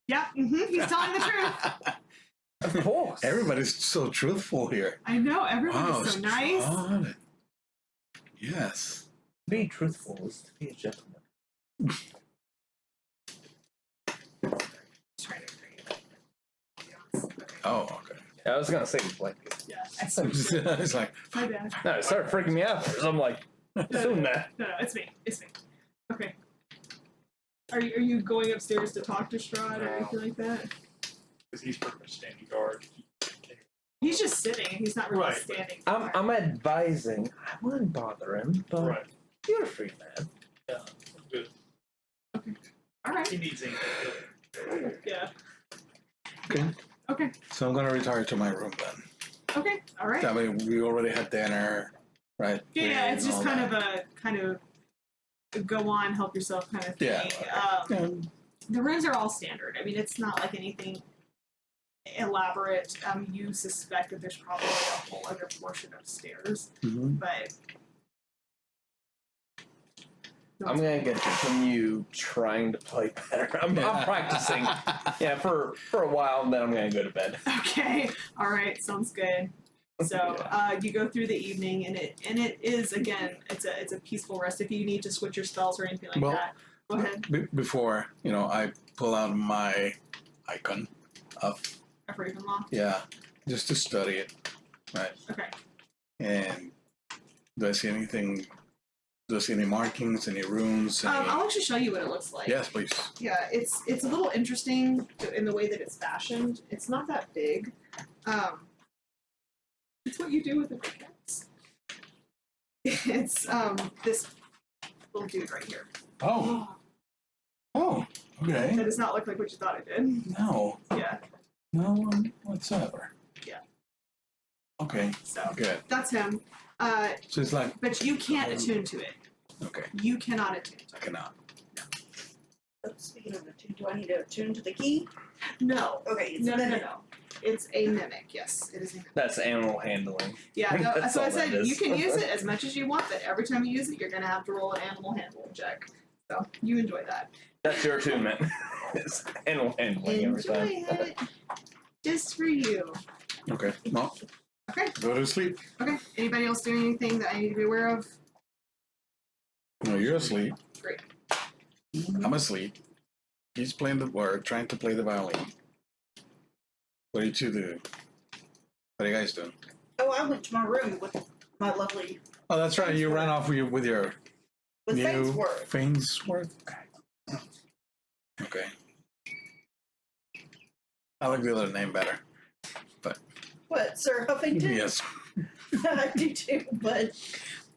Yeah, he's telling the truth. Of course. Everybody's so truthful here. I know, everyone Wow, is so nice. Strahd. Yes. To be truthful is to be a gentleman. Trying to create. Okay. Oh, okay. I was gonna say like, Yeah, I switched it. It's like, My bad. no, it started freaking me out. I'm like, assume that. No, it's me. It's me. Okay. Are you going upstairs to talk to Strahd or anything like that? Because he's pretty much standing guard. He's just sitting. He's not really Right. standing. I'm advising. I wouldn't bother him, but Right. you're a free man. Yeah. Good. All right. He needs anything. Yeah. okay. Okay. So I'm going to retire to my room then. Okay. All right. I mean, we already had dinner, right? Yeah, it's And just all kind that. of a go on, help yourself kind of thing. Yeah. The rooms are all standard. I mean, it's not like anything elaborate. You suspect that there's probably a whole other portion of stairs, Mhm. but I'm gonna get to continue trying to play better. I'm practicing. Yeah, for a while, and then I'm gonna go to bed. Okay. All right. Sounds good. So you go through the evening, and it is again, it's a peaceful rest. If you need to switch your spells or anything like Well, that, go ahead. Before, I pull out my icon of, Of Ravenloft. yeah, just to study it, right? Okay. And do I see anything? Do I see any markings, any runes? Any... I'll actually show you what it looks like. Yes, please. Yeah, it's a little interesting in the way that it's fashioned. It's not that big. It's what you do with the cats. It's this little dude right here. Oh. Oh, okay. That does not look like what you thought it did. No, Yeah. no one whatsoever. Yeah. Okay, So good. that's him. So it's like, But you can't attune to it. okay, You cannot attune to I it. cannot. Speaking of attune, do I need to attune to the key? No. Okay, it's No. then It's a mimic. Yes, it is a mimic. That's animal handling. Yeah, no, That's so I all that said is. you can use it as much as you want, but every time you use it, you're going to have to roll an animal handling check. So you enjoy that. That's your attunement. It's animal handling every Enjoy time. it. Just for you. Okay, well, Okay. go to sleep. Okay. Anybody else doing anything that I need to be aware of? No, you're asleep. Great. I'm asleep. He's playing trying to play the violin. What do you two do? What are you guys doing? oh, I went to my room with my lovely Oh, that's right. You ran off with your with new Fainsworth. Fainsworth. Okay. I like the other name better. What, Sir Huffington? Yes. I do too, but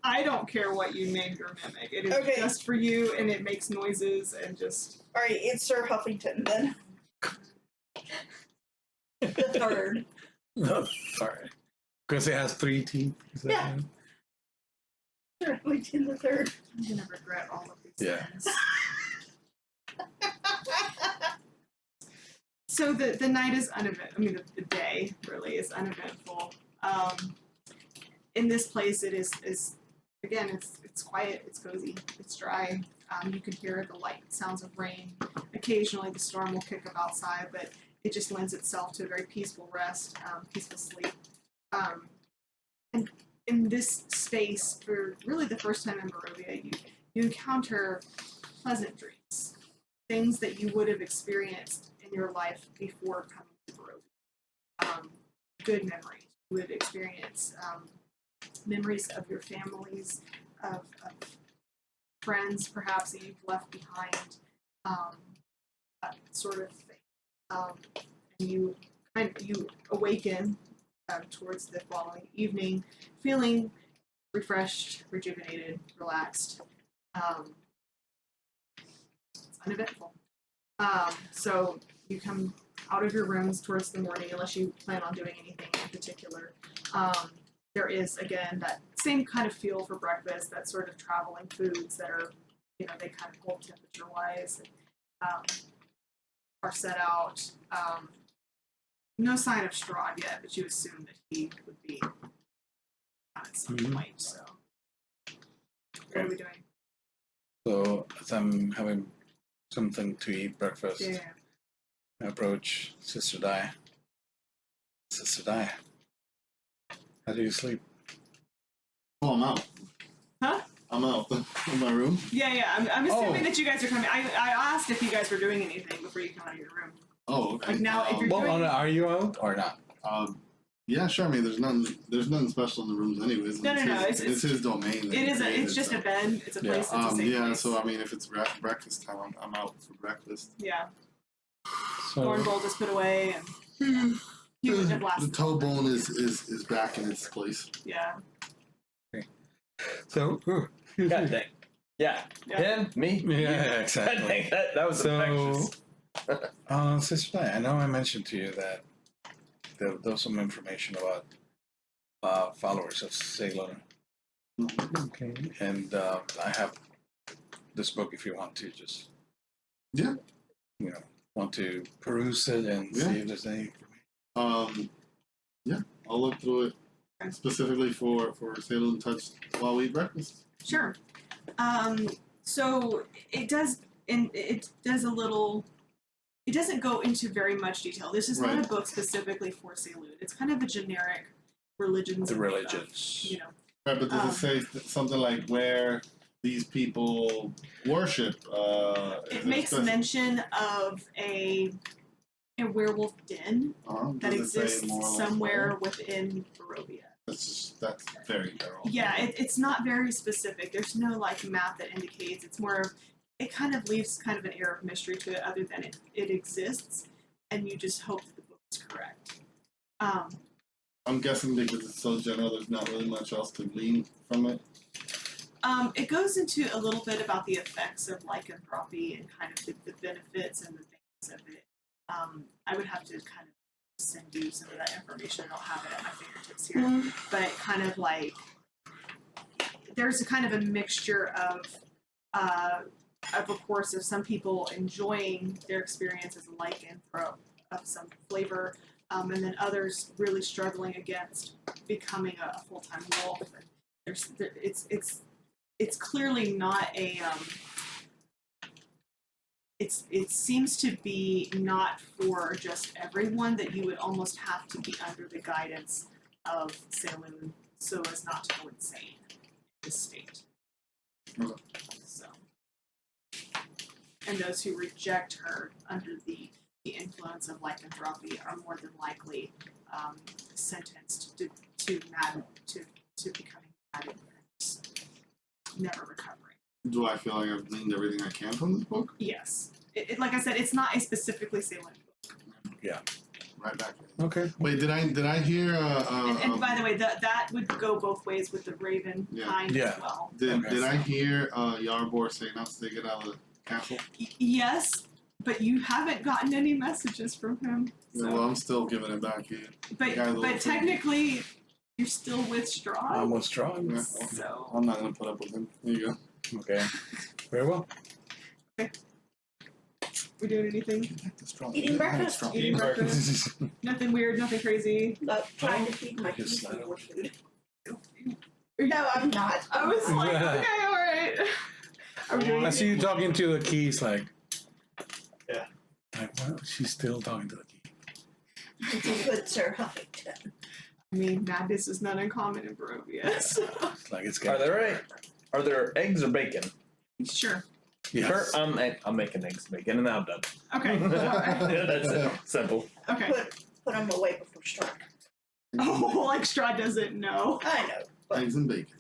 I don't care what you name your mimic. It is Okay. just for you, and it makes noises and just. alright, it's Sir Huffington then. The third. Sorry. Because it has 3 teeth. Is that Yeah. right? Sir Huffington the third. I'm going to regret all of these Yeah. things. So the night is uneventful. I mean, the day really is uneventful. In this place, it is again, it's quiet, it's cozy, it's dry. You can hear the light sounds of rain. Occasionally, the storm will kick up outside, but it just lends itself to a very peaceful rest, peaceful sleep. And in this space, for really the first time in Barovia, you encounter pleasant dreams, things that you would have experienced in your life before coming to Barovia. Good memories. You would experience memories of your families, of friends perhaps that you've left behind, that sort of thing. And you awaken towards the following evening, feeling refreshed, rejuvenated, relaxed. It's uneventful. So you come out of your rooms towards the morning, unless you plan on doing anything in particular. There is, again, that same kind of feel for breakfast, that sort of traveling foods that are, they kind of hold temperature-wise, and are set out. No sign of Strahd yet, but you assume that he would be at some point, so. What are we doing? So as I'm having something to eat, breakfast, Yeah. I approach Sister Di. Sister Di, how do you sleep? Oh, I'm out. Huh? I'm out in my room. Yeah. I'm assuming Oh. that you guys are coming. I asked if you guys were doing anything before you come out of your room. Oh, okay. Like now, if you're Well, doing... are you out or not? Yeah, sure. I mean, there's nothing special in the rooms, anyways. No, It's it's his domain. that It he is. created, It's just so. a bed. It's a place. It's a safe Yeah. place. So I mean, if it's breakfast time, I'm out for breakfast. Yeah. So Thornbolt is put away, and he wouldn't have The lasted. toe bone is back in its place. Yeah. so God dang. Yeah. Yeah. Him, me. yeah, God exactly. dang, that was So, infectious. Sister Di, I know I mentioned to you that there was some information about followers of Salem. Okay. And I have this book if you want to just, Yeah. Want to peruse it and Yeah. see if there's any. Yeah, I'll look through it specifically for Salem Touch while we eat breakfast. Sure. So it does, and it does a little. It doesn't go into very much detail. This is not Right. a book specifically for Salud. It's kind of a generic religions. The of, religions. Right, but does it say something like where these people worship? It makes mention of a werewolf den that Does it say exists more or less somewhere within Barovia. That's very general. Yeah, it's not very specific. There's no like map that indicates. It's more of, it kind of leaves kind of an air of mystery to it, other than it exists, and you just hope that the book is correct. I'm guessing because it's so general, there's not really much else to glean from it. It goes into a little bit about the effects of lycanthropy and kind of the benefits and the things of it. I would have to kind of send you some of that information. I don't have it at my fingertips here, but kind of like there's a kind of a mixture of course, of some people enjoying their experience as a lycanthrope of some flavor, and then others really struggling against becoming a full-time wolf. And it's clearly not a it seems to be not for just everyone, that you would almost have to be under the guidance of Saloon so as not to go insane in this state. Okay. So, and those who reject her under the influence of lycanthropy are more than likely sentenced to becoming mad and just never recovering. Do I feel like I've gleaned everything I can from this book? Yes. It, like I said, it's not a specifically Salem book. Right back. Okay. Wait, did I hear? And by the way, that would go both ways with the Raven Yeah. kind Yeah. as well. Did I hear Yarbor say not to get out of the castle? Yes, but you haven't gotten any messages from him. So. Yeah, well, I'm still giving it back here. Yeah, a little but bit. technically, you're still with Strahd. Almost strong. Yeah, So I'm not gonna put up with him. There you go. Okay. Very well. we doing anything? Eating breakfast. Eating breakfast. Nothing weird. Nothing crazy. Trying to feed my Just kids let 'em- more food. No, I'm not. I was like, Yeah. okay, all right. Are we doing I see you talking to the keys, like. Yeah. Like what? She's still talking to the key. Good Sir Huffington. I mean, madness is not uncommon in Barovia. So. It's like it's Are getting. are there eggs or bacon? Sure. Yes. Sure, I'm making eggs and bacon, and I'm done. Okay. All right. Yeah, that's it. Simple. Okay. Put them away before strike. Oh, like Strahd doesn't know. I know. But Eggs and bacon.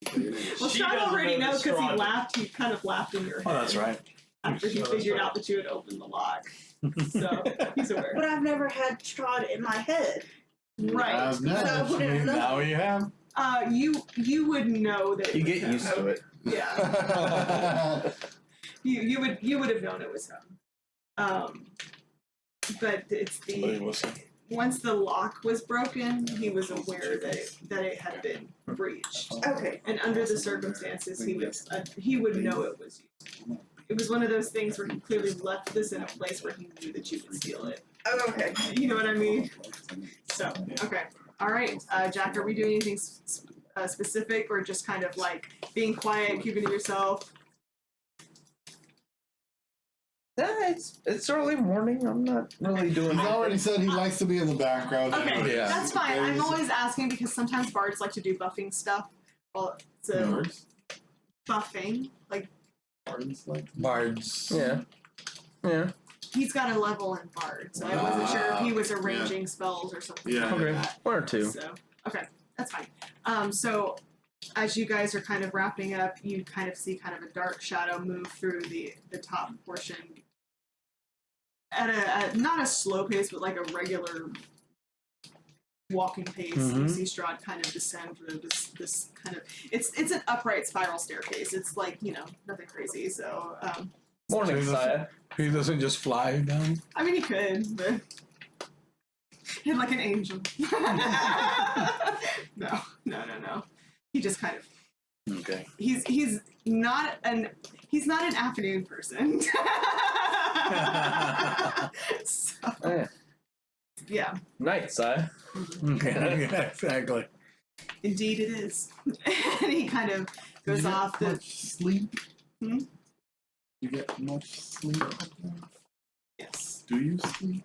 Well, She Strahd doesn't already know knows that because he Strahd- laughed. He kind of laughed in your head. Oh, that's right. After he Oh, that's figured right. out that you had opened the lock. So he's aware. but I've never had Strahd in my head. Right. I've never. So who didn't know? Now you have. You would know that. You it was get him. used to it. Yeah. You would have known it was him. But it's But it the was. once the lock was broken, he was aware that it had been breached. Okay. And under the circumstances, he would know it was you. It was one of those things where he clearly left this in a place where he knew that you could steal it. Oh, okay. You know what I mean? So, okay. All right, Jack, are we doing anything specific, or just kind of like being quiet, keeping to yourself? Yeah, it's early morning. I'm not really doing He's anything. already said he likes to be in the background. Okay, Yeah. that's fine. I'm There's- always asking because sometimes bards like to do buffing stuff. Well, it's a Birds? buffing. Like, Birds like Bards. Yeah. Yeah. he's got a level in bard, so I wasn't sure if he was arranging spells or something Yeah. like Okay. that. One or two. So, okay, that's fine. So as you guys are kind of wrapping up, you kind of see kind of a dark shadow move through the top portion at a not a slow pace, but like a regular walking pace. You see Strahd kind of descend through this kind of it's an upright spiral staircase. It's like, you know, nothing crazy. So Morning, Saya. He doesn't just fly down. I mean, he could, but he's like an angel. No. He just kind of Okay. he's not an afternoon person. So, Yeah. yeah, Night, Saya. Okay. Yeah, exactly. indeed it is. And he kind of goes you off get the much sleep? Hmm? You get much sleep up there? yes. Do you sleep?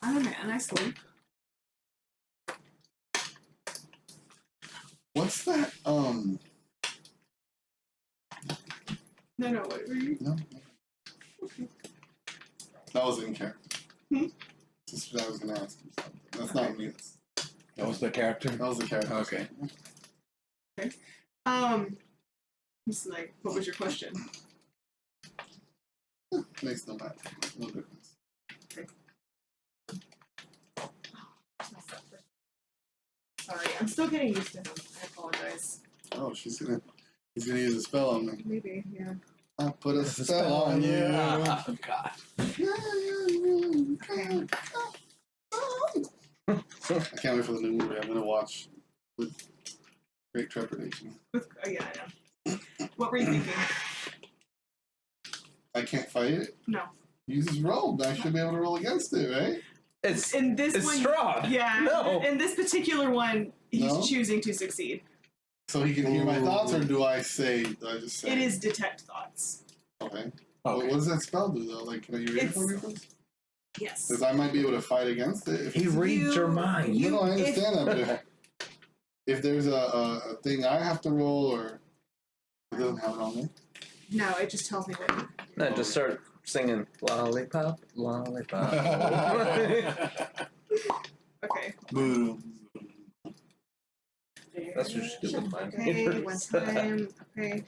I'm a man. I sleep. What's that? No. What were you? No. That was in character. Just what I was gonna ask you something. That's not me. That was the character. That was the character. Okay. He's like, what was your question? Makes no matter. No difference. Sorry, I'm still getting used to him. I apologize. Oh, he's gonna use a spell on me. Maybe, yeah. I'll put a spell on you. Oh, God. I can't wait for the new movie. I'm gonna watch with great trepidation. Yeah, I know. What were you thinking? I can't fight it. No. Use his robe. I should be able to roll against it, right? It's In this it's one, Strahd. yeah. No. In this particular one, he's No? choosing to succeed. So he can hear my thoughts, or do I say? Do I just say? It is detect thoughts. Okay. Okay. What does that spell do though? Like, can you read it for me, please? Yes. Because I might be able to fight against it. If He it's- reads your mind. no, I if- understand that, but if there's a thing I have to roll, or it doesn't have it on me. No, it just tells me what. No, just start singing lollipop, lollipop. Okay. Boom. That's what you do with mine. Okay, one time. Okay.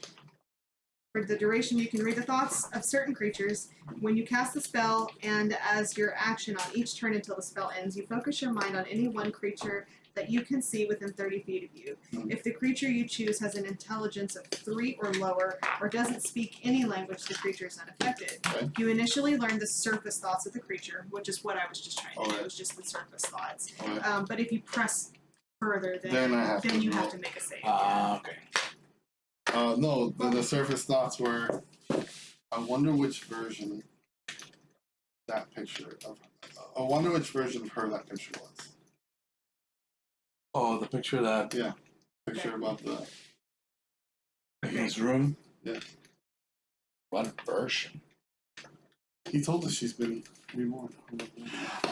For the duration, you can read the thoughts of certain creatures. When you cast the spell, and as your action on each turn until the spell ends, you focus your mind on any one creature that you can see within 30 feet of you. If the creature you choose has an intelligence of 3 or lower, or doesn't speak any language the creature is unaffected, Okay. you initially learn the surface thoughts of the creature, which is what I was just trying to do. Alright. It was just the surface thoughts. Alright. But if you press further, Then I have then to you roll. have to make a save. Okay. No, the surface thoughts were. I wonder which version that picture of. I wonder which version of her that picture was. Oh, the picture that Picture about the. in his room. Yeah. What version? He told us she's been reborn.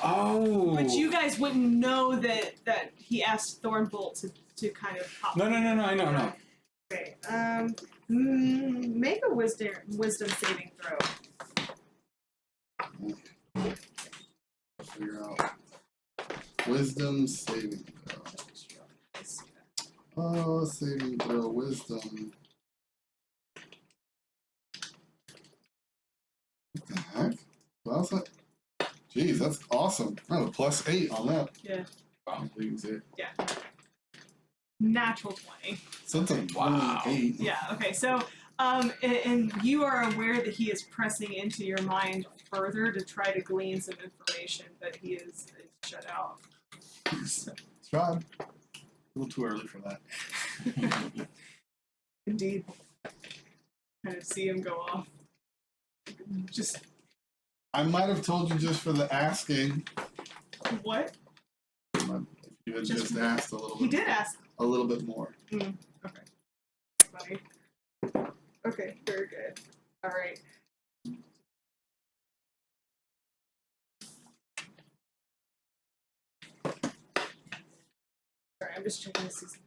Oh. But you guys wouldn't know that he asked Thornbolt to kind of pop. No. I know. No. Okay. Make a wisdom saving throw. Figure out. Wisdom saving throw. Oh, saving throw. Wisdom. What the heck? Well, that's jeez, that's awesome. I have a +8 on that. Yeah. Wow, you can see it. Natural 20. So that's a Wow. 8. Yeah. Okay. So, and you are aware that he is pressing into your mind further to try to glean some information, but he is shut out. Strahd. A little too early for that. Indeed. Kind of see him go off. Just I might have told you just for the asking. what? If you had just asked a little He bit. did ask. A little bit more. Okay. Funny. Okay, very good. All right. I'm just checking to see something.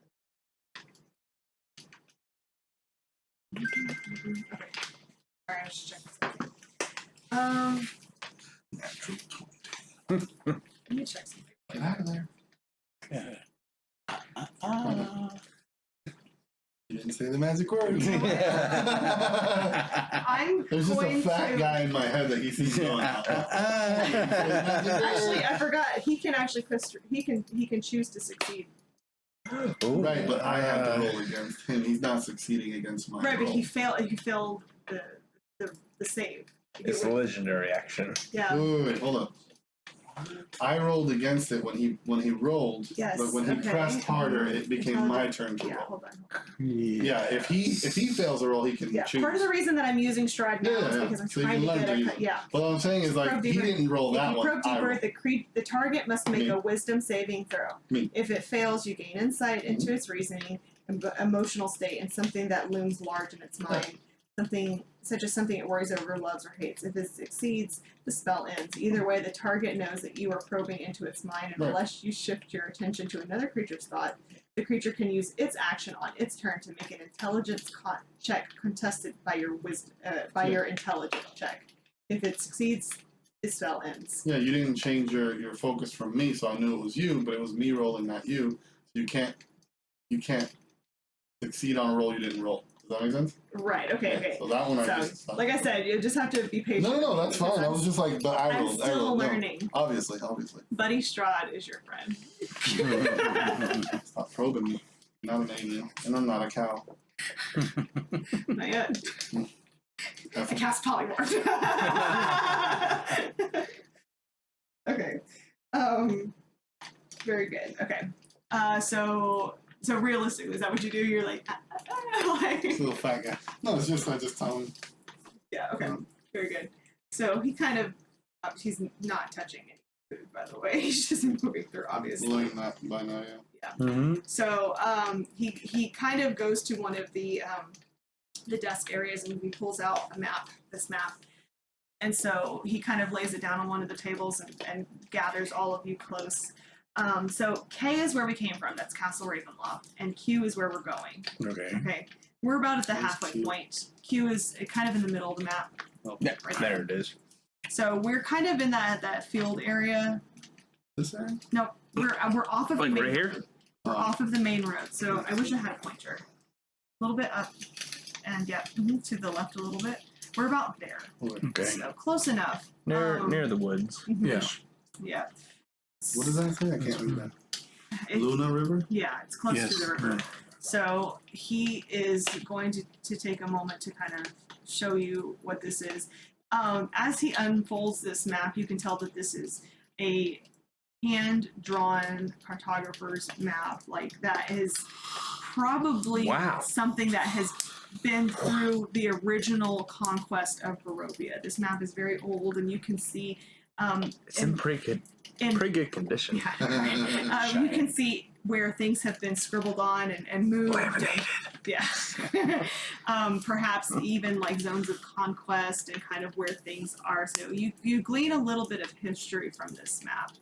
Okay. Alright, I was just checking something. Natural 20. Let me check something. Get out of there. Yeah. You didn't say the magic word. I'm There's just a going fat to... guy in my head that he sees going out. Actually, I forgot. He can actually he can choose to succeed. Ooh. Right, but I have to roll against him. He's not succeeding against my Right, but roll. he failed the save. It's a legendary action. Yeah. Wait, hold up. I rolled against it when he rolled, Yes, but when he okay. pressed harder, it became my turn to Yeah, roll. hold on. Yeah, if he fails a roll, he can Yeah, choose. part of the reason that I'm using Strahd now is Yeah, because I'm so you trying to can get learn to a use yeah. But what I'm saying is, like, Probe he deeper. didn't roll If that you one. probe I deeper, rolled. the target must make Me. a wisdom saving throw. Me. If it fails, you gain insight into its reasoning, emotional state, and something that looms large in its mind. Something it worries over, loves, or hates. If it succeeds, the spell ends. Either way, the target knows that you are probing into its mind, and Right. unless you shift your attention to another creature's thought, the creature can use its action on its turn to make an intelligence check contested by your your intelligence check. If it succeeds, the spell ends. Yeah, you didn't change your focus from me, so I knew it was you, but it was me rolling, not you. So you can't succeed on a roll you didn't roll. Does that make sense? Right. Okay. So that one I So, just like I said, you just have to be patient. No, that's fine. I was just like, but I I'm rolled. I still rolled. No. learning. Obviously. Buddy Strahd is your friend. Stop probing me. I'm not an alien, and I'm not a cow. Not yet. I cast polymorph. Okay. Very good. Okay. So realistically, is that what you do? You're like, like Little fat guy. No, it's just I just tell him. yeah. Okay. Very good. So he kind of he's not touching any food, by the way. He's just moving through, obviously. Learning that by now, yeah. Mm-hmm. So he kind of goes to one of the desk areas and he pulls out this map. And so he kind of lays it down on one of the tables and gathers all of you close. So K is where we came from, that's Castle Ravenloft, and Q is where we're going. Okay. Okay. We're about at the Where's halfway Q? point. Q is kind of in the middle of the map. Yeah, Right there it is. So we're kind of in that field area. This area? No, we're off of Like the main right here? road. We're off of the main road. So I wish I had a pointer. A little bit up, and yeah, to the left a little bit. We're about there. Okay. So close enough. Near the woods. Mhm. Yeah. Yeah. What does that say? I can't read that. It- Luna River? Yeah, it's close Yes. to the river. So he is going to take a moment to kind of show you what this is. As he unfolds this map, you can tell that this is a hand-drawn cartographer's map. Like, that is probably Wow. something that has been through the original conquest of Barovia. This map is very old, and you can see It's in pretty good condition. yeah, you can see where things have been scribbled on and moved. Laminated. Yeah. Perhaps even like zones of conquest and kind of where things are. So you glean a little bit of history from this map.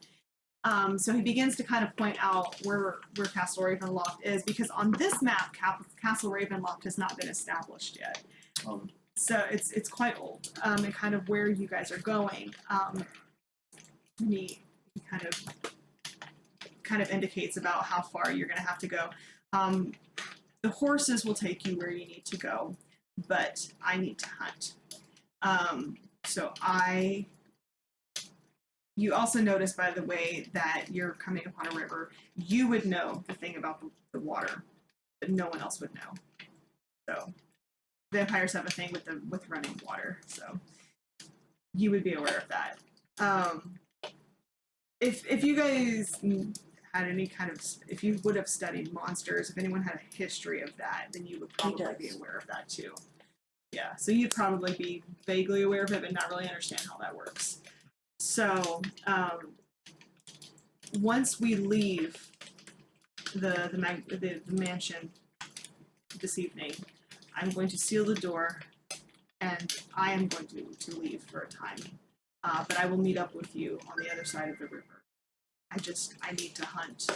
So he begins to kind of point out where Castle Ravenloft is, because on this map, Castle Ravenloft has not been established yet. So it's quite old, and kind of where you guys are going. He kind of indicates about how far you're going to have to go. The horses will take you where you need to go, but I need to hunt. You also notice, by the way, that you're coming upon a river. You would know the thing about the water, but no one else would know. So vampires have a thing with running water, so you would be aware of that. If you guys had any kind of, if you would have studied monsters, if anyone had a history of that, then you would probably be aware of that too. Yeah, so you'd probably be vaguely aware of it, but not really understand how that works. So once we leave the mansion this evening, I'm going to seal the door, and I am going to leave for a time. But I will meet up with you on the other side of the river. I need to hunt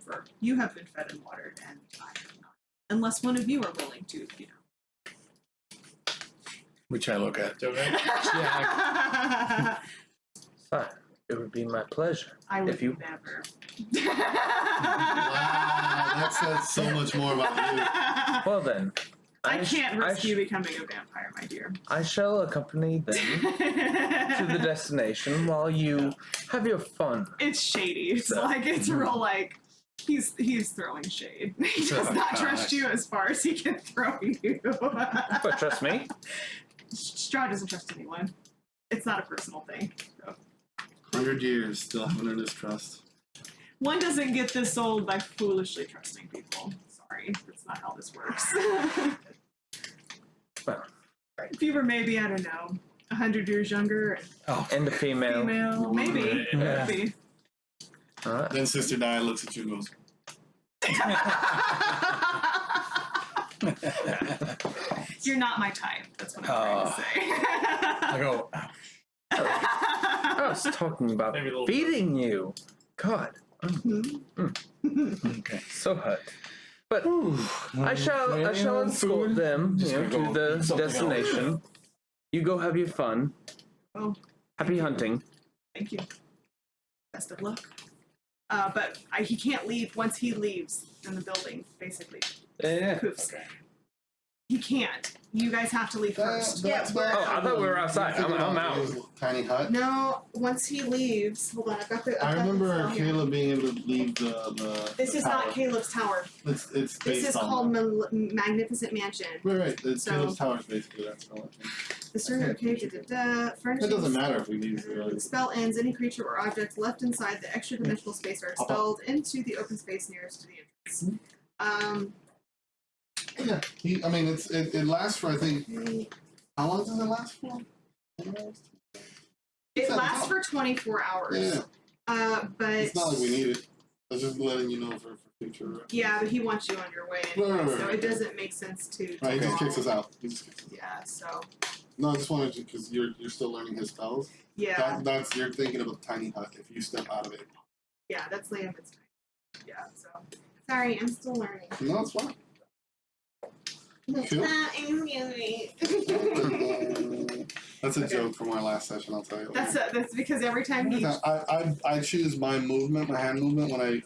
For you have been fed and watered, and I have not. Unless one of you are willing to, Which I look at. Okay. Sire, it would be my pleasure. I would If you- never. Wow, that says so much more about you. Well then, I can't risk you sh- becoming a vampire, my dear. I shall accompany them to the destination while you have your fun. It's shady. It's So- like it's real like he's throwing shade. He does not trust you as far as he can throw you. But trust me, Strahd doesn't trust anyone. It's not a personal thing. So. 100 years, still haven't earned his trust. One doesn't get this old by foolishly trusting people. Sorry, that's not how this works. well, If you were maybe, I don't know, 100 years younger, and the female. female, maybe, Yeah. maybe. All right. Then Sister Di looks at you and goes, You're not my type. That's what I'm trying to say. I go, I was talking about Maybe a little feeding you. God, okay. so hot. But I shall escort them Just to gonna go the eat something destination. You go have your fun. Oh, Happy hunting. thank you. Best of luck. But he can't leave once he leaves in the building, basically. Yeah. Poofs. He can't. You guys have to leave first. That's where. Oh, I thought we were outside. I'm out. His tiny hut. No, once he leaves, hold on, I've got the. I I've got remember this down here. Caleb being able to leave the. This the is tower. not Caleb's tower. It's This based is on called that. Magnificent Mansion. Right. It's So- Caleb's towers basically. That's all. The servant, okay, furniture. It doesn't matter if we need to. The spell ends. Any creature or object left inside the extra dimensional space are expelled into the open space nearest to the entrance. Yeah. I mean, it lasts for I think. How long does it last for? It lasts for 24 hours. Yeah. But It's not like we need it. I was just letting you know for future. yeah, but he wants you on your way anyway, Right. so it doesn't make sense to. Right. He just do kicks all- us out. He just kicks us out. Yeah. So No, I just wanted to because you're still learning his spells. yeah, That's you're thinking of a tiny hut. If you step out of it, yeah, that's Liam's time. Yeah. So sorry, I'm still learning. no, it's fine. Cool. That's a Okay. joke from our last session. I'll tell you. That's because every time he I choose my movement, my hand movement when I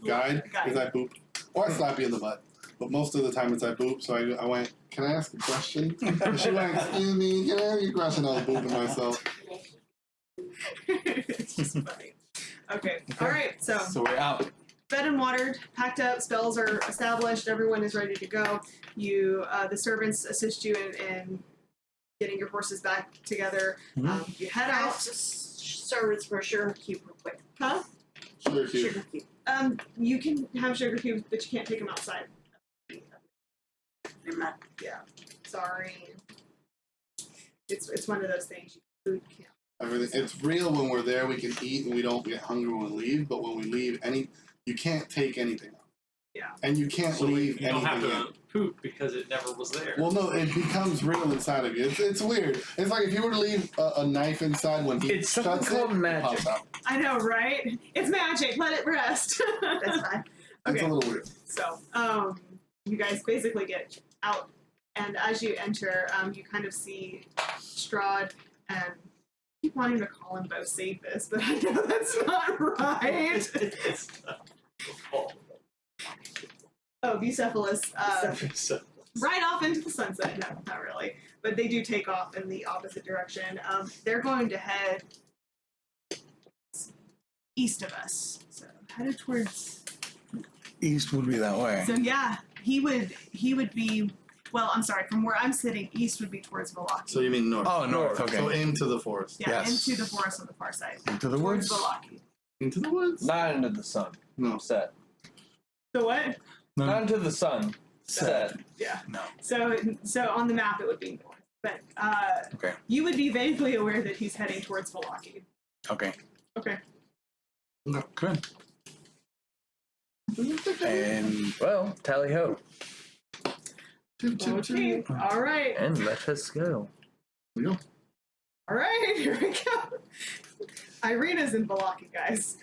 guide is I boop or I slap you in the butt. But most of the time it's I boop. So I went, can I ask a question? And she went, excuse me, can I ask you a question? I was booping myself. it's just funny. Okay. All right. So So we're out. fed and watered, packed up, spells are established, everyone is ready to go. You, the servants assist you in getting your horses back together. You head I out. have servants for sugar cube real quick. Huh? Sure, cute. Sugar cube. You can have sugar cubes, but you can't take them outside. Never mind. Yeah. Sorry. It's one of those things. Food can't. Everything. It's real when we're there. We can eat and we don't get hungry when we leave. But when we leave, you can't take anything out. Yeah. And you can't So leave you don't anything have in. to poop because it never was there. Well, no, it becomes real inside of you. It's weird. It's like if you were to leave a knife inside when he It's something shuts called it, magic. It pops out. I know, right? It's magic. Let it rest. That's fine. It's Okay. a little weird. So, you guys basically get out, and as you enter, you kind of see Strahd, and I keep wanting to call him Bocephus, but I know that's not right. It's not your fault. Oh, Bucephalus, So- right off into the sunset. No, not really, but they do take off in the opposite direction. They're going to head east of us, so headed towards. East would be that way. So yeah, he would be. Well, I'm sorry. From where I'm sitting, east would be towards Valaki. So you mean north? Oh, north. Okay. So into the forest. Yeah, Yes. into the forest on the far side. Into the Towards woods. Valaki. Into the woods? Not into the sun. No. Set. So what? No, Not into the sun. Set. Yeah. no. So on the map it would be north, but Okay. you would be vaguely aware that he's heading towards Valaki. Okay. Okay. Good. And Well, tally ho. Okay. All right. And let us go. All right. Here we go. Irina's in Valaki, guys.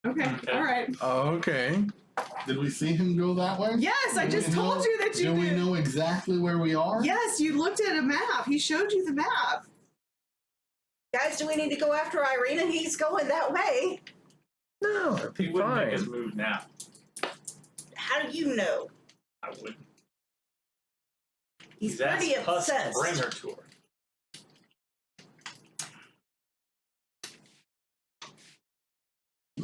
Okay. Okay. All right. Okay. Did we see him go that way? Yes, I Do just we told know- you that you Do we did. know exactly where we are? Yes, you looked at a map. He showed you the map. Guys, do we need to go after Irina? He's going that way. No, it'd He be wouldn't fine. make his move now. How do you know? I wouldn't. He's asked pretty us to obsessed. bring her to her.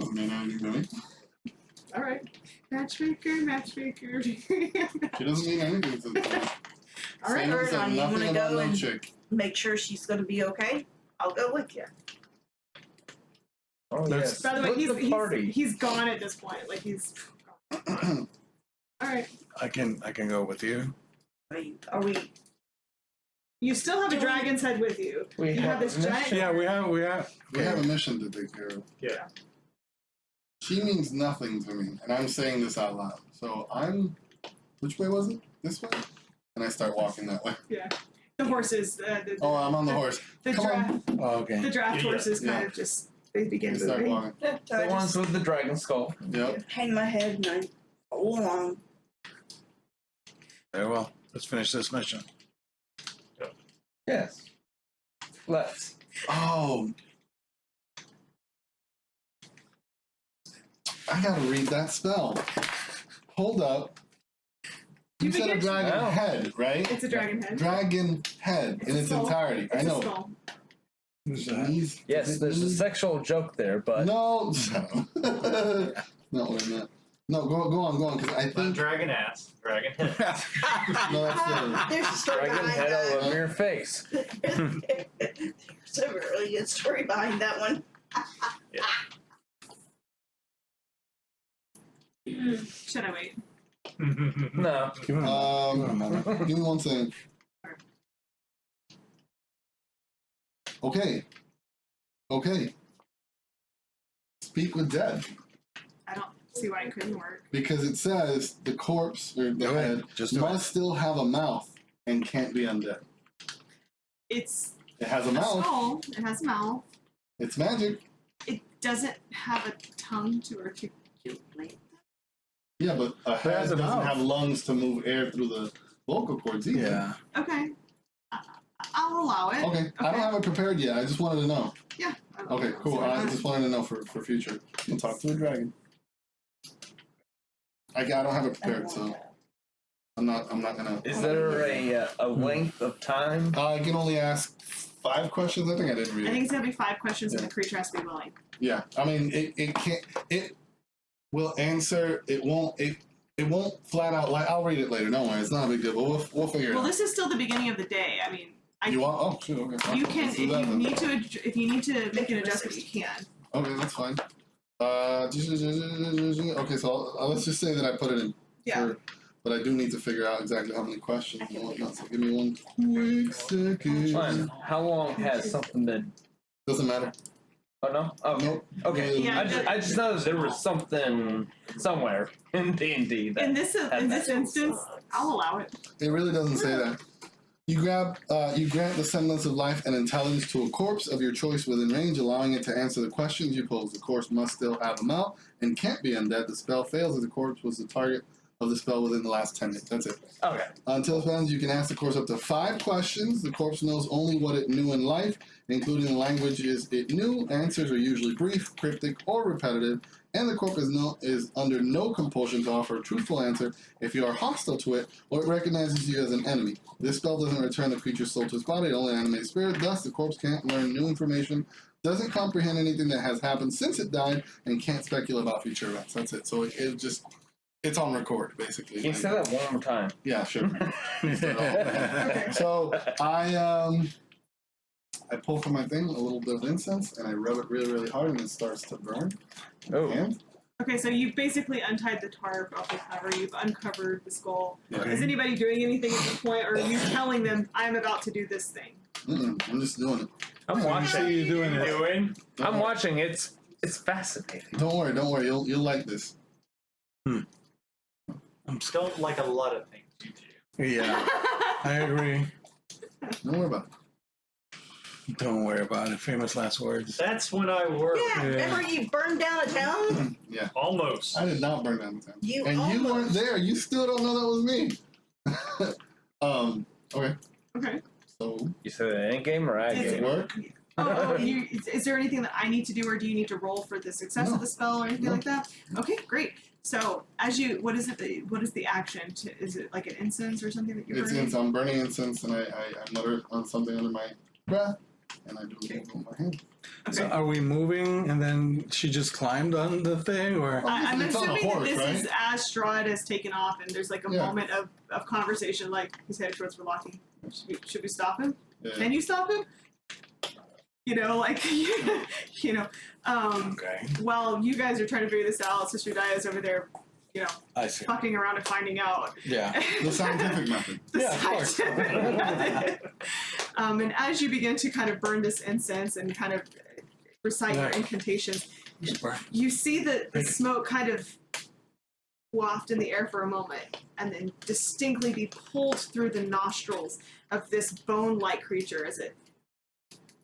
Oh, man, I'm doing. All right. Matchmaker, matchmaker. She doesn't mean anything to me. All right. Same as Ergon, you nothing wanna about go no and- chick. Make sure she's going to be okay. I'll go with you. Oh, Let's- yes. By the way, Split the party. he's gone at this point. Like he's gone. All right. I can go with you. Are we? You still have a dragon's head with you. We You have have this a giant. Yeah, we have. We have a mission to take care of. Yeah. She means nothing to me, and I'm saying this out loud. So I'm. Which way was it? This way? And I start walking that way. Yeah. The horses. Oh, I'm on the horse. The Come draft. on. Oh, okay. The draft Yeah. horses kind Yeah. of just they begin I start moving. walking. The ones with the dragon skull. Yep. Hang my head and I go along. Very well. Let's finish this mission. Yes. Let's. Oh. I gotta read that spell. Hold up. You You said a forget- dragon Wow. head, right? It's a dragon head. Dragon head It's in a its skull. entirety. It's I a know. skull. Who's that? Knees- Yes, is it there's a knees? sexual joke there, but No. Not what I meant. No, go on, because I Not think. dragon ass, dragon head. No, that's the. There's a story dragon behind head all that. over your face. There's a really good story behind that one. Should I wait? No. Give him a moment. Give me one second. Okay. Speak with dead. I don't see why it couldn't work. Because it says the corpse or the Do it. head Just do must still have a mouth and can't be undead. It's It has a a mouth. skull. It has a mouth. It's magic. It doesn't have a tongue to articulate. Yeah, but a head has a doesn't mouth. have lungs to move air through the vocal cords either. Yeah. Okay. I'll allow it. Okay. I don't have it prepared yet. I just wanted to know. Yeah. Okay, cool. I just wanted to know for future. I'll talk to a dragon. I don't have it prepared, so I'm not gonna. Is there a length of time? I can only ask 5 questions. I think I didn't read I it. think it's gonna be 5 questions, and Yeah. the creature has to be willing. Yeah, I mean, it can't. It will answer. It won't. It won't flat out. Like I'll read it later. Don't worry. It's not a big deal. But we'll figure it Well, out. this is still the beginning of the day. I mean, You want? Oh, shoot. Okay. you can Let's if do that you then. need to if you need to make an adjustment, you can. Okay, that's fine. Okay, so let's just say that I put it in. Yeah. But I do need to figure out exactly how many questions and whatnot. So give me 1 quick second. Fine. How long has something been? Doesn't matter. Oh no. Okay. Nope. Okay. Yeah, I just noticed there was something somewhere in D&D that In this instance, I'll allow it. It really doesn't say that. You grant the semblance of life and intelligence to a corpse of your choice within range, allowing it to answer the questions you pose. The corpse must still have a mouth and can't be undead. The spell fails if the corpse was the target of the spell within the last 10 minutes. That's it. Okay. Until it ends, you can ask the corpse up to 5 questions. The corpse knows only what it knew in life, including the languages it knew. Answers are usually brief, cryptic, or repetitive, and the corpse is under no compulsion to offer a truthful answer if you are hostile to it or it recognizes you as an enemy. This spell doesn't return the creature's soul to its body, it only animates spirit. Thus, the corpse can't learn new information, doesn't comprehend anything that has happened since it died, and can't speculate about future events. That's it. So it's on record, basically. Can you say that one more time? Yeah, sure. Okay. So I pull from my thing a little bit of incense and I rub it really, really hard and it starts to burn. Oh. And Okay, so you've basically untied the tarp off the cover. You've uncovered the skull. Okay. Is anybody doing anything at this point, or are you telling them I'm about to do this thing? I'm just doing it. I'm So watching. you're doing it. Doing? I'm watching. It's fascinating. Don't worry. You'll like this. Don't like a lot of things you do. Yeah, I agree. Don't worry about it. Don't worry about it. Famous last words. That's when I work. Yeah, remember you burned down a town? Yeah. Almost. I did not burn down the town. You and you weren't almost. there. You still don't know that was me. Okay. Okay. So, You said an end game or ag Is does game? it work? Is there anything that I need to do, or do you need to roll for the success No. of the spell, or anything No. like that? Okay, great. So, as you, what is it? What is the action? Is it like an incense or something that you're It's burning? incense. I'm burning incense, and I mutter on something under my breath, and I do it with my hand. So Okay. are we moving and then she just climbed on the thing, or? I'm It's on a assuming horse, that this right? is as Strahd has taken off, and there's like a Yeah. moment of conversation, like he's headed towards Verlocki. Should we stop him? Yeah. Can you stop him? You know, like, you know, Okay, while you guys are trying to figure this out, Sister Dia's over there, you know, I see. fucking around and finding out. Yeah. The scientific method. The Yeah, of course. scientific method. And as you begin to kind of burn this incense and kind of recite your Yeah. incantations, Just burn. you see the smoke kind of waft in the air for a moment and then distinctly be pulled through the nostrils of this bone-like creature as it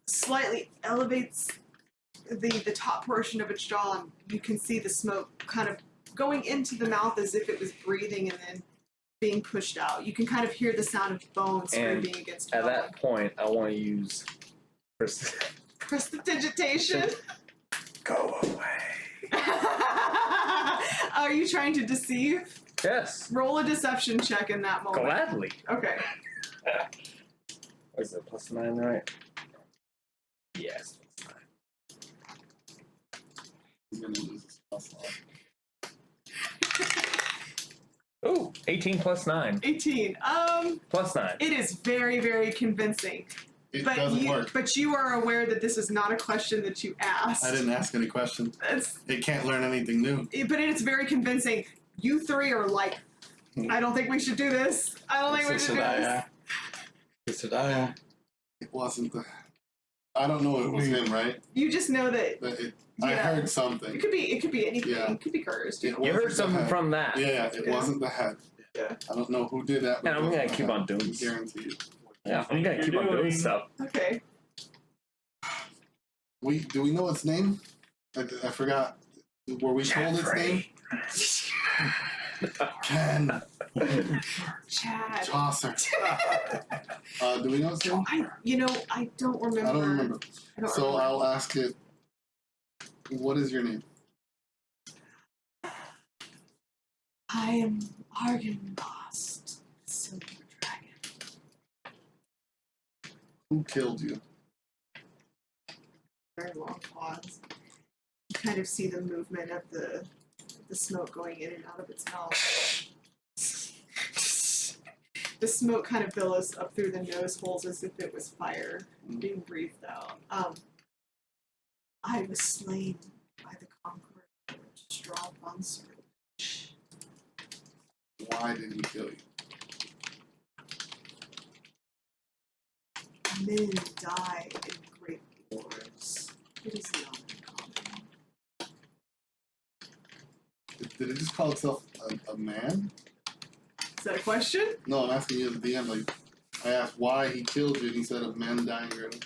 slightly elevates the top portion of its jaw, and you can see the smoke kind of going into the mouth as if it was breathing and then being pushed out. You can kind of hear the sound of bones And scraping against At bone. that point, I want to use. Prestidigitation. Go away. Are you trying to deceive? Yes, Roll a deception check in that moment. gladly. Okay. What is it, +9, right? Yes. He's gonna lose his spell slot. Ooh, 18 +9. 18. +9. It is very, very convincing. It But doesn't you, work. but you are aware that this is not a question that you asked. I didn't ask any question. It's, It can't learn anything new. but it's very convincing. You three are like, I don't think we should do this. I don't think we should do this. Sister Dia. It wasn't the. I don't know. It was him, right? You just know that But I Yeah. heard something. it could be anything. Yeah. It could be cursed. It You wasn't heard the something head. from that. Yeah, it Yeah. wasn't the head. Yeah. I don't know who did that. but And I'm it gonna wasn't keep the on head. doing I guarantee you. Yeah, I'm gonna keep on doing stuff. Okay. Do we know its name? I forgot. Were we told its name? Ken. Chad. Chaucer. Do we know its name? I don't remember. I don't remember. I don't So remember. I'll ask it. What is your name? I am Argynvostholt, Silver Dragon. Who killed you? Very long pause. You kind of see the movement of the smoke going in and out of its mouth. The smoke kind of billows up through the nose holes as if it was fire being breathed out. I was slain by the conqueror, Strahd. Why did he kill you? Men die in great wars. It is not uncommon. Did it just call itself a man? Is that a question? No, I'm asking you at the end. Like, I asked why he killed you, and he said of men dying early.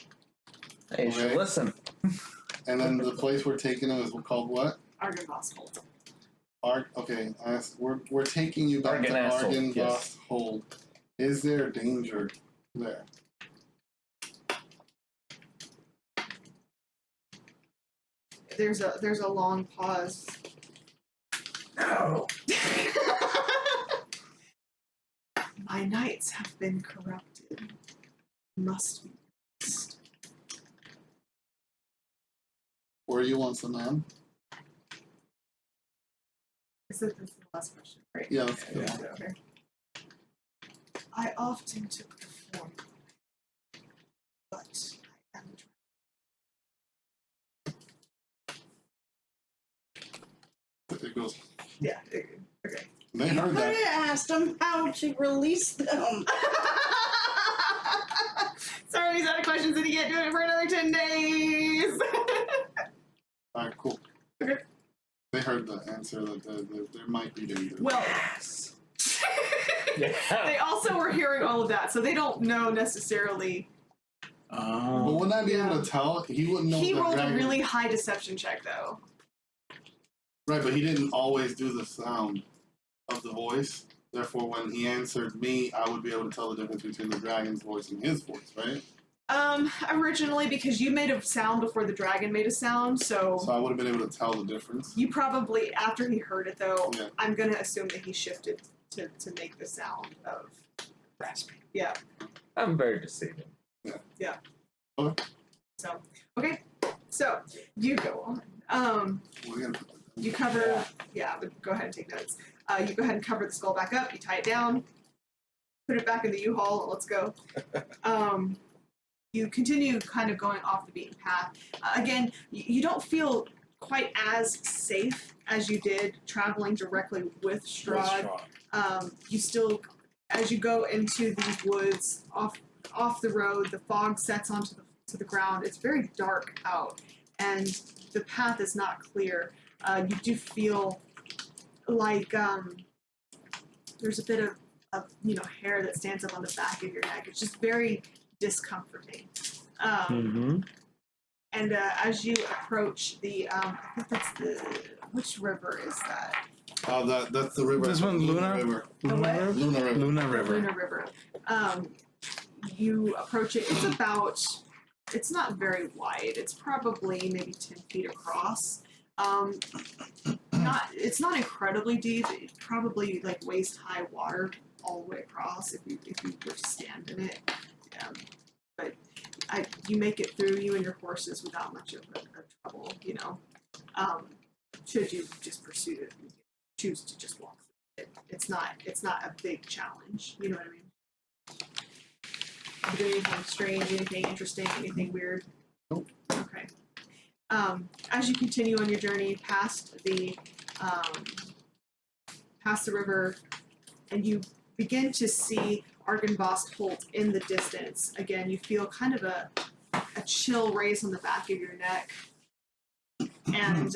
Hey, you should Okay. listen. And then the place we're taking him is called what? Argynvostholt. Okay, I asked, we're taking you back to Argynvostholt, yes. Argynvostholt. Is there danger there? There's a long pause. No. My knights have been corrupted. Must be fixed. Were you once a man? Is that that's the last question, right? Yeah, that's Okay. good. Okay. I often took the form, but I am It goes. yeah. Okay. They You heard could that. have asked them how to release them. Sorry, he's out of questions and he can't do it for another 10 days. All right, cool. Okay. They heard the answer that there might be danger. Well, Yeah. they also were hearing all of that, so they don't know necessarily But wouldn't I be able to tell? He wouldn't know. He the rolled dragon... a really high deception check, though. Right, but he didn't always do the sound of the voice. Therefore, when he answered me, I would be able to tell the difference between the dragon's voice and his voice, right? Originally, because you made a sound before the dragon made a sound, so I would have been able to tell the difference. you probably, after he heard it, though, Yeah. I'm going to assume that he shifted to make the sound of Raspy. Yeah. I'm very deceiving. Yeah. Okay. So, okay. So, you go on. We're gonna put that You cover, but go ahead and take notes. You go ahead and cover the skull back up, you tie it down, put it back in the U-Haul, let's go. You continue kind of going off the beaten path. Again, you don't feel quite as safe as you did traveling directly with Strahd. You still, as you go into these woods, off the road, the fog sets onto the ground. It's very dark out, and the path is not clear. You do feel like there's a bit of hair that stands up on the back of your neck. It's just very discomforting. And as you approach the, I think that's which river is that? That's the river. This one, Luna? River. The what? Luna River. Luna River. Luna River. You approach it. It's not very wide. It's probably maybe 10 feet across. It's not incredibly deep. It's probably like waist high water all the way across if you were to stand in it. But you make it through, you and your horses, without much of a trouble. Should you just pursue it, choose to just walk through it. It's not a big challenge. You know what I mean? You do anything strange, anything interesting, anything weird? Nope. Okay. As you continue on your journey past the river, and you begin to see Argynvostholt in the distance. Again, you feel kind of a chill race on the back of your neck, and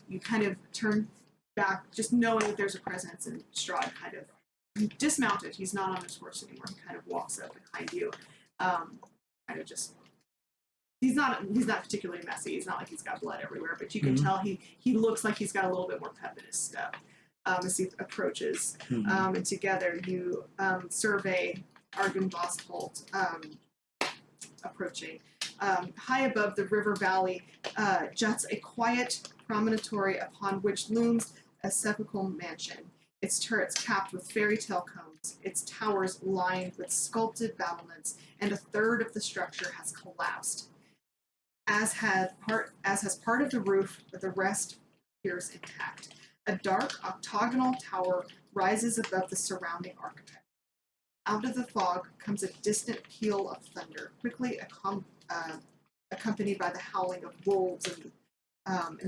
you kind of turn back, just knowing that there's a presence, and Strahd kind of dismounted. He's not on his horse anymore. He kind of walks up behind you, kind of just. He's not particularly messy. It's not like he's got blood everywhere, but you can tell he looks like he's got a little bit more pep in his step as he approaches. And together you survey Argynvostholt approaching. High above the river valley juts a quiet promontory upon which looms a sepulchral mansion. Its turrets capped with fairy tale cones, its towers lined with sculpted battlements, and a third of the structure has collapsed. As has part of the roof, but the rest appears intact. A dark octagonal tower rises above the surrounding architecture. Out of the fog comes a distant peal of thunder, quickly accompanied by the howling of wolves in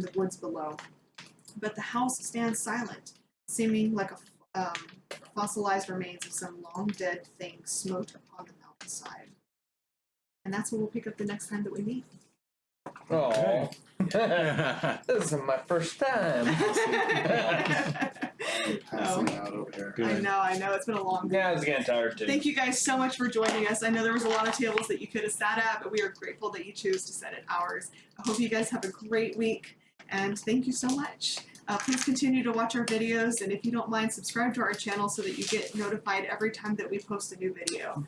the woods below. But the house stands silent, seeming like a fossilized remains of some long-dead thing smote upon the mountainside. And that's where we'll pick up the next time that we meet. Oh, this is my first time. Passing out over here. I know. It's been a long day. Yeah, I was getting tired too. Thank you guys so much for joining us. I know there was a lot of tables that you could have sat at, but we are grateful that you choose to sit at ours. I hope you guys have a great week, and thank you so much. Please continue to watch our videos, and if you don't mind, subscribe to our channel so that you get notified every time that we post a new video.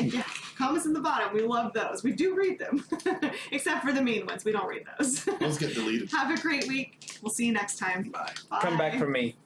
Yeah, comments in the bottom. We love those. We do read them, except for the mean ones. We don't read those. Those get deleted. Have a great week. We'll see you next time. Bye. Come back for me.